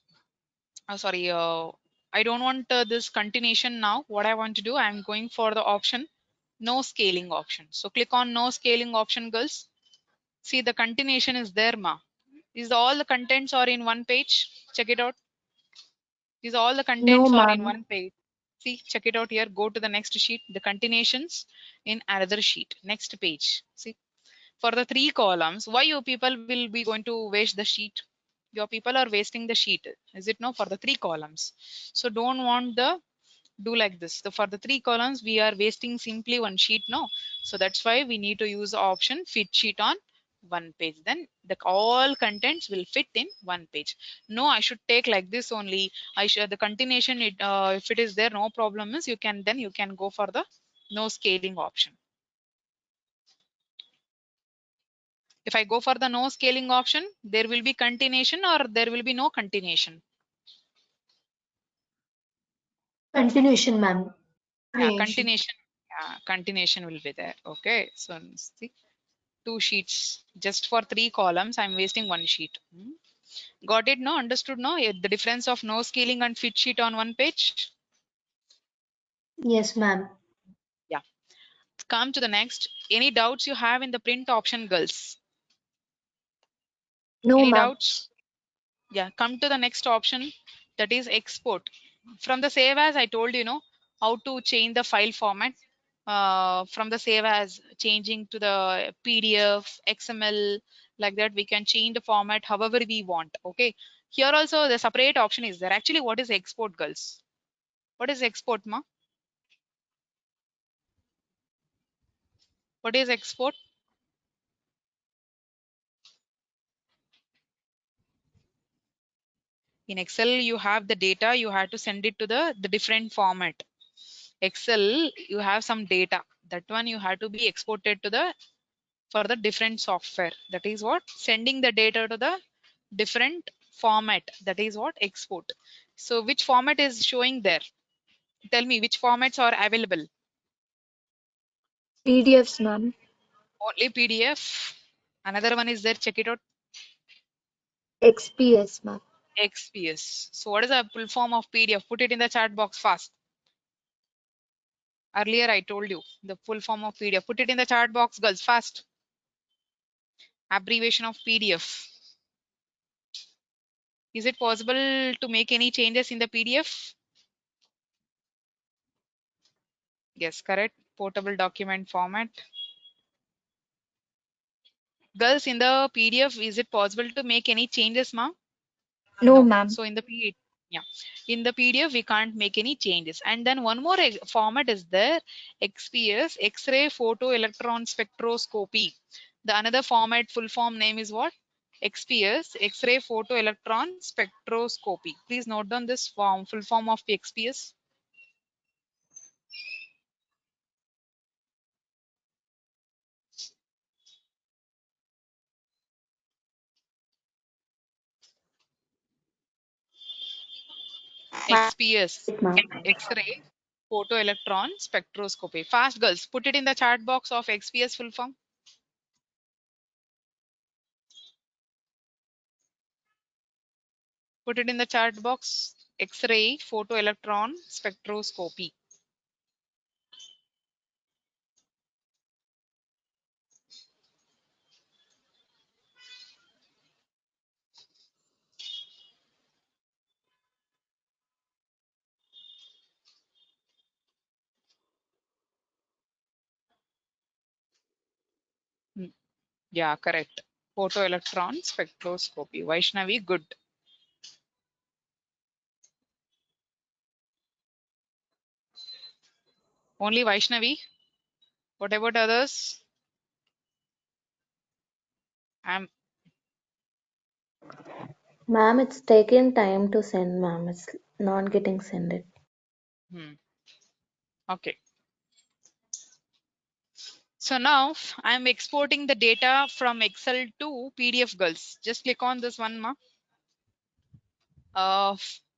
sorry, I don't want this continuation now. What I want to do, I'm going for the option, no scaling option. So click on no scaling option, girls. See the continuation is there, ma. Is all the contents are in one page? Check it out. Is all the No, contents are in ma'am. one page? See, check it out here. Go to the next sheet. The continuations in another sheet. Next page. See, for the three columns, why you people will be going to waste the sheet? Your people are wasting the sheet. Is it no? For the three columns. So don't want the do like this. So for the three columns, we are wasting simply one sheet, no? So that's why we need to use the option fit sheet on one page. Then the all contents will fit in one page. No, I should take like this only. I should the continuation. If it is there, no problem is you can then you can go for the no scaling option. If I go for the no scaling option, there will be continuation or there will be no continuation. Continuation, ma'am. Yeah, Creation. continuation. Yeah, continuation will be there. Okay, so see, two sheets just for three columns. I'm wasting one sheet. Got it? No, understood? No, the difference of no scaling and fit sheet on one page. Yes, ma'am. Yeah. Come to the next. Any doubts you have in the print option, girls? No, Any ma'am. doubts? Yeah. Come to the next option, that is export. From the save as, I told you know how to change the file format. From the save as, changing to the PDF, XML, like that we can change the format however we want. Okay. Here also the separate option is there. Actually, what is export, girls? What is export, ma? What is export? In Excel, you have the data, you have to send it to the different format. Excel, you have some data. That one you have to be exported to the for the different software. That is what? Sending the data to the different format. That is what? Export. So which format is showing there? Tell me which formats are available. PDFs, ma'am. Only PDF. Another one is there. Check it out. XPS, ma'am. XPS. So what is the full form of PDF? Put it in the chat box fast. Earlier I told you the full form of PDF. Put it in the chat box, girls, fast. Abbreviation of PDF. Is it possible to make any changes in the PDF? Yes, correct. Portable document format. Girls, in the PDF, is it possible to make any changes, ma'am? No, No. ma'am. So in the yeah, in the PDF we can't make any changes. And then one more format is there, XPS, X-ray photo electron spectroscopy. The another format, full form name is what? XPS, X-ray photo electron spectroscopy. Please note down this form, full form of the XPS. XPS, Right, ma'am. X-ray photo electron spectroscopy. Fast, girls, put it in the chat box of XPS full form. Put it in the chat box. X-ray photoelectron spectroscopy. Hmm. Yeah, correct. Photoelectron spectroscopy. Vaishnavi, good. Only Vaishnavi. What about others? I'm Ma'am, it's taken time to send, ma'am. It's not getting sent it. hmm. Okay. So now I'm exporting the data from Excel to PDF, girls. Just click on this one, ma.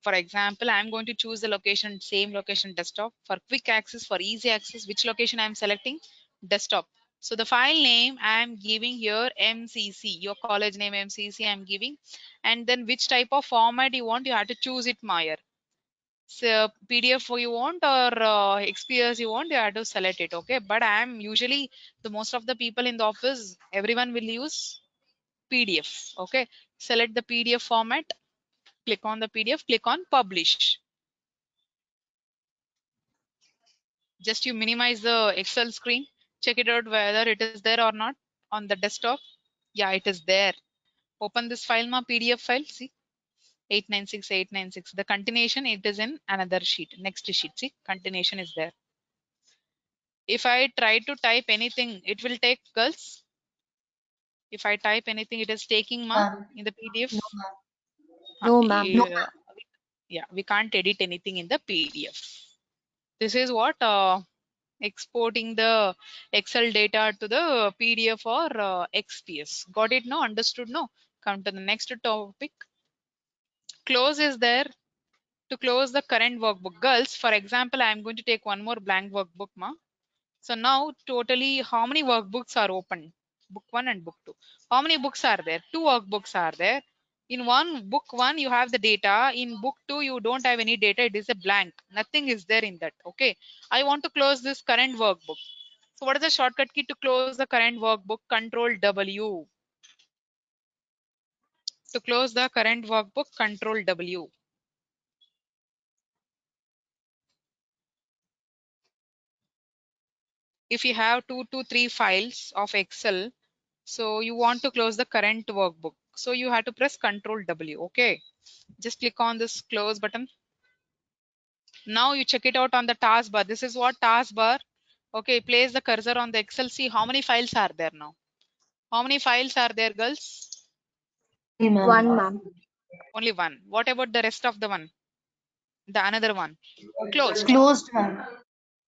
For example, I'm going to choose the location, same location, desktop. For quick access, for easy access, which location I'm selecting? Desktop. So the file name I'm giving here MCC, your college name MCC I'm giving. And then which type of format you want, you have to choose it, Meyer. So PDF you want or XPS you want, you have to select it, okay? But I'm usually, the most of the people in the office, everyone will use PDF, okay? Select the PDF format, click on the PDF, click on publish. Just you minimize the Excel screen, check it out whether it is there or not on the desktop. Yeah, it is there. Open this file, ma PDF file, see 896. The continuation, it is in another sheet, next sheet, see continuation is there. If I try to type anything, it will take, girls. If I type anything, it is taking, ma, in the PDF. No, ma'am. No, ma'am. Yeah, we can't edit anything in the PDF. This is what exporting the Excel data to the PDF or XPS. Got it? No? Understood? No? Come to the next topic. Close is there to close the current workbook. Girls, for example, I am going to take one more blank workbook, ma. So now totally how many workbooks are open? Book 1 and book 2. How many books are there? 2 workbooks are there. In one book 1 you have the data. In book 2 you don't have any data. It is a blank. Nothing is there in that. Okay. I want to close this current workbook. So what is the shortcut key to close the current workbook? Control W. To close the current workbook, Control W. If you have 2 to 3 files of Excel, so you want to close the current workbook. So you have to press Control W. Okay. Just click on this close button. Now you check it out on the taskbar. This is what taskbar. Okay. Place the cursor on the Excel. See how many files are there now. How many files are there, girls? Hey, ma'am. One, ma'am. Only one. What about the rest of the one? The another one. It's Closed. closed, ma'am.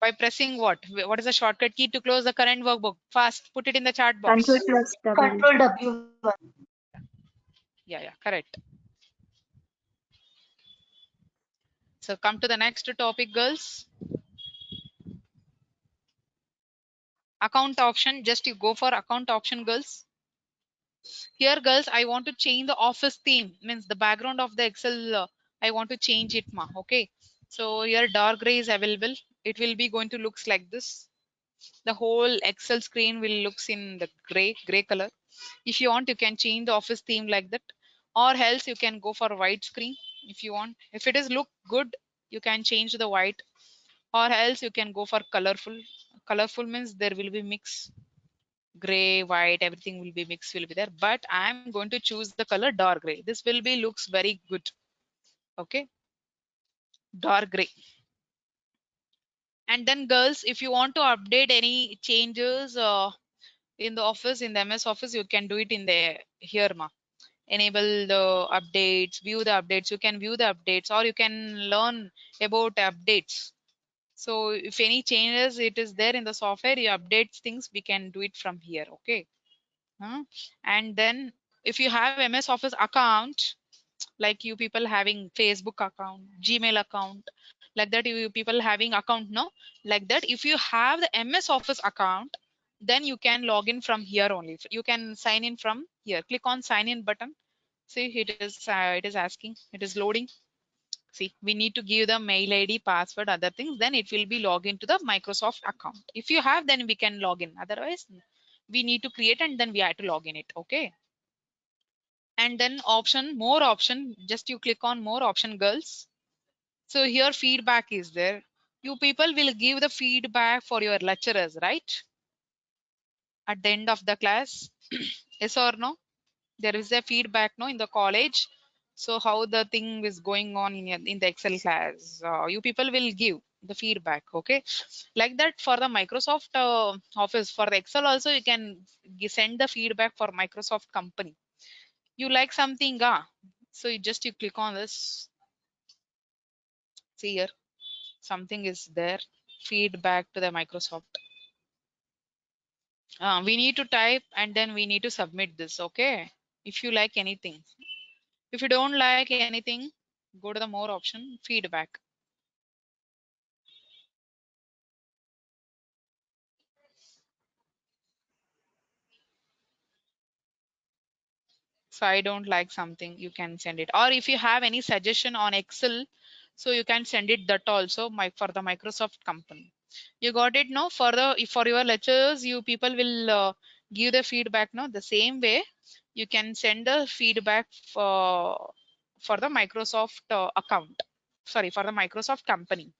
By pressing what? What is the shortcut key to close the current workbook? Fast. Put it in the chat Control box. plus W. Control W. Yeah, correct. So come to the next topic, girls. Account option. Just you go for account option, girls. Here, girls, I want to change the office theme. Means the background of the Excel. I want to change it, ma. Okay. So here dark gray is available. It will be going to looks like this. The whole Excel screen will looks in the gray color. If you want, you can change the office theme like that. or else you can go for white screen if you want. If it is look good, you can change the white, or else you can go for colorful. Colorful means there will be mix, gray, white, everything will be mixed, will be there, but I am going to choose the color dark gray. This will be looks very good. Okay, dark gray. And then girls, if you want to update any changes in the office, in the MS Office, you can do it in the here ma. Enable the updates, view the updates. You can view the updates, or you can learn about updates. So if any changes it is there in the software, you update things, we can do it from here. Okay. And then if you have MS Office account, like you people having Facebook account, Gmail account, like that, you people having account, no, like that, if you have the MS Office account, then you can log in from here only. You can sign in from here. Click on sign in button. See, it is asking, it is loading. See, we need to give the mail ID, password, other things, then it will be log into the Microsoft account. If you have, then we can log in. Otherwise, we need to create and then we have to log in it. Okay. And then option, more option, just you click on more option, girls. So here feedback is there. You people will give the feedback for your lecturers, right? At the end of the class. Yes or no? There is a feedback, no, in the college. So how the thing is going on in the Excel class, you people will give the feedback. Okay, like that for the Microsoft Office, for the Excel also you can send the feedback for Microsoft company. You like something, so you click on this. See here, something is there, feedback to the Microsoft. We need to type and then we need to submit this. Okay, if you like anything. If you don't like anything, go to the more option, feedback. So I don't like something, you can send it. Or if you have any suggestion on Excel, so you can send it that also for the Microsoft company. You got it, no? For the for your lectures, you people will give the feedback, no? The same way you can send the feedback for the Microsoft account. Sorry, for the Microsoft company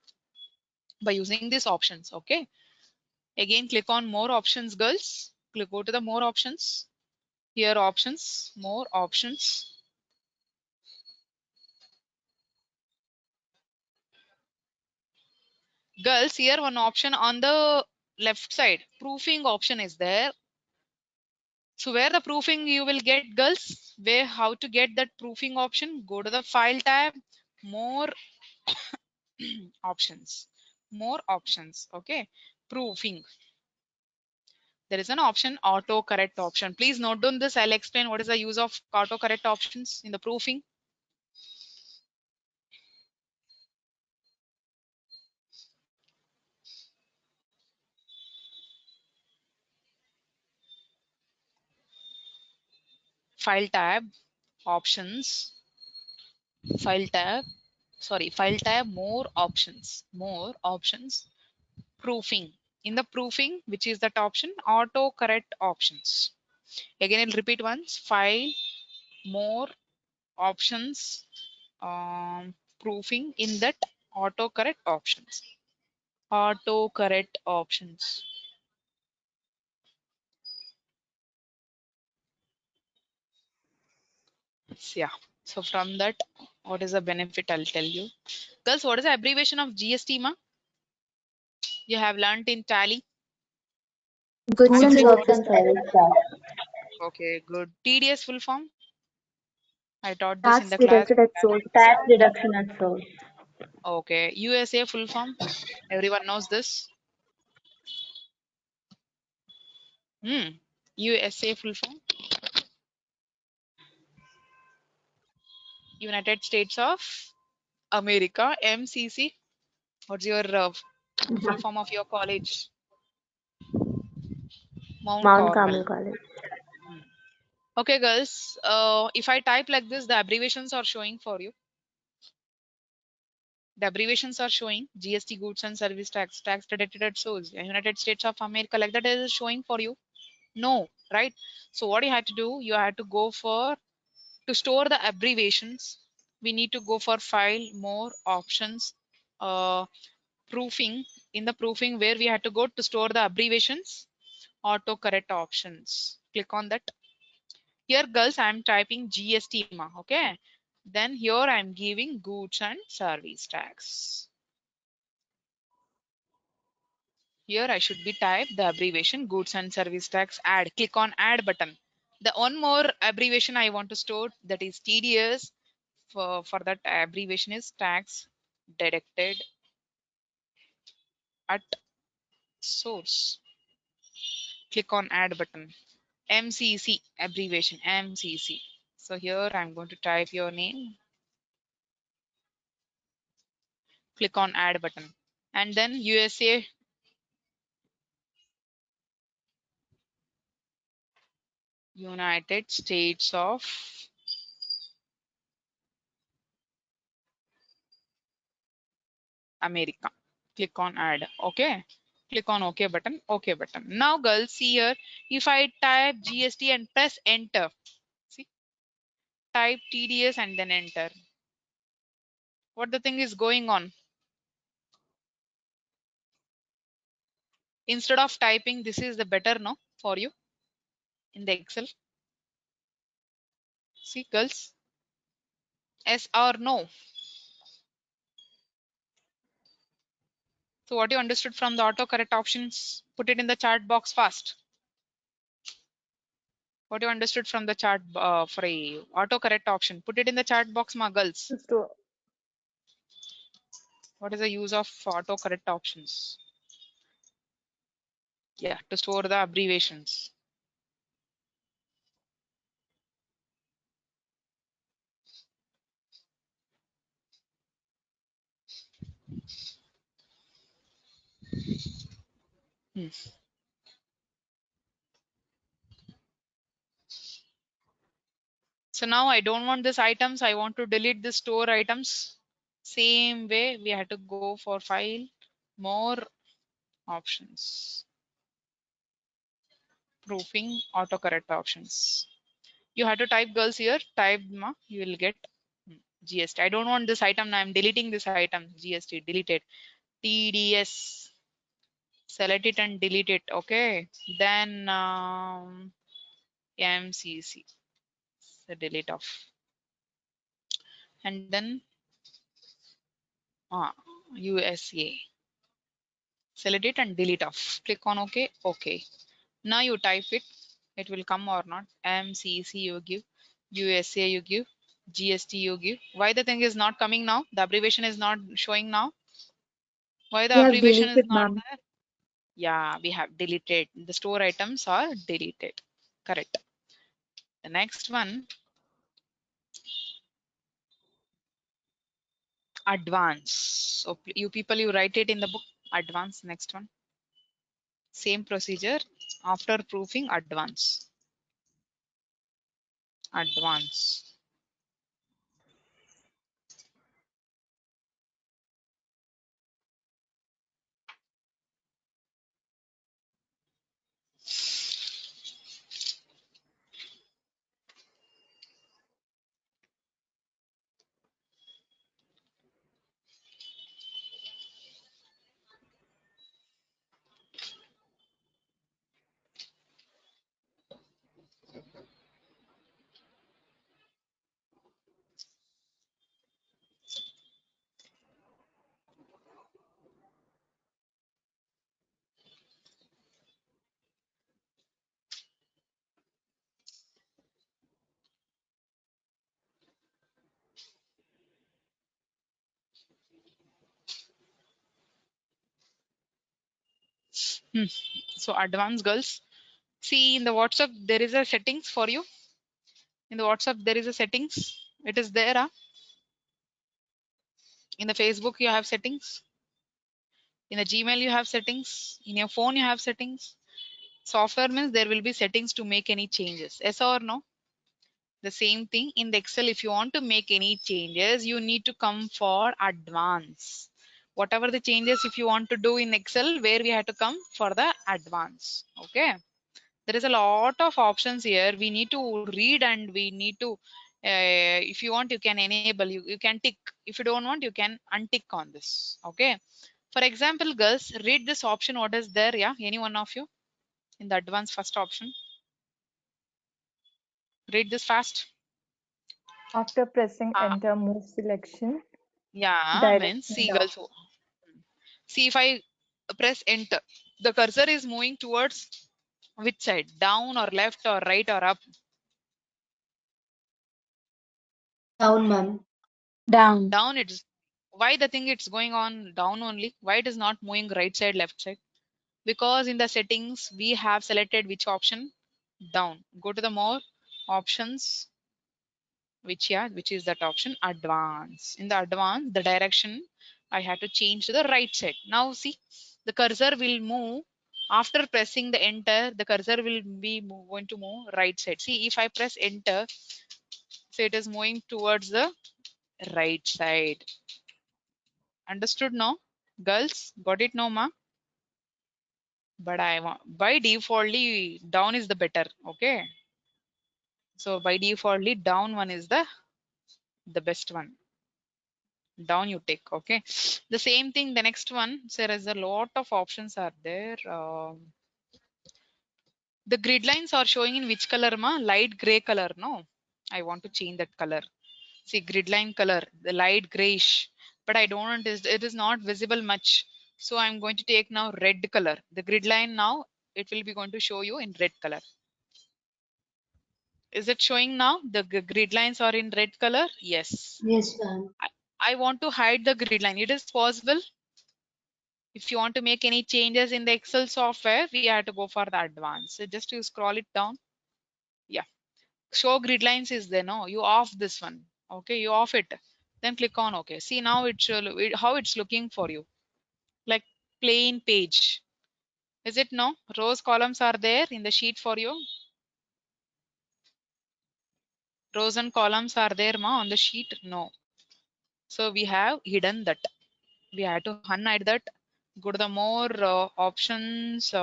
by using these options. Okay. Again, click on more options, girls. Go to the more options. Here options, more options. Girls, here one option on the left side, proofing option is there. So where the proofing you will get, girls, where how to get that proofing option, go to the file tab, more options, more options. Okay, proofing. There is an option, auto correct option. Please note down this. I'll explain what is the use of auto correct options in the proofing. File tab, options, file tab, sorry, file tab, more options, proofing. In the proofing, which is that option, auto correct options. Again, I'll repeat once, file, more options, proofing, in that auto correct options. Auto correct options. Yeah. So from that, what is the benefit? I'll tell you. Girls, what is the abbreviation of GST, ma? You have learned in Tally. Goods and Goods and services. service tax. Okay, good. TDS full form. I taught this in Tax the class. deducted at source. Tax deduction at source. Okay, USA full form. Everyone knows this. USA full form. United States of America. MCC. What's your full form of your college? Mount Mount Carmel Carmel. College. Okay, girls. If I type like this, the abbreviations are showing for you. The abbreviations are showing GST, goods and service tax, tax deducted at source, United States of America, like that is showing for you. No, right? So what you had to do, you had to go for To store the abbreviations, we need to go for file, more, options, proofing. In the proofing, where we had to go to store the abbreviations, auto correct options. Click on that. Here, girls, I'm typing GST, okay? Then here I'm giving goods and service tax. Here I should be type the abbreviation goods and service tax add. Click on add button. The one more abbreviation I want to store, that is TDS. For that abbreviation is tax deducted at source. Click on add button. MCC abbreviation MCC. So here I'm going to type your name. Click on add button. And then USA United States of America. Click on add. Okay. Click on OK button. OK button. Now, girls, see here. If I type GST and press enter, see, type TDS and then enter. What the thing is going on? Instead of typing, this is the better, no, for you in the Excel. See, girls. Yes or no? So what you understood from the autocorrect options? Put it in the chat box fast. What you understood from the chart for a autocorrect option? Put it in the chat box, my girls. What is the use of autocorrect options? Yeah, to store the abbreviations. Hmm. So now I don't want this items. I want to delete the store items. Same way we had to go for file, more, options, proofing, autocorrect options. You have to type, girls, here. Type, you will get GST. I don't want this item. I'm deleting this item. GST, delete it. TDS, select it and delete it. Okay. Then MCC, so delete off. And then USA, select it and delete off. Click on OK. OK. Now you type it. It will come or not. MCC you give. USA you give. GST you give. Why the thing is not coming now? The abbreviation is not showing now. Why the We have abbreviation is deleted, not ma'am. there? Yeah, we have deleted. The store items are deleted. Correct. The next one, advance. So you people, you write it in the book. Advance, next one. Same procedure. After proofing, advance. Advance. Hmm. So advance, girls. See, in the WhatsApp, there is a settings for you. In the WhatsApp, there is a settings. It is there. In the Facebook, you have settings. In the Gmail, you have settings. In your phone, you have settings. Software means there will be settings to make any changes. Yes or no? The same thing in the Excel. If you want to make any changes, you need to come for advance. Whatever the changes, if you want to do in Excel, where we have to come for the advance. Okay. There is a lot of options here. We need to read and we need to If you want, you can enable, you can tick. If you don't want, you can untick on this. Okay. For example, girls, read this option. What is there? Yeah, any one of you in the advanced first option. Read this fast. After pressing Ah, enter, move selection yeah, means direction see, down. girls. See, if I press enter, the cursor is moving towards which side? Down or left or right or up? Down, ma'am. Down. Down. It's why the thing it's going on down only. Why it is not moving right side, left side? Because in the settings we have selected which option? Down. Go to the more options, which is that option? Advance. In the advance, the direction I had to change to the right side. Now see, the cursor will move after pressing the enter. The cursor will be going to move right side. See, if I press enter, so it is moving towards the right side. Understood now, girls? Got it now, ma? But I want by defaultly down is the better. Okay, so by defaultly down one is the best one. Down you take. Okay, the same thing the next one. So there is a lot of options are there. The grid lines are showing in which color, ma? Light gray color. No, I want to change that color. See, grid line color, the light grayish, but I don't want it is not visible much, so I'm going to take now red color. The grid line now, it will be going to show you in red color. Is it showing now? The grid lines are in red color. Yes. Yes, ma'am. I want to hide the grid line. It is possible. If you want to make any changes in the Excel software, we have to go for the advanced. So just you scroll it down. Yeah. Show grid lines is there. No, you off this one. Okay, you off it. Then click on OK. See now how it's looking for you. Like plain page. Is it no? Rows, columns are there in the sheet for you. Rows and columns are there, ma, on the sheet? No. So we have hidden that. We have to unhide that. Go to the more options,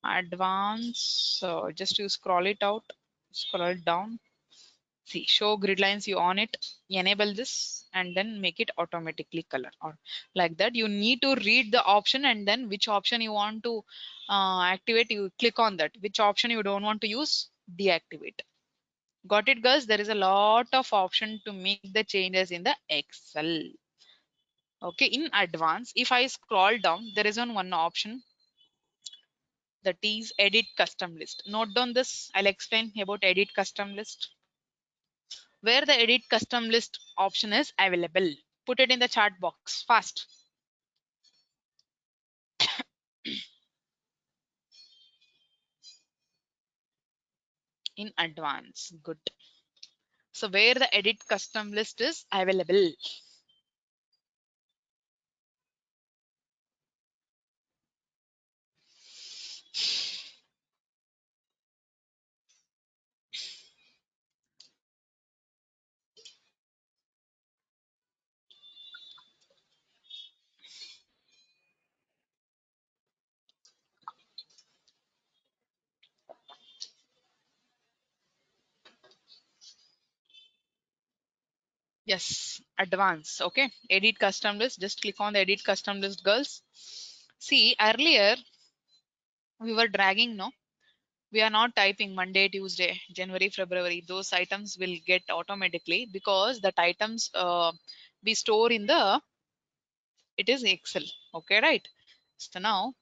advanced. Just you scroll it out, scroll it down. See, show grid lines. You on it, enable this, and then make it automatically color or like that. You need to read the option and then which option you want to activate. You click on that. Which option you don't want to use, deactivate. Got it, girls? There is a lot of option to make the changes in the Excel. Okay, in advance, if I scroll down, there is one option that is edit custom list. Note down this. I'll explain about edit custom list. Where the edit custom list option is available. Put it in the chat box fast. In advance. Good. So where the edit custom list is available. Yes, advance. Okay, edit custom list. Just click on the edit custom list, girls. See, earlier we were dragging, no? We are not typing Monday, Tuesday, January, February. Those items will get automatically because that items we store in the, it is Excel. Okay, right? So now,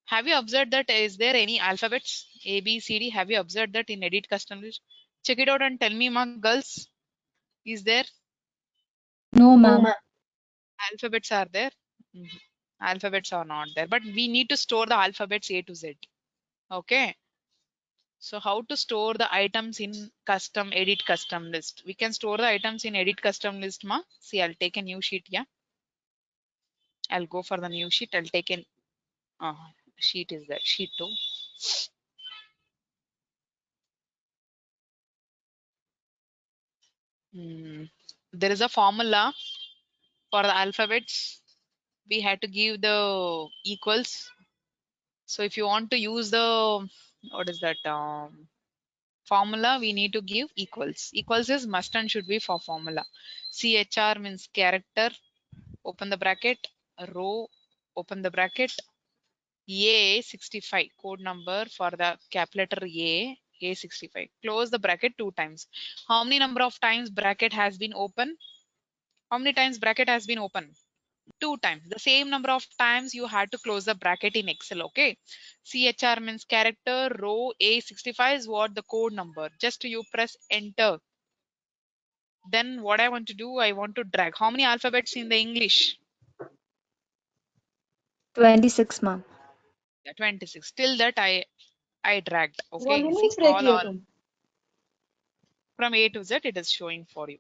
have you observed that is there any alphabets A, B, C, D? Have you observed that in edit custom list? Check it out and tell me, ma, girls, is there No, No, ma'am. ma'am. alphabets are there? Mhm. Alphabets are not there, but we need to store the alphabets A to Z. Okay. So how to store the items in custom edit custom list? We can store the items in edit custom list, ma. See, I'll take a new sheet. Yeah, I'll go for the new sheet. I'll take an sheet is that sheet 2. There is a formula for the alphabets. We had to give the equals. So if you want to use the, what is that? Formula we need to give equals. Equals is must and should be for formula. CHR means character, open the bracket, row, open the bracket, A65 code number for the cap letter A65. Close the bracket 2 times. How many number of times bracket has been open? How many times bracket has been open? 2 times. The same number of times you had to close the bracket in Excel. Okay. CHR means character, row A65 is what the code number. Just you press enter. Then what I want to do, I want to drag. How many alphabets in the English? 26, ma'am. Yeah, 26. Till that I dragged. Okay. Volume See is break all here. from A to Z it is showing for you.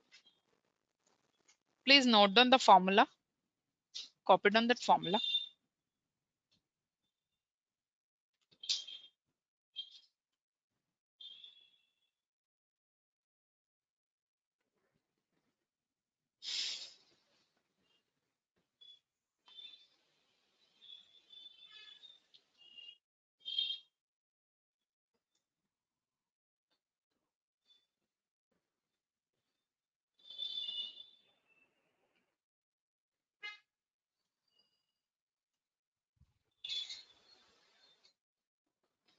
Please note down the formula. Copy down that formula.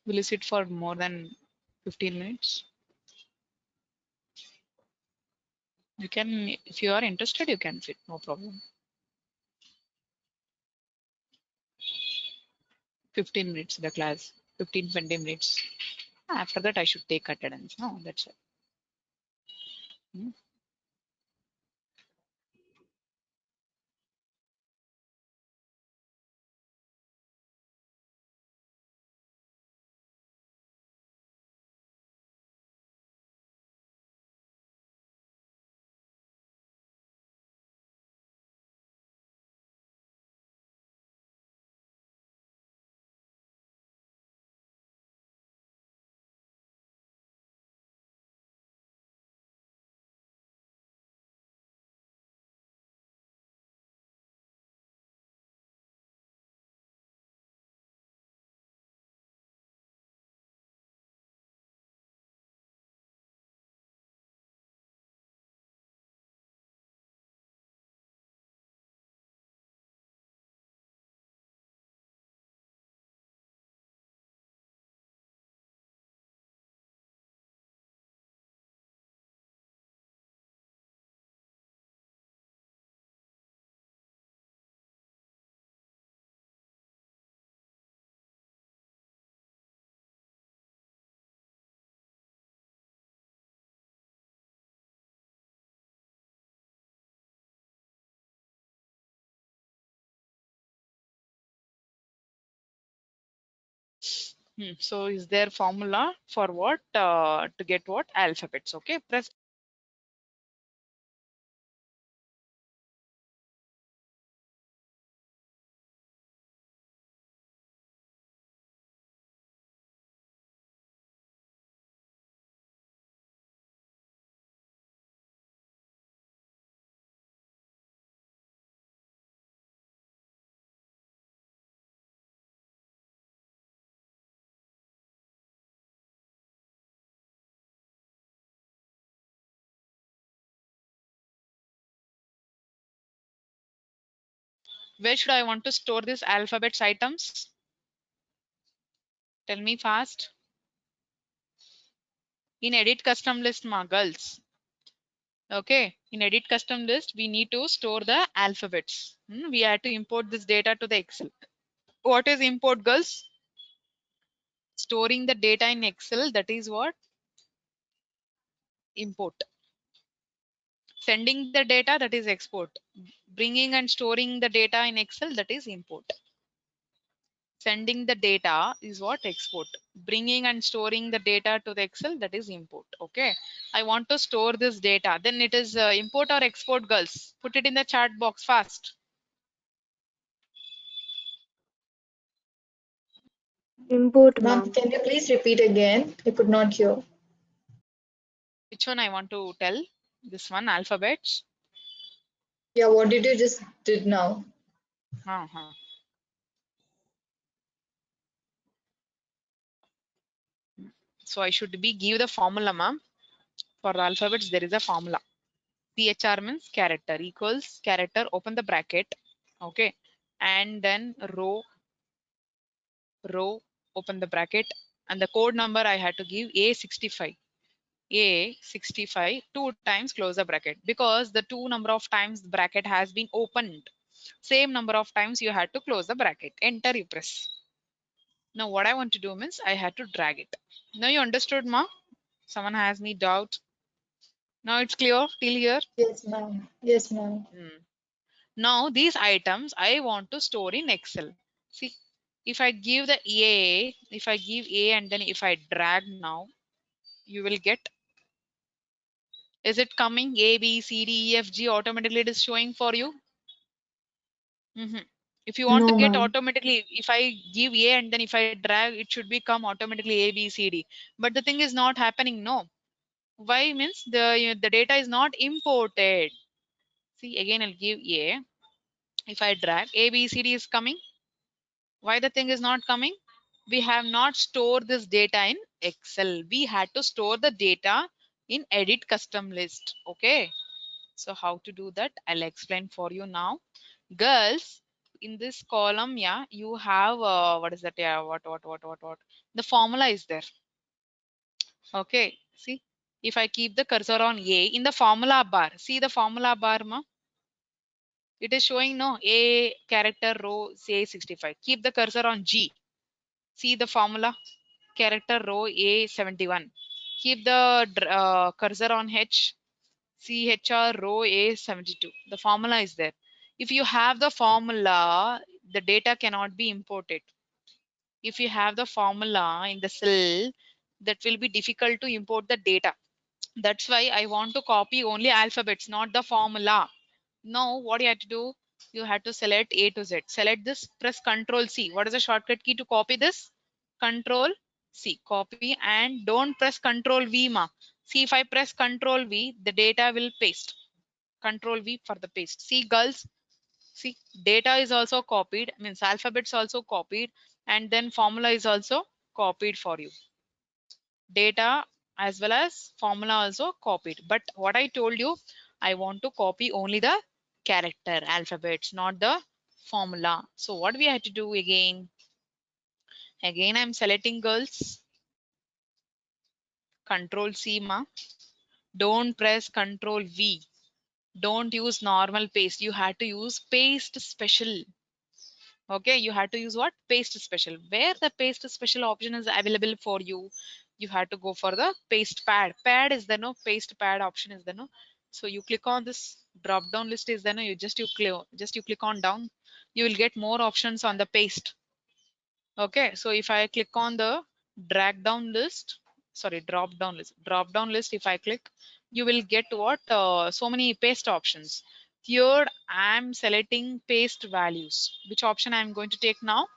Will you sit for more than 15 minutes? You can, if you are interested, you can sit, no problem. 15 minutes the class, 15-20 minutes. After that, I should take attendance. No, that's it. Hmm. So is there formula for what? To get what? Alphabets. Okay. Press. Where should I want to store this alphabets items? Tell me fast. In edit custom list, ma girls. Okay. In edit custom list, we need to store the alphabets. We have to import this data to the Excel. What is import, girls? Storing the data in Excel, that is what? Import. Sending the data, that is export. Bringing and storing the data in Excel, that is import. Sending the data is what? Export. Bringing and storing the data to the Excel, that is import. Okay. I want to store this data. Then it is import or export, girls. Put it in the chat box fast. Import, Ma'am, ma'am. can you please repeat again? I could not hear. Which one I want to tell? This one, alphabets. Yeah, what did you just did now? Uh-huh. So I should be give the formula, ma'am. For alphabets, there is a formula. CHR means character equals character, open the bracket. Okay. And then row, open the bracket. And the code number I had to give A65. A65 two times close the bracket because the two number of times the bracket has been opened. Same number of times you had to close the bracket. Enter you press. Now what I want to do means I had to drag it. Now you understood, ma? Someone has me doubt. Now it's clear till here. Yes, ma'am. Yes, ma'am. Now these items I want to store in Excel. See, if I give the A, if I give A and then if I drag now, you will get, is it coming A, B, C, D, E, F, G automatically it is showing for you? If you want to No, get ma'am. automatically, if I give A and then if I drag, it should become automatically A, B, C, D. But the thing is not happening, no. Why means the data is not imported. See, again I'll give A. If I drag, A, B, C, D is coming. Why the thing is not coming? We have not stored this data in Excel. We had to store the data in edit custom list. Okay. So how to do that? I'll explain for you now. Girls, in this column, yeah, you have what is that? Yeah, what? The formula is there. Okay. See, if I keep the cursor on A in the formula bar, see the formula bar, ma? It is showing no A character row say 65. Keep the cursor on G. See the formula character row A71. Keep the cursor on H. CHR row A72. The formula is there. If you have the formula, the data cannot be imported. If you have the formula in the cell, that will be difficult to import the data. That's why I want to copy only alphabets, not the formula. Now, what you have to do? You have to select A to Z. Select this, press Control C. What is the shortcut key to copy this? Control C. Copy and don't press Control V, ma. See, if I press Control V, the data will paste. Control V for the paste. See, girls, see, data is also copied, means alphabets also copied, and then formula is also copied for you. Data as well as formula also copied. But what I told you, I want to copy only the character alphabets, not the formula. So what we have to do again? Again, I'm selecting girls. Control C, ma. Don't press Control V. Don't use normal paste. You had to use paste special. Okay, you had to use what? Paste special. Where the paste special option is available for you, you had to go for the paste pad. Pad is the no, paste pad option is the no. So you click on this drop down list is the no, you click on down, you will get more options on the paste. Okay, so if I click on the drag down list, sorry, drop down list, if I click, you will get what? So many paste options. Here I'm selecting paste values. Which option I'm going to take now?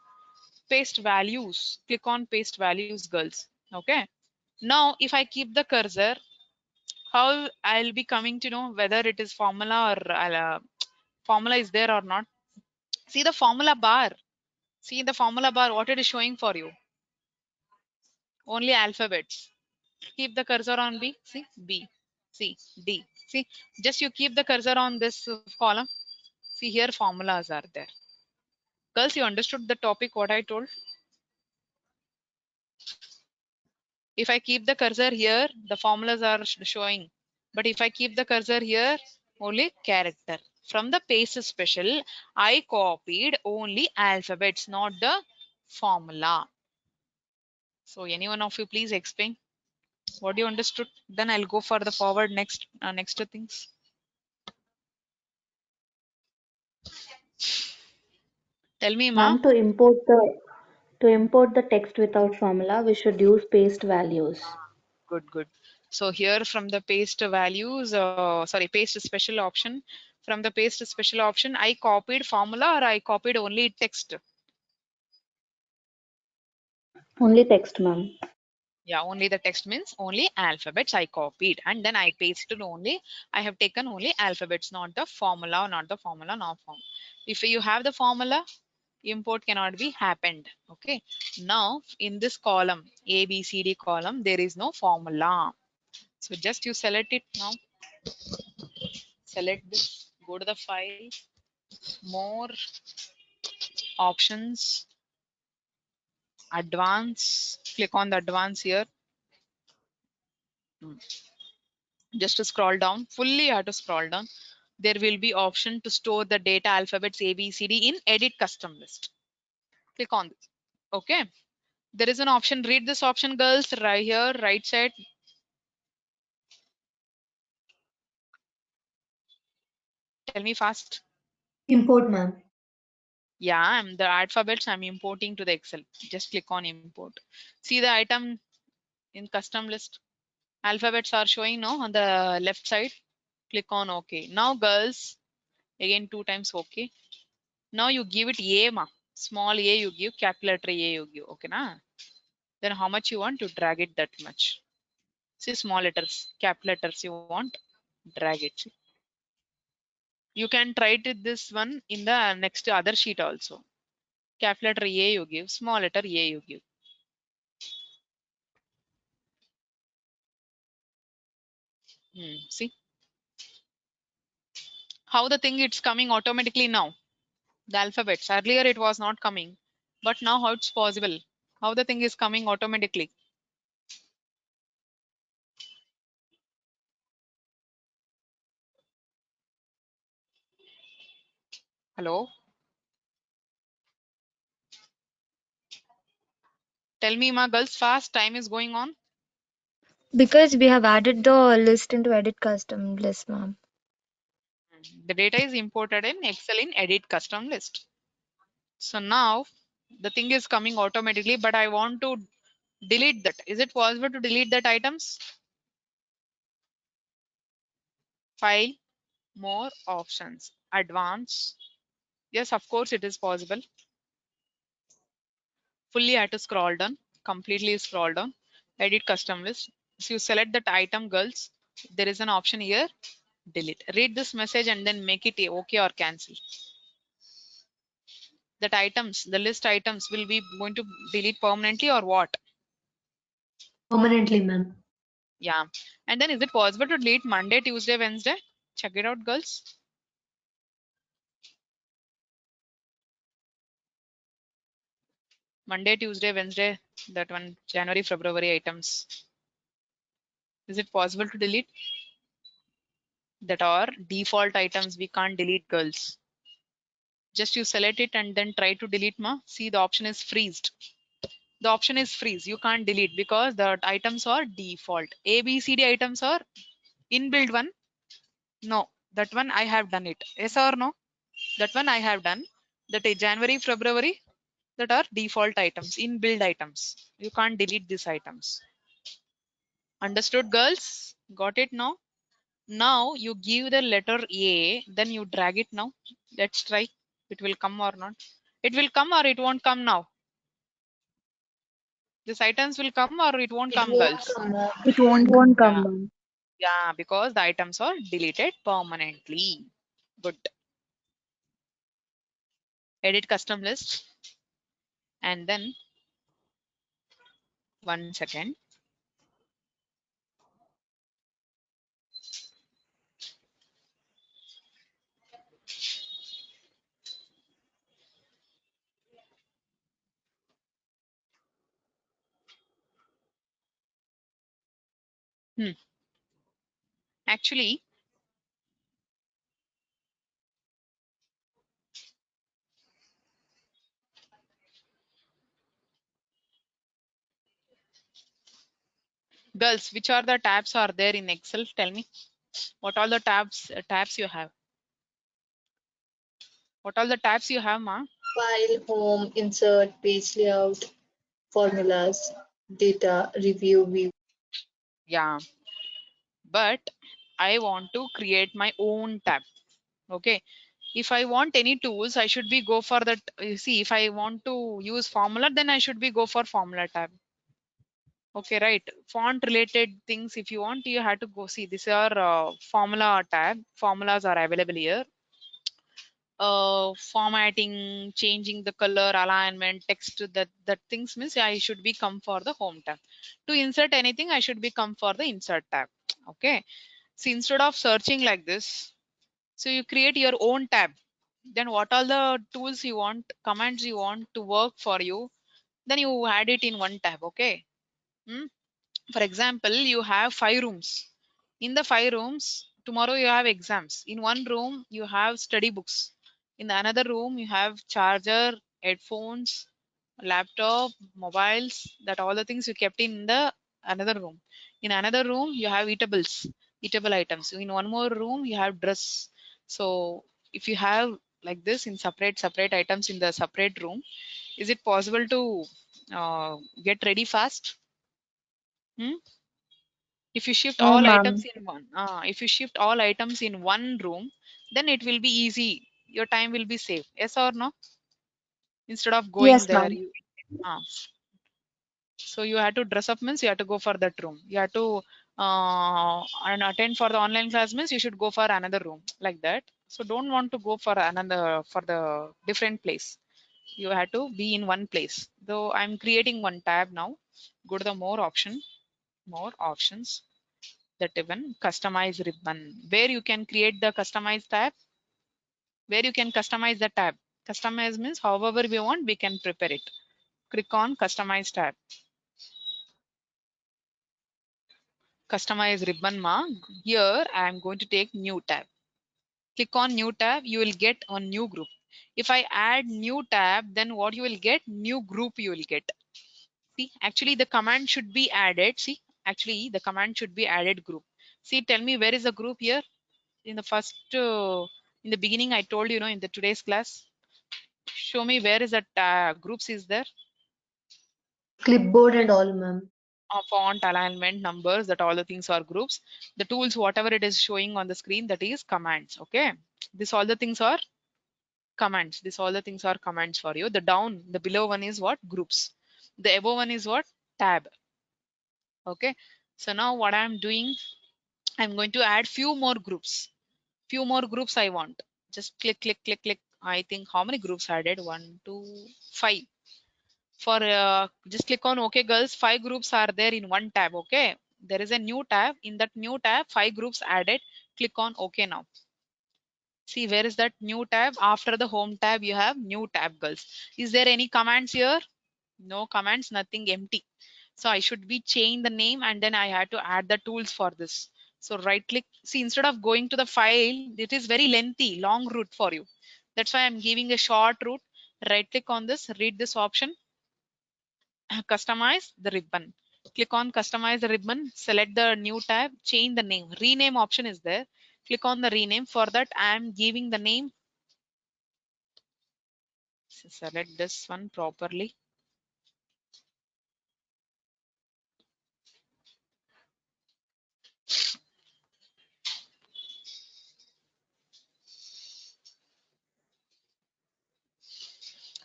Paste values. Click on paste values, girls. Okay. Now, if I keep the cursor, how I'll be coming to know whether it is formula or formula is there or not? See the formula bar. See the formula bar, what it is showing for you? Only alphabets. Keep the cursor on B. See B, C, D. See, just you keep the cursor on this column. See here formulas are there. Girls, you understood the topic what I told? If I keep the cursor here, the formulas are showing. But if I keep the cursor here, only character. From the paste special, I copied only alphabets, not the formula. So any one of you please explain what you understood. Then I'll go for the forward next things. Tell me, ma. Ma'am, to import the text without formula, we should use paste values. Good. So here from the paste values, sorry, paste special option. From the paste special option, I copied formula or I copied only text. Only text, ma'am. Yeah, only the text means only alphabets I copied and then I pasted only. I have taken only alphabets, not the formula, not the formula, not form. If you have the formula, import cannot be happened. Okay, now in this column A B C D column there is no formula, so just you select it now. Select this, go to the file, more, options, advanced, click on the advanced here. Just to scroll down, fully you have to scroll down. There will be option to store the data alphabets A B C D in edit custom list. Click on this. Okay, there is an option, read this option girls, right here, right side. Tell me fast. Import, ma'am. Yeah, I'm the alphabets I'm importing to the Excel. Just click on import. See the item in custom list. Alphabets are showing now on the left side. Click on OK. Now girls, again 2 times OK. Now you give it A ma. Small a you give, capital letter A you give. Okay na? Then how much you want to drag it that much. See small letters, capital letters you want, drag it. You can try it with this one in the next other sheet also. Capital letter A you give, small letter A you give. See how the thing it's coming automatically now. The alphabets earlier it was not coming, but now how it's possible? How the thing is coming automatically? Hello? Tell me, my girls, fast. Time is going on. Because we have added the list into edit custom list, ma'am. The data is imported in Excel in edit custom list. So now the thing is coming automatically, but I want to delete that. Is it possible to delete that items? File, more options, advanced. Yes, of course it is possible. Fully I had to scroll down, completely scroll down, edit custom list. So you select that item girls. There is an option here, delete. Read this message and then make it a okay or cancel. That items, the list items will be going to delete permanently or what? Permanently, ma'am. Yeah. And then is it possible to delete Monday, Tuesday, Wednesday? Check it out, girls. Monday, Tuesday, Wednesday, that one, January, February items. Is it possible to delete? That are default items we can't delete, girls. Just you select it and then try to delete ma. See the option is freezed. The option is freeze. You can't delete because the items are default. A, B, C, D items are inbuilt one. No, that one I have done it. Yes or no? That one I have done. That is January, February, that are default items, inbuilt items. You can't delete these items. Understood, girls? Got it now? Now you give the letter A, then you drag it now. Let's try. It will come or not. It will come or it won't come now. These items will come or it won't It come, won't girls. come, ma'am. It won't come, Yeah. ma'am. Yeah, because the items are deleted permanently. Good. Edit custom list. And then 1 second. Actually, girls, which are the tabs are there in Excel? Tell me. What all the tabs you have? What all the tabs you have, ma? File, home, insert, page layout, formulas, data, review, view. Yeah, but I want to create my own tab. Okay. If I want any tools, I should be go for that. You see, if I want to use formula, then I should be go for formula tab. Okay, right. Font related things, if you want, you have to go see. These are formula tab. Formulas are available here. formatting, changing the color, alignment, text, that things means I should be come for the home tab. To insert anything, I should be come for the insert tab. Okay. So instead of searching like this, so you create your own tab. Then what all the tools you want, commands you want to work for you, then you add it in one tab. Okay. Hmm? For example, you have 5 rooms. In the 5 rooms, tomorrow you have exams. In one room, you have study books. In the another room, you have charger, headphones, laptop, mobiles, that all the things you kept in the another room. In another room, you have eatable items. In one more room, you have dress. So if you have like this in separate items in the separate room, is it possible to get ready fast? Hmm? If you shift No, all items ma'am. in one, if you shift all items in one room, then it will be easy. Your time will be saved. Yes or no? Instead of going Yes, there, ma'am. you so you have to dress up means you have to go for that room. You have to and attend for the online class means you should go for another room like that. So don't want to go for another for the different place. You have to be in one place. Though I'm creating one tab now. Go to the more options. That even customize ribbon where you can create the customize tab, where you can customize the tab. Customize means however we want we can prepare it. Click on customize tab. Customize ribbon mark. Here I am going to take new tab. Click on new tab, you will get a new group. If I add new tab, then what you will get, new group you will get. See, actually the command should be added. See, actually the command should be added group. See, tell me where is the group here? In the first in the beginning I told you know in the today's class, show me where is that groups is there. Clipboard and all, ma'am. Font, alignment, numbers, that all the things are groups. The tools whatever it is showing on the screen, that is commands. Okay, this all the things are commands. This all the things are commands for you. The down, the below one is what, groups. The above one is what, tab. Okay, so now what I'm doing, I'm going to add few more groups I want. Just click. I think how many groups added? 1, 2, 5. For just click on OK, girls. 5 groups are there in one tab. Okay, there is a new tab. In that new tab, 5 groups added. Click on OK now. See, where is that new tab? After the home tab, you have new tab, girls. Is there any commands here? No commands, nothing, empty. So I should be change the name and then I had to add the tools for this. So right click. See, instead of going to the file, it is very lengthy, long route for you. That's why I'm giving a short route. Right click on this, read this option, customize the ribbon. Click on customize the ribbon, select the new tab, change the name. Rename option is there. Click on the rename. For that, I'm giving the name. Select this one properly.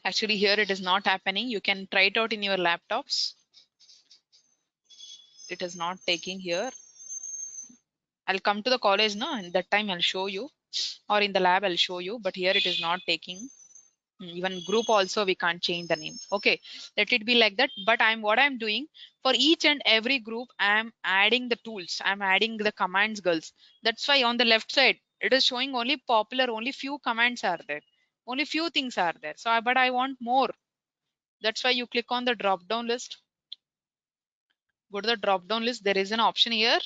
Actually, here it is not happening. You can try it out in your laptops. It is not taking here. I'll come to the college now, and that time I'll show you, or in the lab I'll show you. But here it is not taking. Even group also we can't change the name. Okay, let it be like that. But what I'm doing for each and every group, I'm adding the tools. I'm adding the commands, girls. That's why on the left side it is showing only popular. Only few commands are there. Only few things are there. So, but I want more. That's why you click on the drop down list. Go to the drop down list. There is an option here,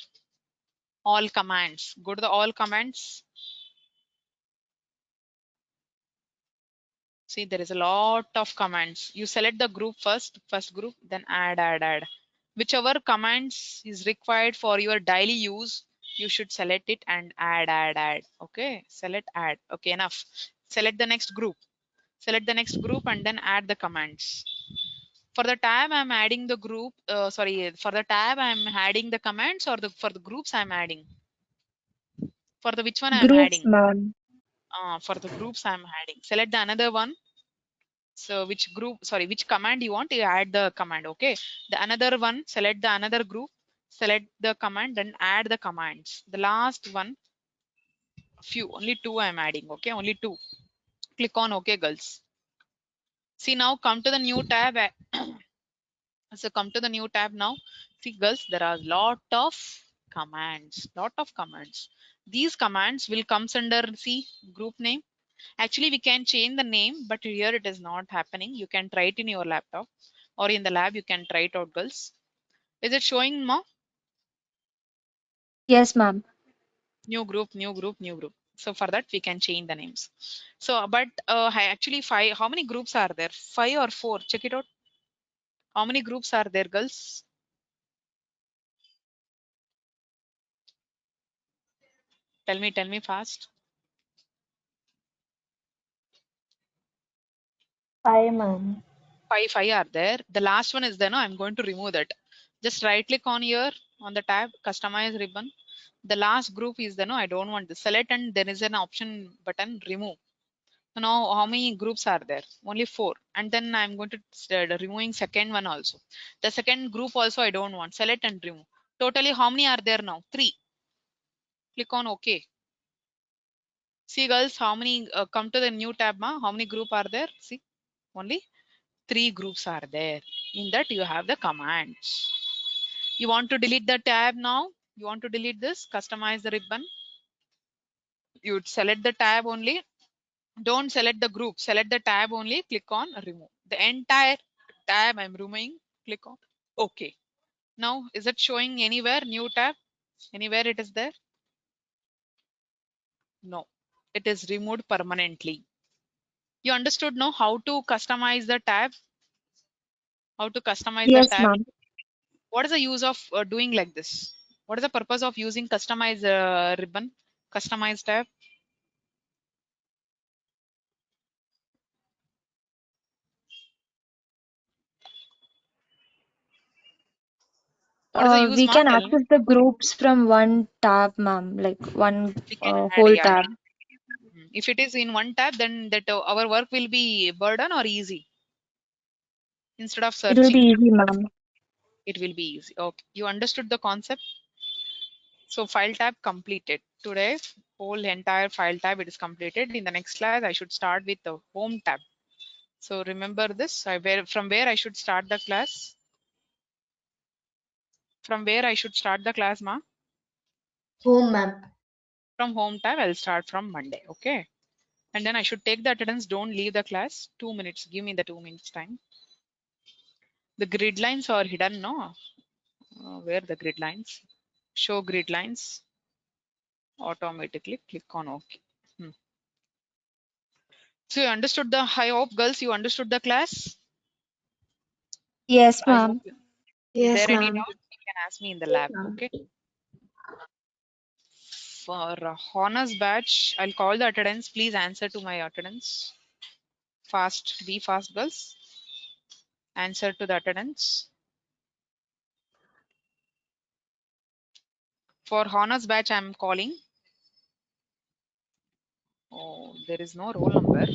all commands. Go to the all commands. See, there is a lot of commands. You select the group first group, then add. Whichever commands is required for your daily use, you should select it and add. Okay, select add. Okay, enough. Select the next group. Select the next group and then add the commands. For the tab, I'm adding the group. Sorry, for the tab, I'm adding the commands, or for the groups, I'm adding. For the which one I'm Groups, adding? ma'am. For the groups, I'm adding. Select the another one. So which group, sorry, which command you want, you add the command. Okay, the another one, select the another group, select the command, then add the commands. The last one, few, only two I'm adding. Okay, only two. Click on OK, girls. See, now come to the new tab. So come to the new tab now. See, girls, there are lot of commands. These commands will comes under, see, group name. Actually, we can change the name, but here it is not happening. You can try it in your laptop or in the lab. You can try it out, girls. Is it showing, ma? Yes, ma'am. New group. So for that, we can change the names. So, but actually, how many groups are there? 5 or 4? Check it out. How many groups are there, girls? Tell me fast. 5, ma'am. Five are there. The last one is there. No, I'm going to remove that. Just right click on here on the tab, customize ribbon. The last group is there. No, I don't want this. Select and there is an option button, remove. So now how many groups are there? Only 4. And then I'm going to removing second one also. The second group also I don't want. Select and remove. Totally how many are there now? 3. Click on OK. See, girls, how many come to the new tab, ma? How many group are there? See, only 3 groups are there. In that you have the commands. You want to delete the tab now? You want to delete this? Customize the ribbon. You select the tab only. Don't select the group. Select the tab only. Click on remove. The entire tab I'm removing. Click on OK. Now, is it showing anywhere? New tab? Anywhere it is there? No. It is removed permanently. You understood now how to customize the tab? How to customize the Yes, tab? ma'am. What is the use of doing like this? What is the purpose of using customize ribbon? Customize tab? What is the use, We ma? can Tell me. access the groups from one tab, ma'am, like one We can add, whole yeah. tab. If it is in one tab, then that our work will be burden or easy. Instead of It will be searching, easy, ma'am. it will be easy. Okay, you understood the concept. So file tab completed. Today, whole entire file tab it is completed. In the next class, I should start with the home tab. So remember this. From where I should start the class? From where I should start the class, ma? Home, ma'am. From home tab, I'll start from Monday. Okay. And then I should take the attendance. Don't leave the class. 2 minutes. Give me the 2 minutes time. The grid lines are hidden, no? Where the grid lines? Show grid lines. Automatically click on OK. So you understood the, I hope girls, you understood the class. Yes, I hope. ma'am. Is Yes, there any ma'am. doubt? You can ask me in the Yes, lab. ma'am. Okay. For honors batch, I'll call the attendance. Please answer to my attendance. Fast. Be fast, girls. Answer to the attendance. For honors batch, I'm calling. Oh, there is no roll number.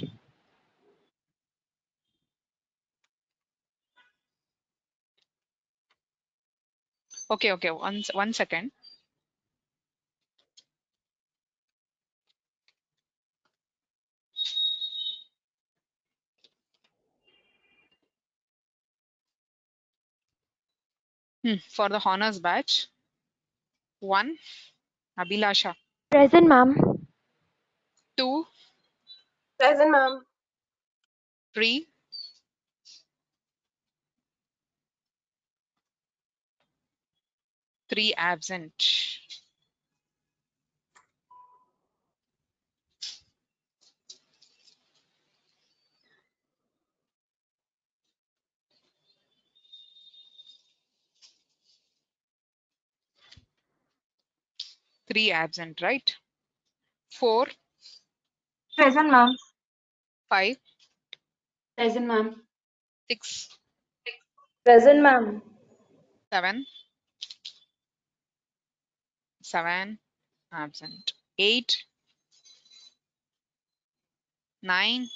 Okay. One second. For the honors batch, 1, Abhilasha. Present, ma'am. 2, Present, ma'am. 3, 3 absent. 3 absent, right? 4, Present, ma'am. 5, Present, ma'am. 6, Present, ma'am. 7, 7 absent. 8, 9,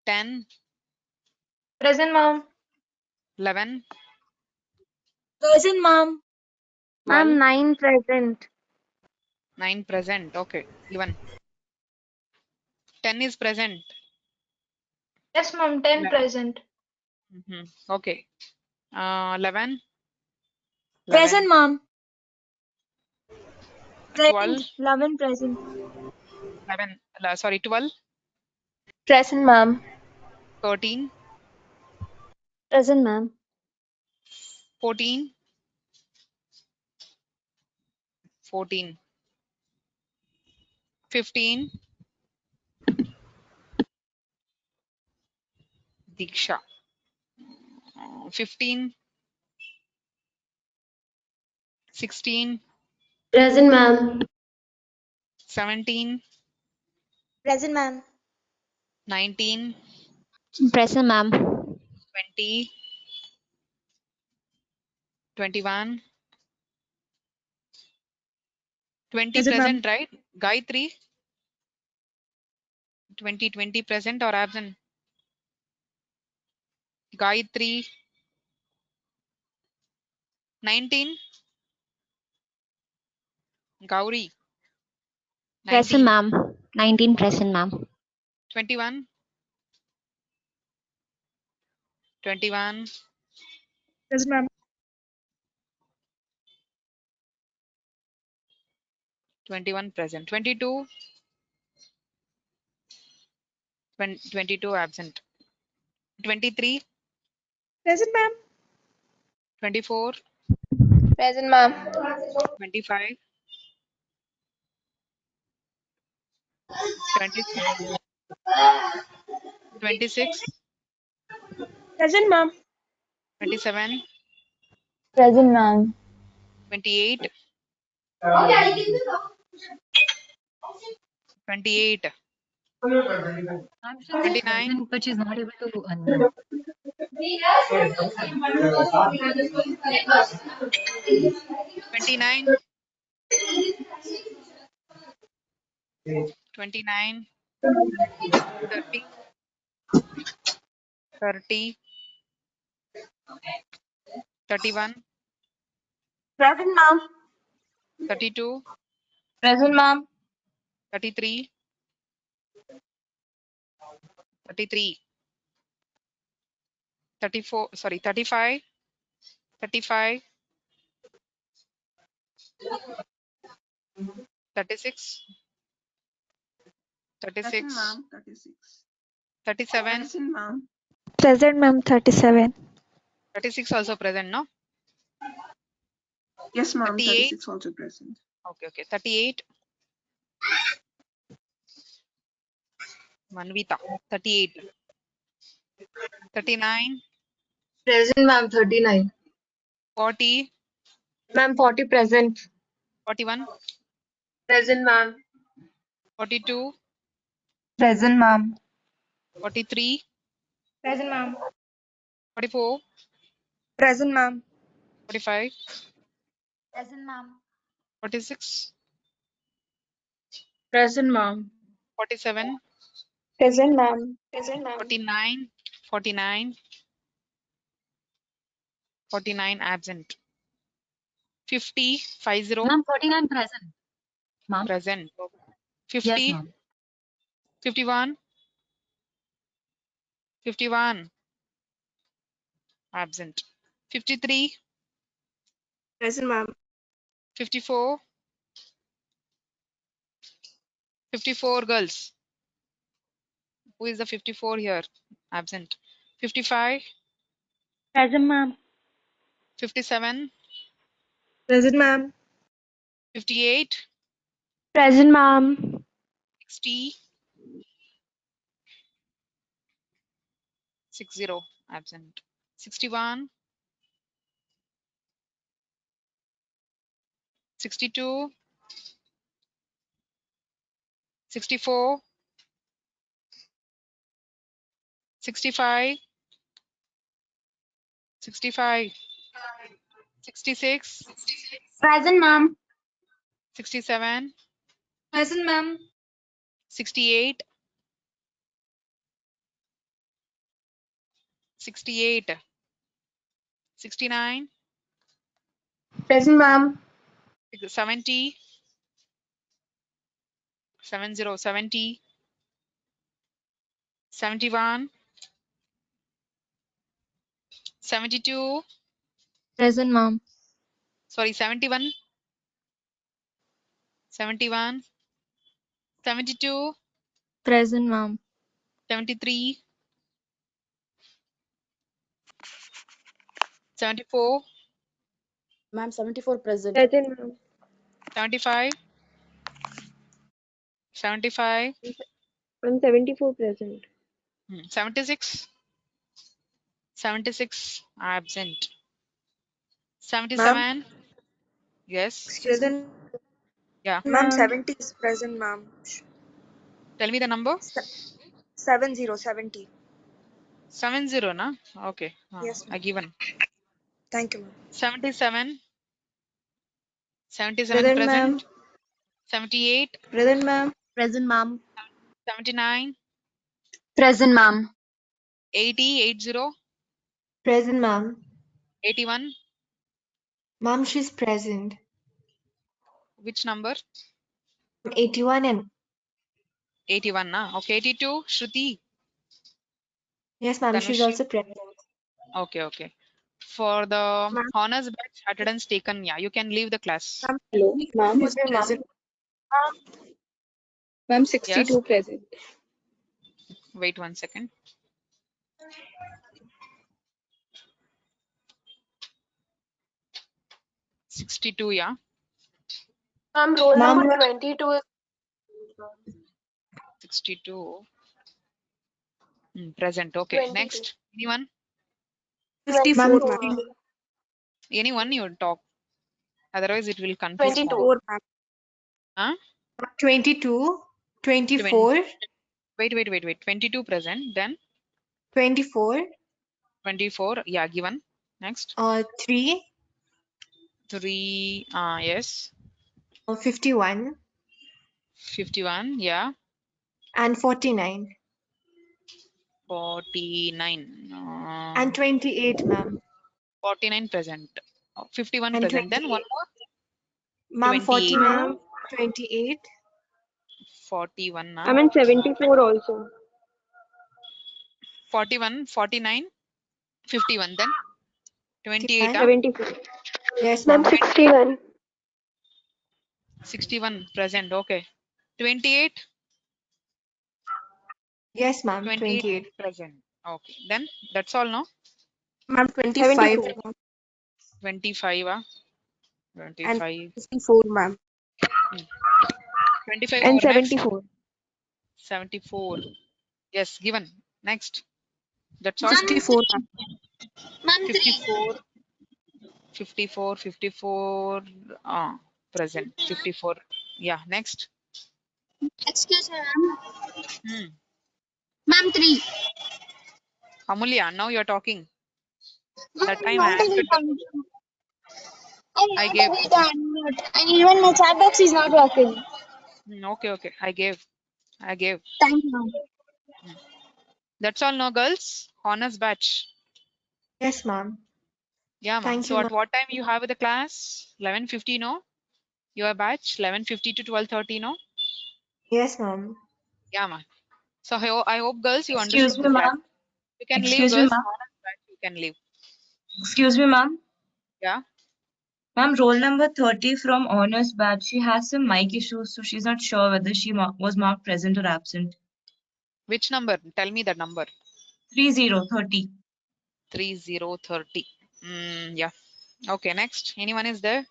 10, Present, ma'am. 11, Present, ma'am. 12, Ma'am, 9 present. 9 present. Okay. 11. 10 is present. Yes, ma'am. 10 present. Okay. 11. Present, ma'am. 12. 11 present. 11. Sorry, 12. Present, ma'am. 13. Present, ma'am. 14. 14. 15. Diksha. 15. 16. Present, ma'am. 17. Present, ma'am. 19. Present, ma'am. 20. 21. 20 Present, ma'am. present, right? Gayatri. 20 present or absent? Gayatri. 19. Gauri. Present, 19. ma'am. 19 present, ma'am. 21. 21. Present, ma'am. 21 present. 22. 22 absent. 23. Present, ma'am. 24. Present, ma'am. 25. 26. 26. Present, ma'am. 27. Present, ma'am. 28. 28. She says 29. present, but she's not able to unmute. 29. 29. 30. 30. 31. Present, ma'am. 32. Present, ma'am. 33. 33. 34. Sorry, 35. 35. 36. 36. 37. Present, ma'am. Present, ma'am. 37. 36 also present, no? Yes, ma'am. 38. 36 also present. Okay. 38. Manvita. 38. 39. Present, ma'am. 39. 40. Ma'am, 40 present. 41. Present, ma'am. 42. Present, ma'am. 43. Present, ma'am. 44. Present, ma'am. 45. Present, ma'am. 46. Present, ma'am. 47. Present, ma'am. 49. 49. 49 absent. 50. 50. Ma'am, 49 present. Ma'am? Present. Yes, 50. ma'am. 51. 51 absent. 53. Present, ma'am. 54. 54 girls. Who is the 54 here? Absent. 55. Present, ma'am. 57. Present, ma'am. 58. Present, ma'am. 60. 60 absent. 61. 62. 64. 65. 65. 66. Present, ma'am. 67. Present, ma'am. 68. 68. 69. Present, ma'am. 70. 70. 70. 71, 72, Present, ma'am. sorry, 71, 71, 72, Present, ma'am. 73, 74, Ma'am, 74 present. Present, ma'am. 75, 75, I'm 74 present. 76, 76, absent. Ma'am, 77, yes, present. yeah. Ma'am, Ma'am. 70 is present, ma'am. Tell me the number. 70. 70, na? Okay, Yes, I ma'am. given. Thank you, ma'am. 77, 77 Present, present. ma'am. 78, Present, ma'am. Present, ma'am. 79, Present, ma'am. 80, 80, Present, ma'am. 81. Ma'am, she's present. Which number? 81 and 81, na? Okay, 82, Shruti, yes, ma'am, she's Tanushri. also present. Okay, okay. For the Ma'am, honors batch attendance taken, yeah, you can leave the class. ma'am, Hello, ma'am. is present. Ma'am, Yes, 62 present. wait 1 second. 62, yeah. Ma'am, roll Ma'am, number 22 is 62. Present. Okay. 22. Next. Anyone? 54, ma'am, 24, ma'am. ma'am. Anyone you talk. Otherwise it will confuse 22. form. 4, ma'am. Huh? 22, 20. 24, Wait. 22 present. Then 24, 24. Yeah, given. Next. 3, 3. Yes. 51, 51. Yeah. and 49, 49. and 28, ma'am, 49 present. 51 and present. Then one 28. more. Ma'am, 28. 49, 28, 41. I'm in 74 also. 41. 49. 51. Then 28. 51. 74. Yes, Ma'am, ma'am. 61. 61 present. Okay. 28. Yes, ma'am. 28 28. present. Okay. Then that's all, no? Ma'am, 25. 74. 25. And 25. 54, ma'am. 25 And over next. 74. 74. Yes, given. Next. That's all. 54, ma'am. 54. 54. 54. Present. 54. Yeah. Next. Excuse me, ma'am. Hmm. Ma'am, 3. Amulya, now you're talking. Ma'am, That time I want to asked wait the on question. I I want to gave. wait on mute. And even my chat box is not working. Okay. I gave. Thank you, ma'am. That's all, no, girls? Honors batch. Yes, ma'am. Yeah, ma. Thank you, So at ma'am. what time you have the class? 11:50, no? Your batch 11:50 to 12:30, no? Yes, ma'am. Yeah, ma. So I hope girls you Excuse understood me, the class. ma'am. You can leave, Excuse me, girls. ma'am. Honors batch you can leave. Excuse me, ma'am. Yeah. Ma'am, roll number 30 from honors batch. She has some mic issues, so she's not sure whether she was marked present or absent. Which number? Tell me the number. 3030. 3030. Yeah. Okay. Next. Anyone is there?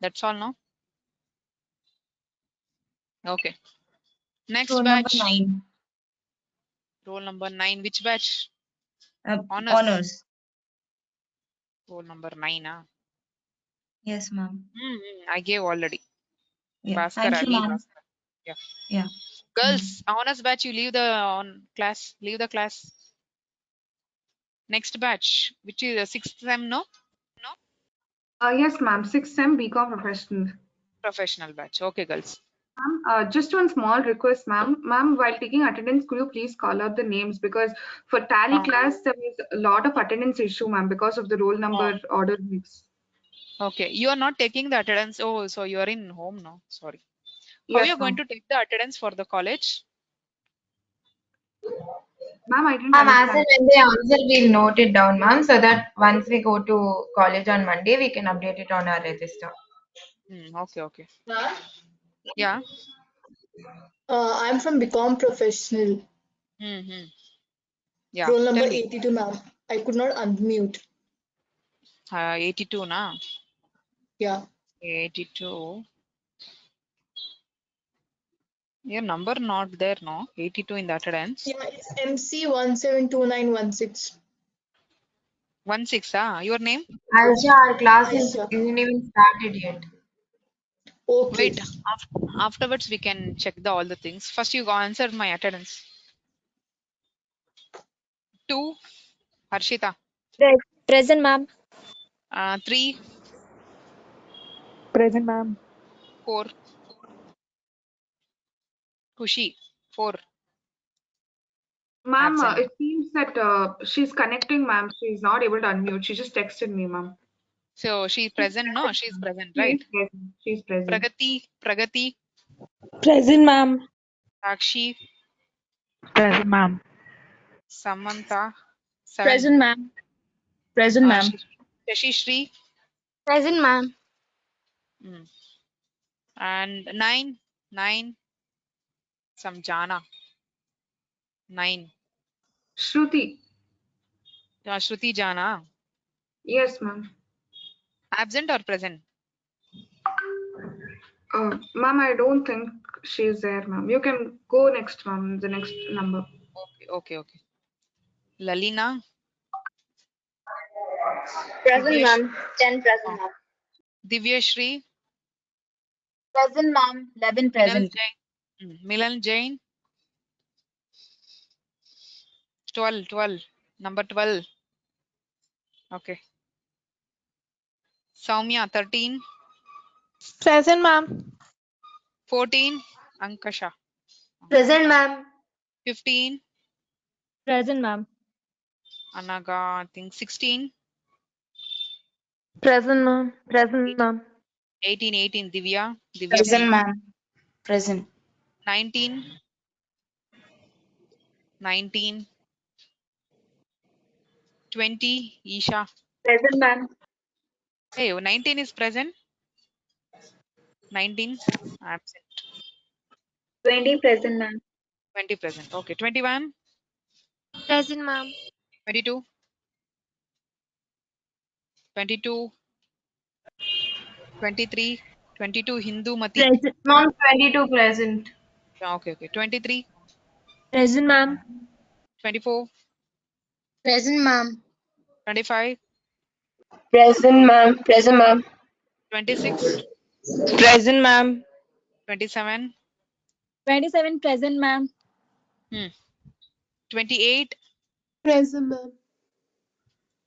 That's all, no? Okay. Next Roll number batch. 9. Roll number 9. Which batch? Honors. Honors. Roll number 9. Yes, ma'am. I gave already. Yeah. Bhaskar, Thank you, Ali ma'am. Bhaskar. Yeah. Yeah. Girls, honors batch, you leave the class. Leave the class. Next batch, which is the 6th sem, no? Yes, ma'am. 6th sem BCom professional. Professional batch. Okay, girls. Ma'am, just one small request, ma'am. Ma'am, while taking attendance, could you please call out the names? Because for tally class, there was a lot of attendance issue, ma'am, because of the roll number order mix. Okay. You are not taking the attendance. Oh, so you are in home now. Sorry. How Yes, you are going ma'am. to take the attendance for the college? Ma'am, I didn't Ma'am, as understand. and when they answer, we'll note it down, ma'am, so that once we go to college on Monday, we can update it on our register. Okay, okay. Ma'am, Yeah. I'm from BCom Professional. Yeah. Roll number Tell me. 82, ma'am. I could not unmute. 82 na? Yeah. 82. Your number not there, no? 82 in the attendance. Yeah, it's MC 172916. 16, Your name? Aisha, our class Aisha. isn't even started yet. Okay. Wait. Afterwards, we can check all the things. First, you go answer my attendance. 2, Harshita. Present, ma'am. 3, Present, ma'am. 4, Kushi. 4, Ma'am, absent. it seems that she's connecting, ma'am. She's not able to unmute. She just texted me, ma'am. So, she's present, no? She's present, She right? is present. She's present. Pragati, Present, ma'am. Sakshi, Present, ma'am. Samantha. 7. Present, ma'am. Present, ma'am. Shashi Shri. Present, ma'am. And 9, Samjana. 9. Shruti. Shruti Jana. Yes, ma'am. Absent or present? Ma'am, I don't think she's there, ma'am. You can go next, ma'am. The next number. Okay. Lalina. Present, ma'am. 10 present, ma'am. Divyashri. Present, ma'am. 11 present. Milan Jain. 12. Number 12. Okay. Soumya, 13. Present, ma'am. 14. Ankasha. Present, ma'am. 15. Present, ma'am. Anaga, I think 16. Present, ma'am. Present, ma'am. 18. Divya Present, Singh. ma'am. Present. 19. 20. Isha. Present, ma'am. Hey, 19 is present. 19 absent. 20 present, ma'am. 20 present. Okay. 21. Present, ma'am. 22. 22. 23. 22 Hindu Mati. Present. Ma'am, 22 present. Okay. 23. Present, ma'am. 24. Present, ma'am. 25. Present, ma'am. Present, ma'am. 26. Present, ma'am. 27. 27 present, ma'am. 28. Present, ma'am.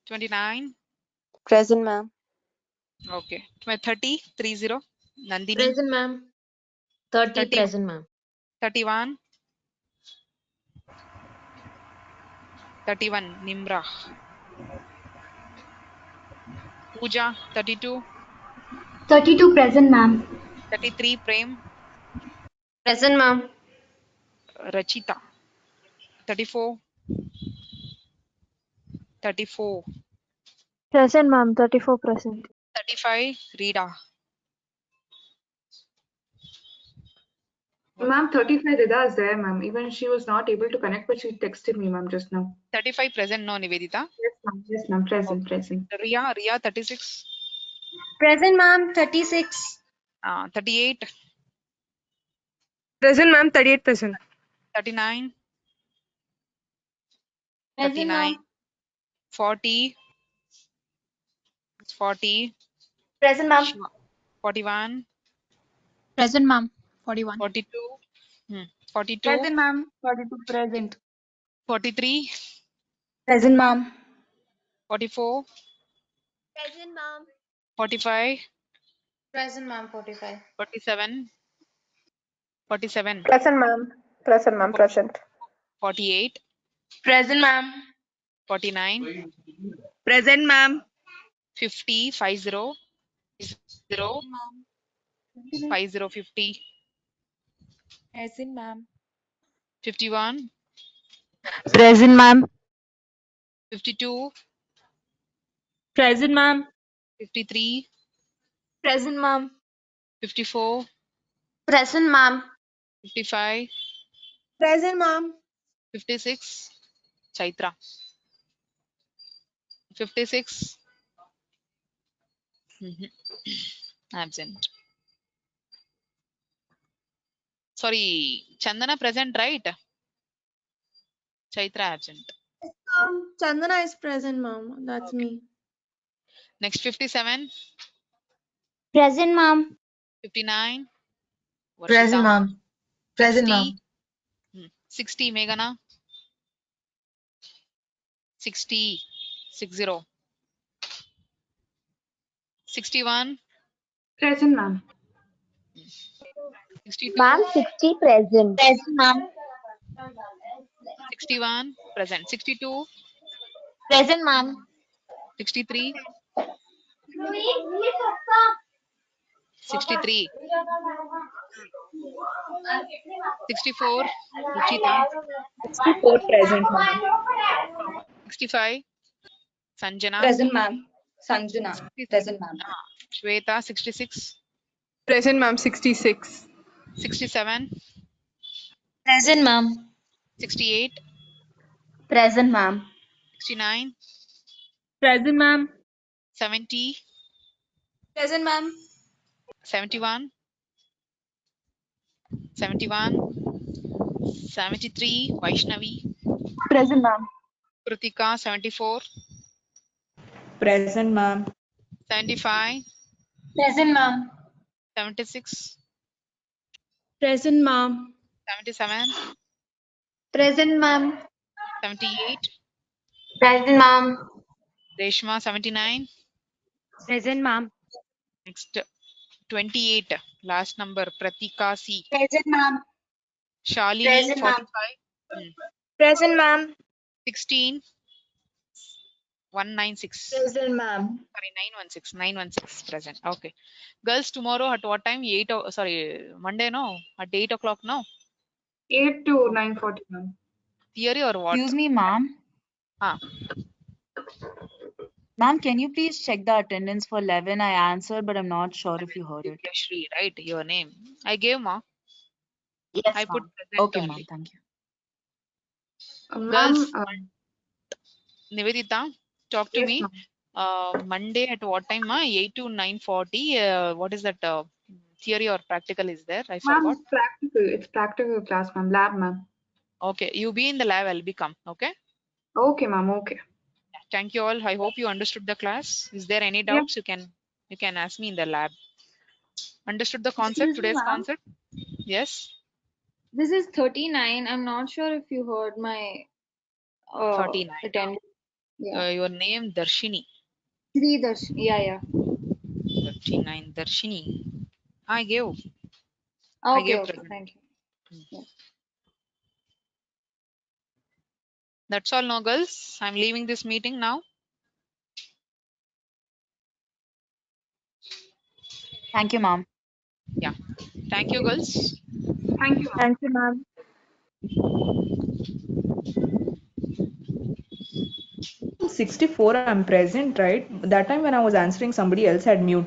29. Present, ma'am. Okay. 30. 30. Nandini. Present, ma'am. 30 30. present, ma'am. 31. 31 Nimra. Pooja. 32. 32 present, ma'am. 33 Prem. Present, ma'am. Rachita. 34. 34. Present, ma'am. 34 present. 35 Rita. Ma'am, 35 Rida is there, ma'am. Even she was not able to connect, but she texted me, ma'am, just now. 35 present, no Nivedita. Yes, ma'am. Present, present. Ria 36. Present, ma'am. 36. 38. Present, ma'am. 38 present. 39. Present, 39. ma'am. 40. 40. Present, ma'am. 41. Present, ma'am. 41. 42. 42. Present, ma'am. 42 present. 43. Present, ma'am. 44. Present, ma'am. 45. Present, ma'am. 45. 47. 47. Present, ma'am. Present, ma'am. Present. 48. Present, ma'am. 49. Present, ma'am. 50. 50. 0. 50. 50. Present, ma'am. 51. Present, ma'am. 52, Present, ma'am. 53, Present, ma'am. 54, Present, ma'am. 55, Present, ma'am. 56. Chaitra. 56. Absent. Sorry, Chandana present, right? Chaitra absent. Chandana is present, ma'am. That's me. Next 57, Present, ma'am. 59, Present, Varshita. ma'am. Present, 60, ma'am. 60, Meghana. 60, 60. 61, Present, ma'am. 62, Ma'am, 60 present. Present, ma'am. 61, present. 62, Present, ma'am. 63, 63, 64, Ruchita. 64 present, ma'am. 65, Sanjana. Present, ma'am. Sanjana. 66, Present, ma'am. Shweta. 66, Present, ma'am. 66. 67, Present, ma'am. 68, Present, ma'am. 69, Present, ma'am. 70, Present, ma'am. 71, 71, 73, Vaishnavi. Present, ma'am. Kritika. 74, Present, ma'am. 75, Present, ma'am. 76, Present, ma'am. 77, Present, ma'am. 78, Present, ma'am. Reshma. 79. Present, ma'am. Next 28, last number, Pratika C. Present, ma'am. Shalini. Present, ma'am. 45, Present, ma'am. 16, 196. Present, ma'am. Sorry, 916. 916 present. Okay. Girls, tomorrow at what time? 8 sorry, Monday, no? At 8 o'clock, no? 8 to 9:40, ma'am. Theory or what? Excuse me, ma'am. Ah, Ma'am, can you please check the attendance for 11? I answered, but I'm not sure if you heard it. Divyashri, right? Your name. I gave, ma. Yes, I put ma'am. present Okay, ma'am. only. Thank you. Girls, Ma'am, Nivedita, talk to yes, me. ma'am. Monday at what time, ma? 8 to 9:40. What is that? Theory or practical is there? I forgot. Ma'am, practical. It's practical class, ma'am. Lab, ma'am. Okay, you be in the lab. I'll be come. Okay. Okay, ma'am. Okay. Thank you all. I hope you understood the class. Is there any Yeah. doubts? You can ask me in the lab. Understood the concept? Excuse me, Today's ma'am. concept? Yes. This is 39. I'm not sure if you heard my 39. attendance. Yeah. Your name Darshini. Sri Darsh. Yeah. 39 Darshini. I gave. Okay. Present. Thank you. Yeah. That's all, no, girls. I'm leaving this meeting now. Thank you, ma'am. Yeah. Thank you, girls. Thank you, ma'am. Thank you, ma'am. 64, I'm present, right? That time when I was answering, somebody else had muted.